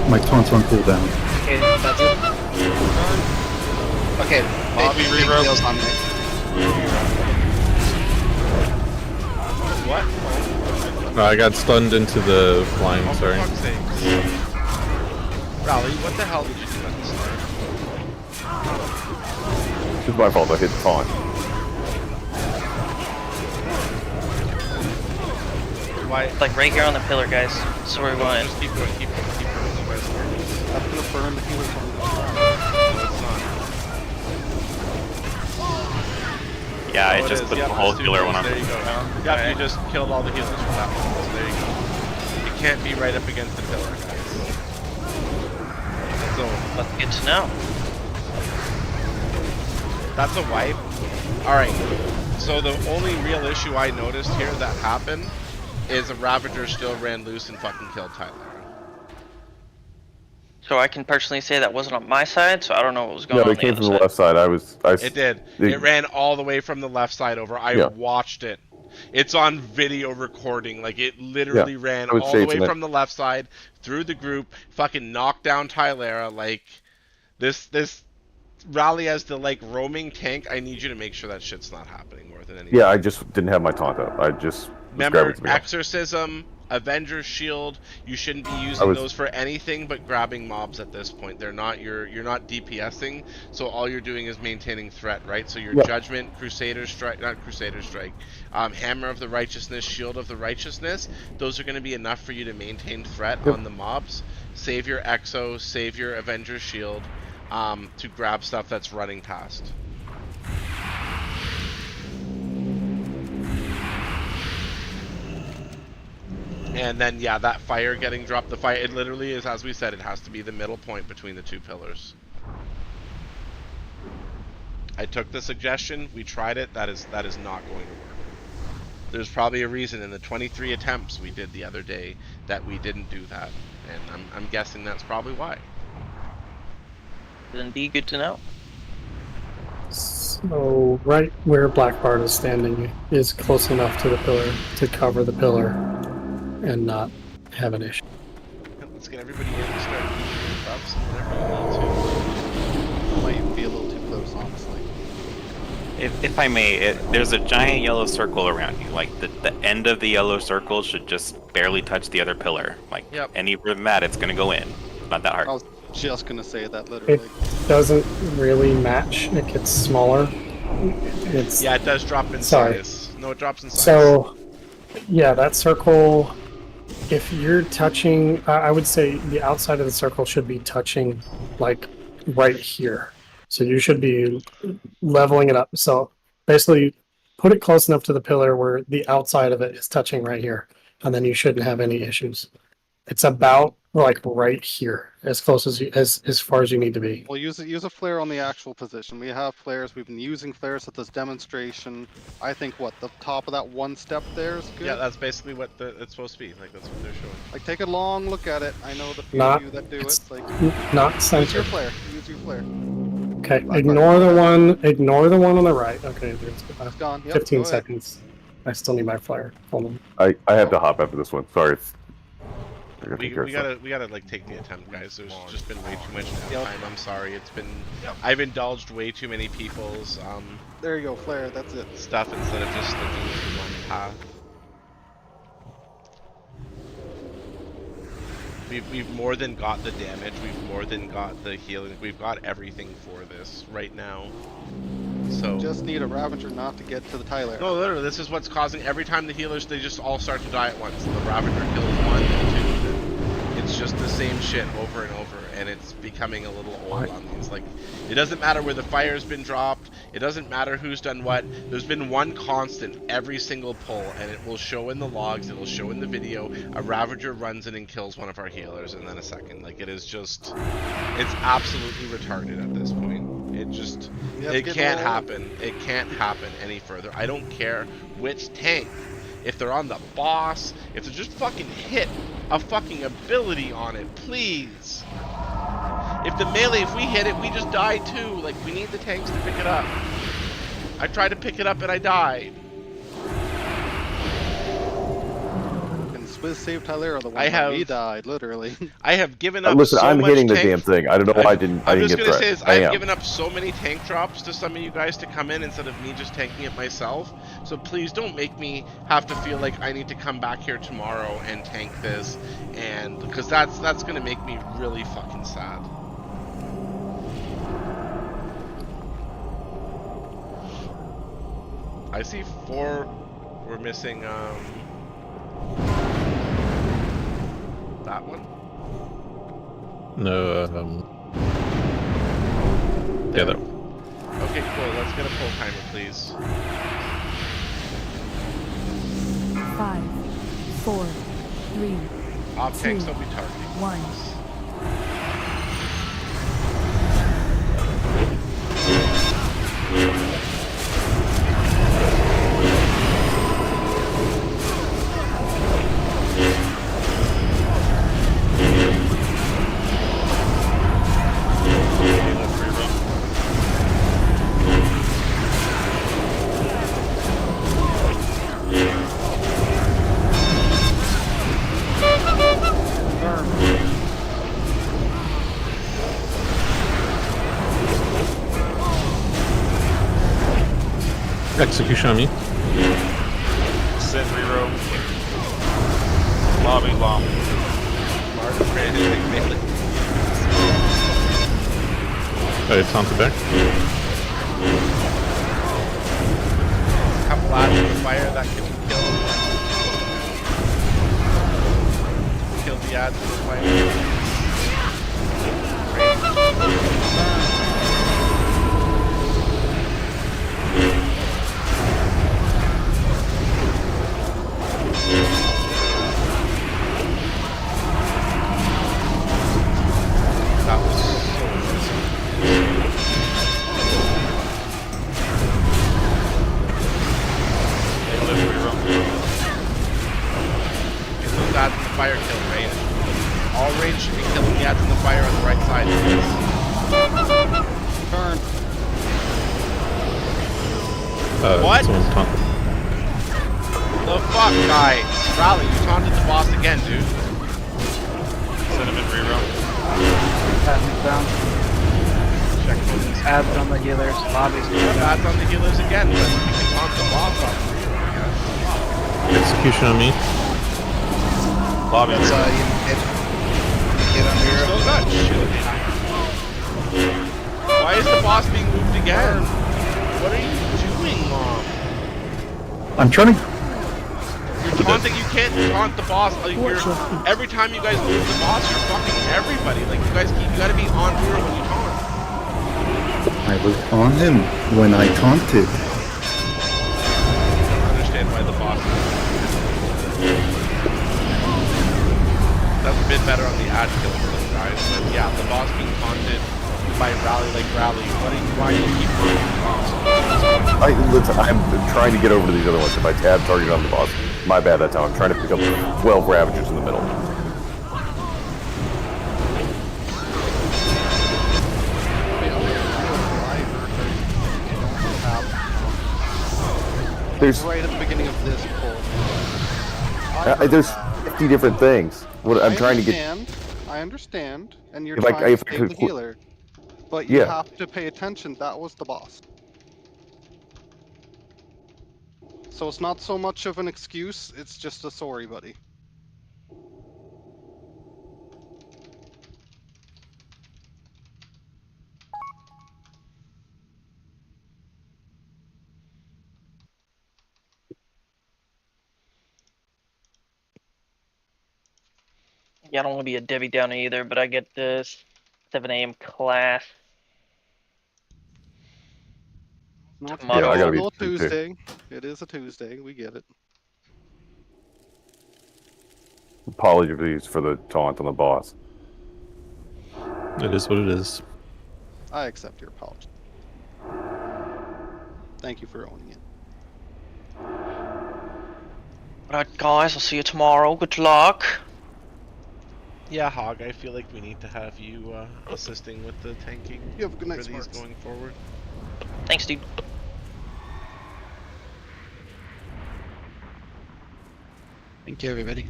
My taunt's on cooldown. Okay, that's it. Okay, Bobby big reroll. heals on me. What? No, I got stunned into the line, Oh, sorry. for fuck's sakes. Rally, what the hell did you do at the start? It's my fault, I hit taunt. Why? Like right here on the pillar, guys. This is where we want it. Just keep going, keep going, keep going. You guys are- That's gonna burn the healers on the No, it's not. Yeah, I Oh, it just is. put Yep, the whole there's two healer healers. one on. There you go. Yep, you just killed all the healers from that one. So there you go. You can't be right up against the pillar, guys. So That's good to know. that's a wipe. Alright. So the only real issue I noticed here that happened is a Ravager still ran loose and fucking killed Tyler. So I can personally say that wasn't on my side, so I don't know what was going No, on it came the from other the side. left side. It did. It ran all the way from the left side over. I Yeah. watched it. It's on video recording. Like, it literally ran I would all say the it's way in from the left side through the group, fucking knocked down Tylera. Like, this rally as the, like, roaming tank, I need you to make sure that shit's not happening more than anything. Yeah, I just didn't have my taunt up. I just was Remember, grabbing something else. Exorcism, Avenger's Shield, you shouldn't be using those for anything but grabbing mobs at this point. They're not you're not DPSing, so all you're doing is maintaining threat, right? So your Judgment, Crusader's Strike, not Crusader's Strike, Hammer of the Righteousness, Shield of the Righteousness, those are going to be enough for you to maintain threat on the mobs. Save your Exo, save your Avenger's Shield to grab stuff that's running past. And then, yeah, that fire getting dropped, the fire, it literally is, as we said, it has to be the middle point between the two pillars. I took the suggestion, we tried it, that is not going to work. There's probably a reason in the 23 attempts we did the other day that we didn't do that. And I'm guessing that's probably why. Then be good to know. So, right where Black Bart is standing is close enough to the pillar to cover the pillar and not have an issue. Let's get everybody in and start using buffs and whatever you need to. Might even be a little too close, honestly. If I may, there's a giant yellow circle around you. Like, the end of the yellow circle should just barely touch the other pillar. Like, any from that, it's going to go in. Not that hard. I was just going to say that, literally. It doesn't really match. It gets smaller. Yeah, it does drop in Sorry. size. No, it drops in size. So, yeah, that circle, if you're touching, I would say the outside of the circle should be touching, like, right here. So you should be leveling it up. So basically, put it close enough to the pillar where the outside of it is touching right here, and then you shouldn't have any issues. It's about like right here, as close as you, as far as you need to be. Well, use a flare on the actual position. We have flares. We've been using flares at this demonstration. I think the top of that one step there is good. Yeah, that's basically what it's supposed to be. Like, that's what they're showing. Like, take a long look at it. I know the few of you that do it. Like, Not use centered. your flare. Use your flare. Okay, ignore the one on the right. Okay, there's gone. Yep, 15 go ahead. seconds. I still need my flare. Hold on. I have to hop after this one. Sorry. We gotta like take the attempt, guys. There's just been way too much downtime. I'm sorry. It's been I've indulged way too many people's there you go, flare. That's it. Stuff instead of just sticking to one path. We've more than got the damage. We've more than got the healing. We've got everything for this right now. So Just need a Ravager not to get to the Tyler. no, literally, this is what's causing every time the healers, they just all start to die at once. The Ravager kills one, then two. It's just the same shit over and over, and it's becoming a little old on these. Like, it doesn't matter where the fire's been dropped. It doesn't matter who's done what. There's been one constant every single pull, and it will show in the logs. It will show in the video. A Ravager runs in and kills one of our healers, and then a second. Like, it is just, it's absolutely retarded at this point. It just, it can't happen. It can't happen any further. I don't care which tank. If they're on the boss, if they're just fucking hit a fucking ability on it, please. If the melee, if we hit it, we just die too. Like, we need the tanks to pick it up. I tried to pick it up and I died. And Swizz saved Tyler, the one he died, literally. I have given up Listen, so I'm much hitting the tank. damn thing. I don't know why I didn't I'm get just gonna threat. say is I've given up so many tank drops to some of you guys to come in instead of me just tanking it myself. So please don't make me have to feel like I need to come back here tomorrow and tank this, and because that's gonna make me really fucking sad. I see 4. We're missing that one. No, yeah, that. Okay, cool. Let's get a pull timer, please. 5, 4, 3, Op 2, tanks don't be targeting. 1. Execution on me. Sit reroll. Lobby long. I taunted back. Couple lads in the fire that can kill the ads in the fire. That was so Get those ads in the fire kill, range. All range should be killing the ads in the fire on the right side. Turn. What? Someone taunted. The fuck, guy? Rally, you taunted the boss again, dude. Cinnamon reroll. Adam's down. Check those. Ads on the healers. Lobby's Ads on the healers again, but you can taunt the boss off the rear, I guess. Execution on me. Lobby That's reroll. Get on here. Still good. Shit. Why is the boss being moved again? What are you doing, Mom? I'm trying to. You're taunting, you can't taunt the boss. Like, every time you guys move the boss, you're fucking everybody. Like, you gotta be on rear when you taunt. I was on him when I taunted. I don't understand why the boss That's a bit better on the ad kill for those guys. But yeah, the boss being taunted by Rally like Rally. Why do you keep taunting the boss? I'm trying to get over to these other ones. If I tab target on the boss, my bad that time. I'm trying to pick up 12 Ravagers in the middle. There's right at the beginning of this pull. there's 50 different things. What I'm trying to get. I understand, and you're If I- trying if to I save could the healer. But you Yeah. have to pay attention. That was the boss. So it's not so much of an excuse. It's just a sorry, buddy. Yeah, I don't want to be a Debbie Downer either, but I get this 7 a.m. class No, it's tomorrow. I gotta be still a too. Tuesday. It is a Tuesday. We get it. Apologies for the taunt on the boss. It is what it is. I accept your apology. Thank you for owning it. Alright, guys, I'll see you tomorrow. Good luck. Yeah, Hog, I feel like we need to have you assisting with the tanking You have a good night, for these Sparks. going forward. Thanks, dude. Thank you, everybody.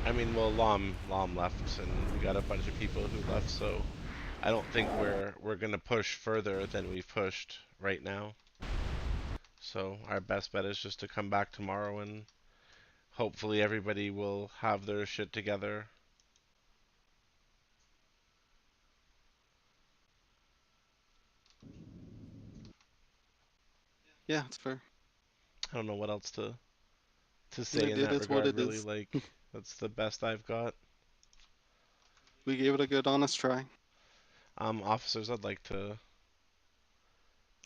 I mean, well, Lom left, and we got a bunch of people who left, so I don't think we're gonna push further than we've pushed right now. So our best bet is just to come back tomorrow, and hopefully everybody will have their shit together. Yeah, it's fair. I don't know what else to say in It that is what regard. it Really, is. like that's the best I've got. We gave it a good, honest try. Officers, I'd like to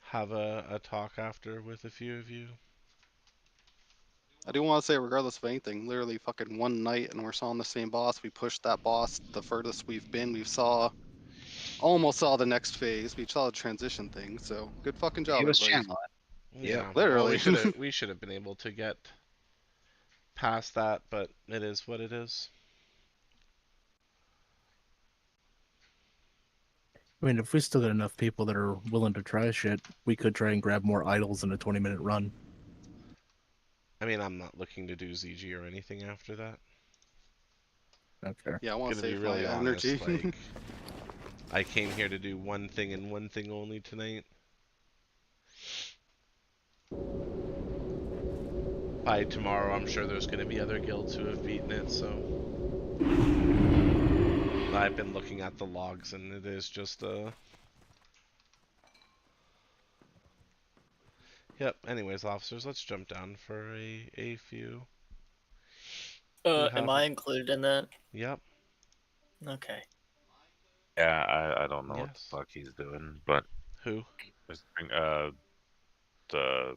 have a talk after with a few of you. I do want to say, regardless of anything, literally fucking one night and we're still on the same boss. We pushed that boss the furthest we've been. We almost saw the next phase. We saw the transition thing. So good fucking job, He was everybody. channeling. Yeah, literally. Well, we should have been able to get past that, but it is what it is. I mean, if we still got enough people that are willing to try shit, we could try and grab more idols in a 20-minute run. I mean, I'm not looking to do ZG or anything after that. That's fair. Yeah, I want to Gonna be save really my honest, energy. like, I came here to do one thing and one thing only tonight. By tomorrow, I'm sure there's going to be other guilds who have beaten it, so... I've been looking at the logs, and it is just, Yep, anyways, officers, let's jump down for a few. Am I included in that? Yep. Okay. Yeah, I don't know what the Yes. fuck he's doing, but Who? The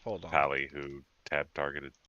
Hold on. Pally who tab targeted.